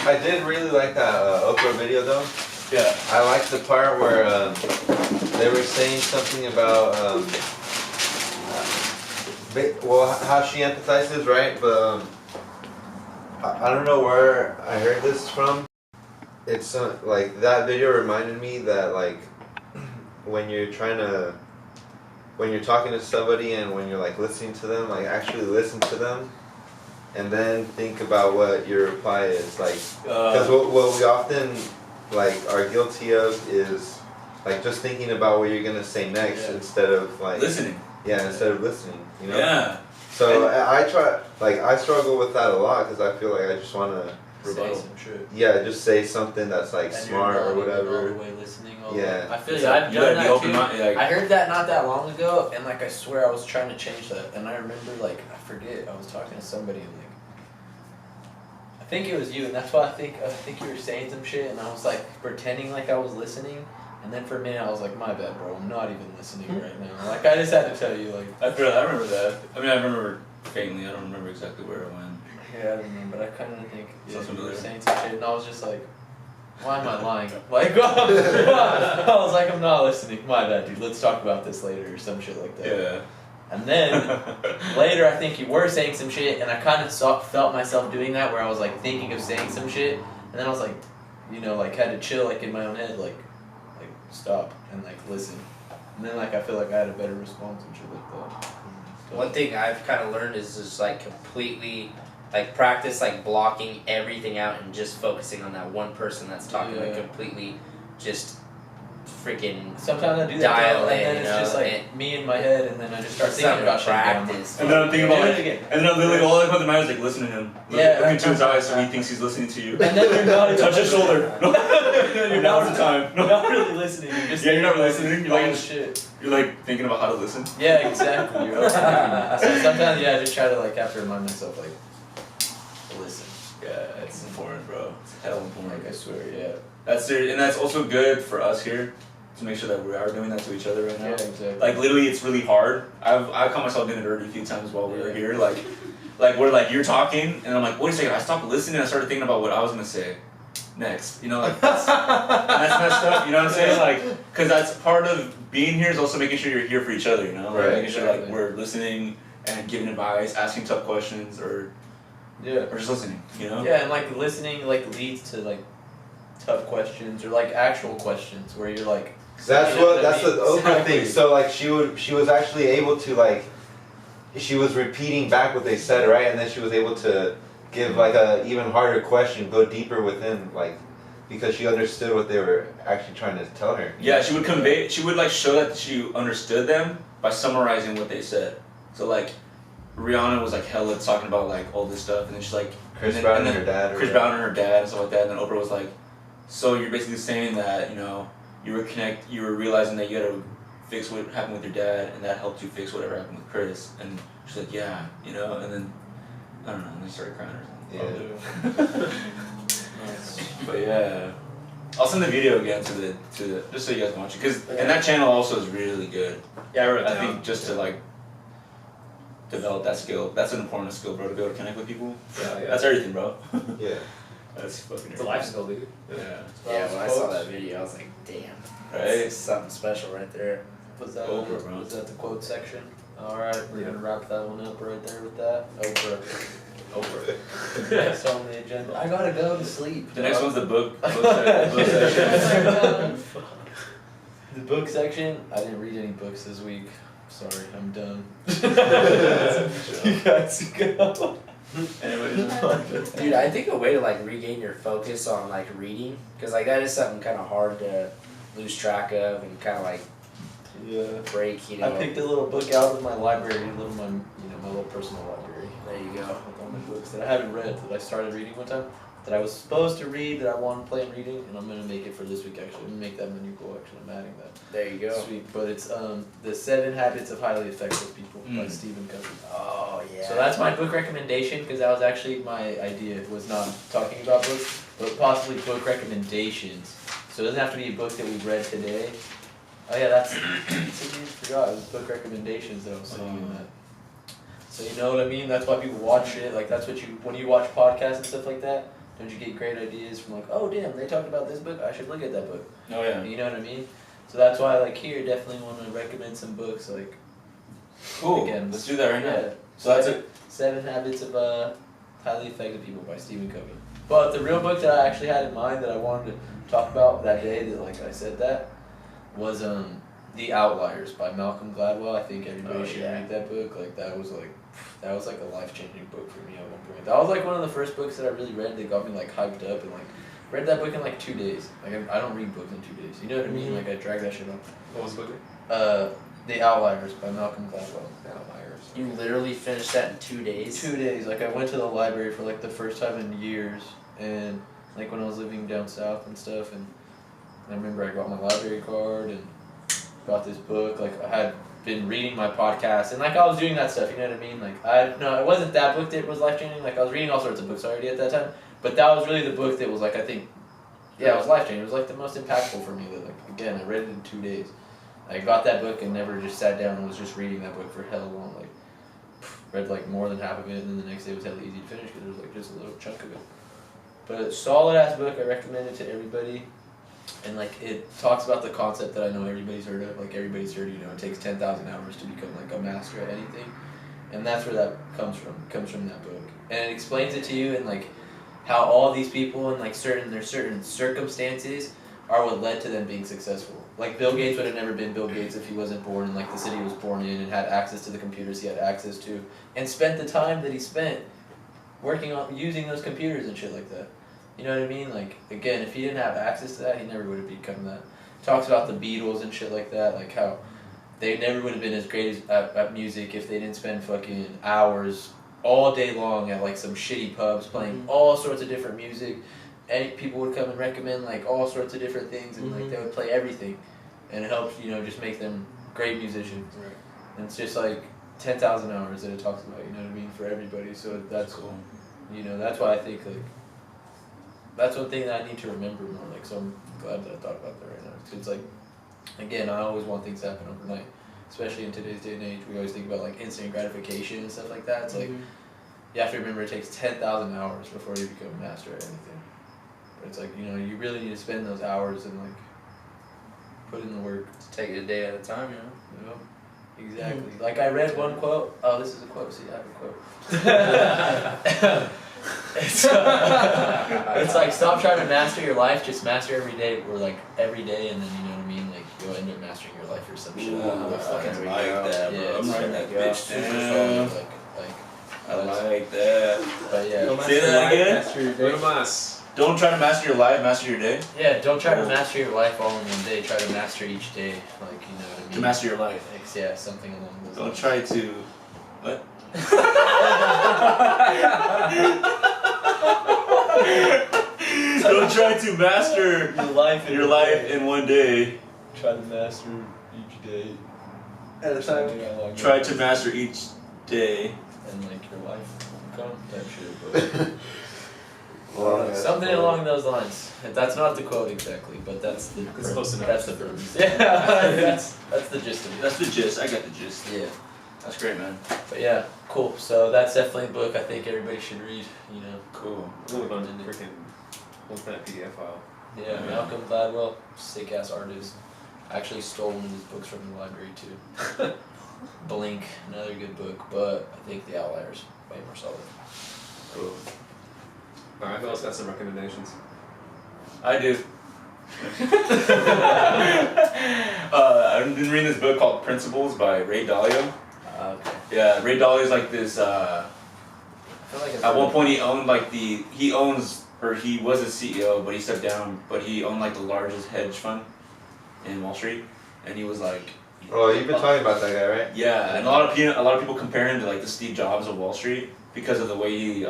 I did really like that Oprah video though. Yeah. I liked the part where they were saying something about how she empathizes, right? But I don't know where I heard this from. It's like that video reminded me that like when you're talking to somebody and when you're like listening to them, like actually listen to them. And then think about what your reply is, like, because what we often like are guilty of is like just thinking about what you're gonna say next instead of like listening. Yeah, instead of listening, you know. Yeah. So I struggle with that a lot because I feel like I just wanna Say some shit. just say something that's like And smart you're or not even all whatever. the way listening. Yeah. I feel It's you. like, I've you done gotta be that open too. minded. Like, I heard that not that long ago, and like I swear I was trying to change that, and I remember like I forget I was talking to somebody and like I think it was you, and that's why I think you were saying some shit, and I was like pretending like I was listening, and then for a minute I was like, my bad, bro, I'm not even listening right now. Like I just had to tell you, like I remember that. I mean, I remember faintly. I don't remember exactly where it went. yeah, I don't know, but I kind of think Sounds you were familiar. saying some shit, and I was just like, why am I lying? Like I was like, I'm not listening. My bad, dude. Let's talk about this later or some shit like that. Yeah. And then later, I think you were saying some shit, and I kind of felt myself doing that, where I was like thinking of saying some shit, and then I was like, you know, like had to chill, like in my own head, like stop and like listen, and then like I feel like I had a better response and shit like that. So, One thing I've kind of learned is just like completely, like practice like blocking everything out and just focusing on that one person that's talking, like Yeah. completely just freaking sometimes I do that, dial though, and in, then you it's know, just like and- me in my head, and then I just start thinking something about shit again. practice. And then I'm thinking about Do it like, again. and then I'm literally all I put in my mind is like listen to him. Yeah. Look into his eyes so he thinks he's listening to you. And then you're not even Touch his shoulder. No. You're Now's not, the time. you're not really listening. You're just Yeah, you're not thinking listening. You're all like this shit. you're like thinking about how to listen. Yeah, exactly. You're overthinking it. So sometimes, yeah, I just try to like have to remind myself like, listen. Yeah, it's important, bro. It's hell important. Like I swear, yeah. That's it, and that's also good for us here to make sure that we are doing that to each other right now. Yeah, exactly. Like literally, it's really hard. I caught myself doing it already a few times while we were Yeah. here. Like where like you're talking, and I'm like, wait a second. I stopped listening. I started thinking about what I was gonna say, next. You know, like that's messed up. You know what I'm saying? Like, because that's part of being here is also making sure you're here for each other. You know, like Right, making sure like exactly. we're listening and giving advice, asking tough questions, or Yeah. just listening. You know? Yeah, and like listening like leads to like tough questions or like actual questions where you're like. That's You know what. what I That's mean? the Oprah Exactly. thing. So like she was actually able to like, she was repeating back what they said, right, and then she was able to give like a even harder question, go deeper within, like, because she understood what they were actually trying to tell her. Yeah, she would convey. She would like show that she understood them by summarizing what they said. So like, Rihanna was like hella talking about like all this stuff, and then she's like, Chris and then- Brown and and then her dad. or Chris whatever. Brown and her dad and stuff like that. And then Oprah was like, so you're basically saying that you were realizing that you had to fix what happened with your dad, and that helped you fix whatever happened with Chris. And she's like, yeah, and then I don't know, and they started crying or something. Yeah. But yeah, I'll send the video again to the just so you guys can watch it, because and that channel also is really good. Yeah, I wrote it I down. think just to like develop that skill, that's an important skill, bro, to be able to connect with people. Yeah, yeah. That's everything, bro. Yeah. That's fucking. It's a life skill, dude. Yeah. Yeah, when I saw that video, I was like, damn. Right. That's something special right there. Was that Oprah, bro. was that the quote section? Alright, we're gonna wrap that one up right there with that. Oprah. Oprah. Next on the agenda. I gotta go to sleep. The next one's the book section. The book section. I didn't read any books this week. Sorry, I'm done. You guys go. Anyways. Dude, I think a way to like regain your focus on like reading, because like that is something kind of hard to lose track of and kind of like Yeah. break, you I know. picked a little book out of my library, my little personal library. There you go. With all my books that I haven't read that I started reading one time, that I was supposed to read, that I want to plan reading, and I'm gonna make it for this week actually. I'm gonna make that my new goal actually. I'm adding that. There you go. Sweet, but it's The 7 Habits of Highly Effective People by Mm. Stephen Covey. Oh yeah. So that's my book recommendation, because that was actually my idea, was not talking about books, but possibly book recommendations. So it doesn't have to be a book that we read today. Oh yeah, that's I forgot, it was book recommendations that I was saying in that. So you know what I mean? That's why people watch it, like that's what when you watch podcasts and stuff like that, don't you get great ideas from like, oh damn, they talked about this book, I should look at that book. Oh yeah. You know what I mean? So that's why like here, definitely want to recommend some books like Cool. Again, Let's do that right now. yeah. So that's it. 7 Habits of Highly Effective People by Stephen Covey. But the real book that I actually had in mind that I wanted to talk about that day that like I said that was The Outliers by Malcolm Gladwell. I think everybody should read that book. Like that was like a life-changing book for me at one point. That was like one of the first books that I really read that got me like hyped up, and like read that book in like 2 days. Like I don't read books in 2 days. You know what I mean? Like I drag that shit up. What was the book? The Outliers by Malcolm Gladwell. Outliers. You literally finished that in 2 days. 2 days. Like I went to the library for like the first time in years, and like when I was living down south and stuff, and I remember I got my library card and got this book. Like I had been reading my podcast, and like I was doing that stuff. You know what I mean? Like it wasn't that book that was life changing. Like I was reading all sorts of books already at that time, but that was really the book that was like I think, yeah, it was life changing. It was like the most impactful for me. That like again, I read it in 2 days. I got that book and never just sat down and was just reading that book for hell long. Like read like more than half of it, and then the next day was hella easy to finish because it was like just a little chunk of it. But a solid ass book. I recommend it to everybody. And like it talks about the concept that I know everybody's heard of. Like everybody's heard, it takes 10,000 hours to become like a master at anything, and that's where that comes from. It comes from that book, and it explains it to you and like how all these people and like certain circumstances are what led to them being successful. Like Bill Gates would have never been Bill Gates if he wasn't born in like the city he was born in and had access to the computers he had access to, and spent the time that he spent working on using those computers and shit like that. You know what I mean? Like again, if he didn't have access to that, he never would have become that. Talks about the Beatles and shit like that, like how they never would have been as great at music if they didn't spend fucking hours all day long at like some shitty pubs playing all sorts of different music. And people would come and recommend like all sorts of different things, and like they would play everything, and it helps just make them great musicians. Right. And it's just like 10,000 hours that it talks about. You know what I mean, for everybody. So that's cool. That's why I think like that's one thing that I need to remember more. Like, so I'm glad that I thought about that right now. 'Cause it's like, again, I always want things to happen overnight, especially in today's day and age. We always think about like instant gratification and stuff like that. It's like you have to remember it takes 10,000 hours before you become a master at anything. It's like, you know, you really need to spend those hours and like put in the work. Take it a day at a time, you know. You know? Exactly. Like I read one quote. Oh, this is a quote. See, I have a quote. It's like stop trying to master your life. Just master every day, or like every day, and then you know what I mean. Like you'll end up mastering your life or some shit. Ooh, I I fucking like that, bro. Yeah, I'm it's writing like, that bitch super down. fun, like, I like that. but yeah, Say that again? What am I? Don't try to master your life, master your day. yeah. Don't try to master your life all in one day. Try to master each day, like you know what I mean. To master your life. Like, yeah, something along those Don't lines. try to. What? Don't try to master your life in one day. Try to master each day. At a time. Try to master each day. And like your life come type shit, but Well, yeah, something well, along those lines. That's not the quote exactly, but that's the It's close enough. That's the premise. Yeah, that's the gist of it. That's the gist. I got the gist. Yeah, That's great, man. but yeah, cool. So that's definitely a book I think everybody should read. You know, Cool. Really fun to freaking look for that PDF file. yeah, Malcolm Gladwell, sick ass artist. I actually stole one of his books from the library too. Blink, another good book, but I think The Outliers way more solid. Cool. Alright, who else got some recommendations? I do. I've been reading this book called Principles by Ray Dalio. Okay. Yeah, Ray Dalio is like this. I feel like At one point, he owned like he was a CEO, but he stepped down. But he owned like the largest hedge fund in Wall Street, and he was like, Oh, you've been talking about that guy, right? yeah. And a lot of people compare him to like the Steve Jobs of Wall Street because of the way he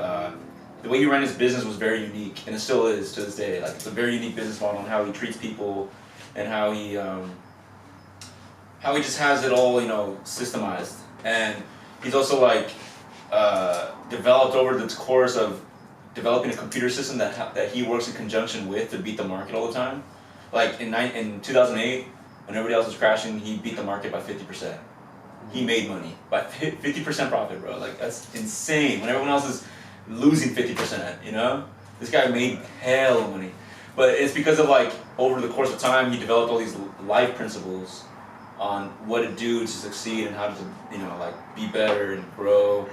ran his business was very unique, and it still is to this day. Like it's a very unique business model and how he treats people, and how he just has it all systemized. And he's also like developed over the course of developing a computer system that he works in conjunction with to beat the market all the time. Like in 2008, when everybody else was crashing, he beat the market by 50%. He made money by 50% profit, bro. Like that's insane. When everyone else is losing 50%, this guy made hell of money. But it's because of like over the course of time, he developed all these life principles on what to do to succeed and how to be better and grow.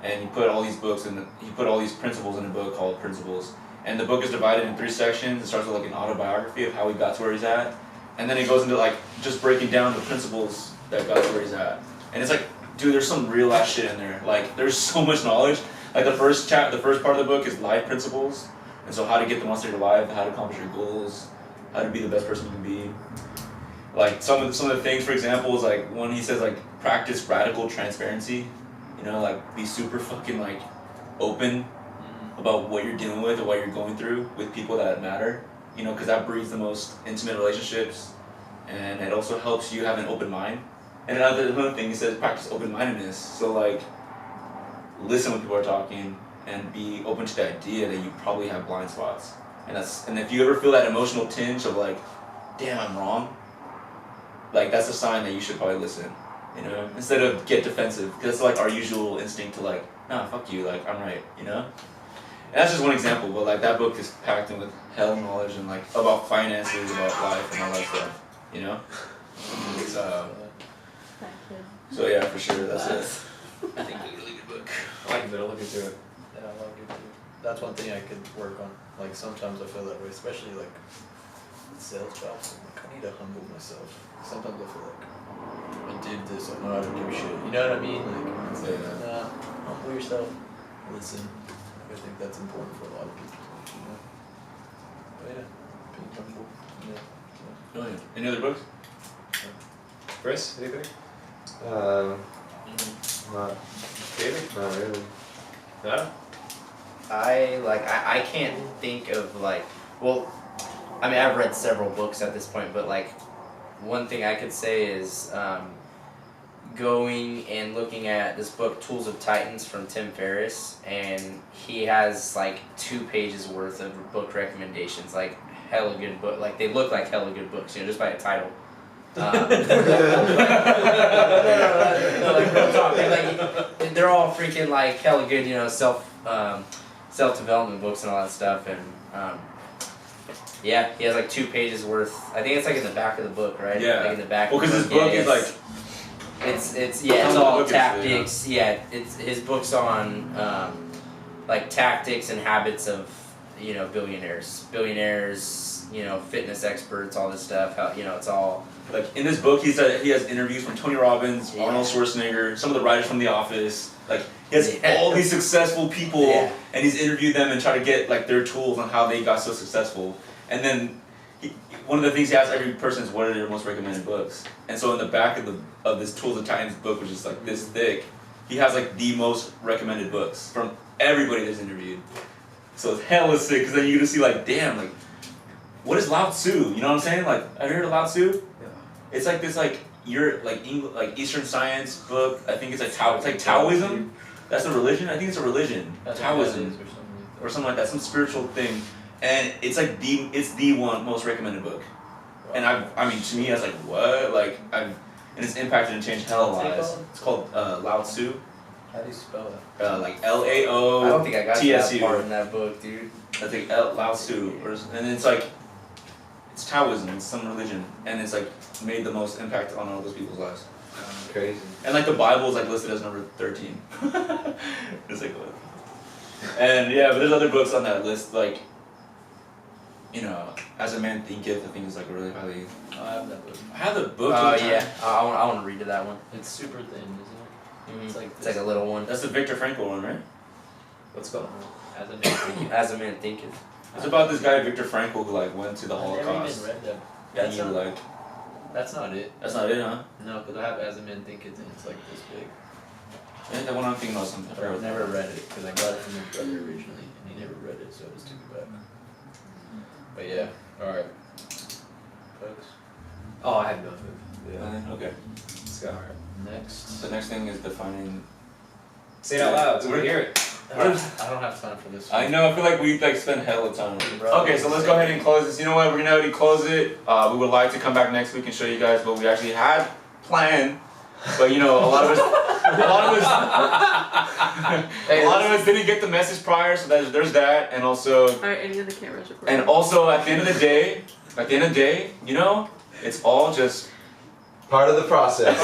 And he put all these principles in a book called Principles. And the book is divided in 3 sections. It starts with like an autobiography of how he got to where he's at, and then it goes into like just breaking down the principles that got to where he's at. And it's like, dude, there's some real ass shit in there. Like there's so much knowledge. Like the first part of the book is life principles, and so how to get the most out of your life, how to accomplish your goals, how to be the best person you can be. Like some of the things, for example, is like when he says like practice radical transparency. Like be super fucking like open about what you're dealing with or what you're going through with people that matter. Because that breeds the most intimate relationships, and it also helps you have an open mind. And another thing he says, practice open-mindedness. So like, listen when people are talking and be open to the idea that you probably have blind spots. And if you ever feel that emotional tinge of like, damn, I'm wrong, like that's a sign that you should probably listen. Instead of get defensive, because it's like our usual instinct to like, nah, fuck you, like I'm right, And that's just one example, but like that book is packed in with hell knowledge and like about finances, about life and all that stuff, It's, so yeah, for sure, that's it. I think it's a really good book. I like it, I'll look into it. Yeah, I love it too. That's one thing I could work on. Like sometimes I feel that way, especially like with sales jobs. I'm like I need to humble myself. Sometimes I feel like I did this, I know how to do shit. You know what I mean? Like it's like, nah, humble yourself. Listen. I think that's important for a lot of people. But yeah, being humble. Yeah. Brilliant. Any other books? Chris, anything? Not David? really. Nada? I can't think of like, well, I mean I've read several books at this point, but like one thing I could say is going and looking at this book Tools of Titans from Tim Ferriss, and he has like 2 pages worth of book recommendations, like hella good book, like they look like hella good books, just by a title. No, like real talk, like they're all freaking like hella good, self development books and all that stuff, and Yeah, he has like 2 pages worth. I think it's like in the back of the book, right? Yeah. Like in the back. Well, of the because his book is like. It's Some of it's the all book is, tactics. Yeah, it's his book's on like tactics and habits of billionaires, fitness experts, all this stuff. How it's all Like in this book, he has interviews from Tony Robbins, Yeah. Arnold Schwarzenegger, some of the writers from The Office. Like he has Yeah. all these successful people, Yeah. and he's interviewed them and try to get like their tools on how they got so successful. And then one of the things he asks every person is, "What are their most recommended books?" And so in the back of this Tools of Titans book, which is like this thick, he has like the most recommended books from everybody that's interviewed. So it's hella sick because then you get to see like, damn, like what is Lao Tzu? You know what I'm saying? Like, have you heard of Lao Tzu? It's like this like like Eastern science book. I think it's like Taoism. That's a religion. I think it's a religion. Taoism or something like that. Some spiritual thing, and it's like the one most recommended book. And I mean to me I was like what and it's impacted and changed hella What's it lives. called? It's called Lao Tzu. How do you spell it? Like LAO. I don't think I got to that TSU. part in that book, dude. I think Lao Tzu, and it's like, it's Taoism, it's some religion, and it's like made the most impact on all those people's lives. Crazy. And like the Bible is like listed as number 13. It's like what? And yeah, but there's other books on that list, like, As a Man Thinketh, I think is like really highly. Oh, I have that book. I have the book. Oh to the yeah, time. I want to read to that one. It's super thin, isn't it? It's like like a little one. That's the Viktor Frankl one, right? What's called? As a man. As a Man Thinketh. It's about this guy Viktor Frankl who like went to the I never even Holocaust. read that. And he like, That's not it. that's not it, huh? No, because I have As a Man Thinketh and it's like this big. I think the one I'm thinking about something. But I've never read it because I got it from my brother originally and he never read it, so I just took it back. But yeah, alright. Folks. Oh, I have nothing. Yeah. Okay. Let's go. Next. The next thing is defining. Say it out loud so we can hear it. I don't have time for this one. I know. I feel like we like spend hell of time. Bro, Okay, so let's go ahead and close this. You know what? We're gonna already close it. We would like to come back next week and show you guys what we actually had planned, but a lot of us didn't get the message prior, so there's that, and also. Are any of the cameras recording? And also, at the end of the day, it's all just. Part of the process.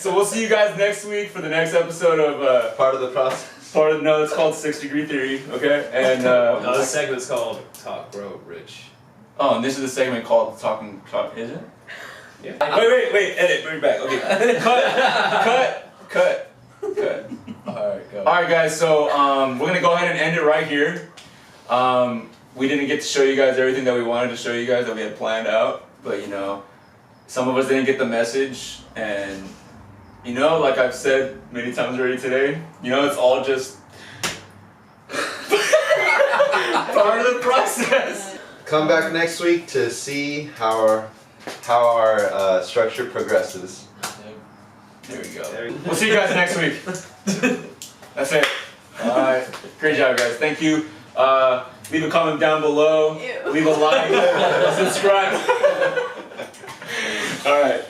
So we'll see you guys next week for the next episode of. Part of the process. No, it's called 6 Degree Theory, okay? And No, this segment's called Talk Bro Rich. oh, and this is the segment called Talking. Is it? Yeah. Wait, edit, bring it back. Okay, cut. Alright, go. All right, guys. So we're gonna go ahead and end it right here. We didn't get to show you guys everything that we wanted to show you guys that we had planned out, but some of us didn't get the message, and like I've said many times already today, it's all just part of the process. Come back next week to see how our structure progresses. There we go. We'll see you guys next week. That's it. All right. Great job, guys. Thank you. Leave a comment down below. Ew. Leave a like. Subscribe. All right.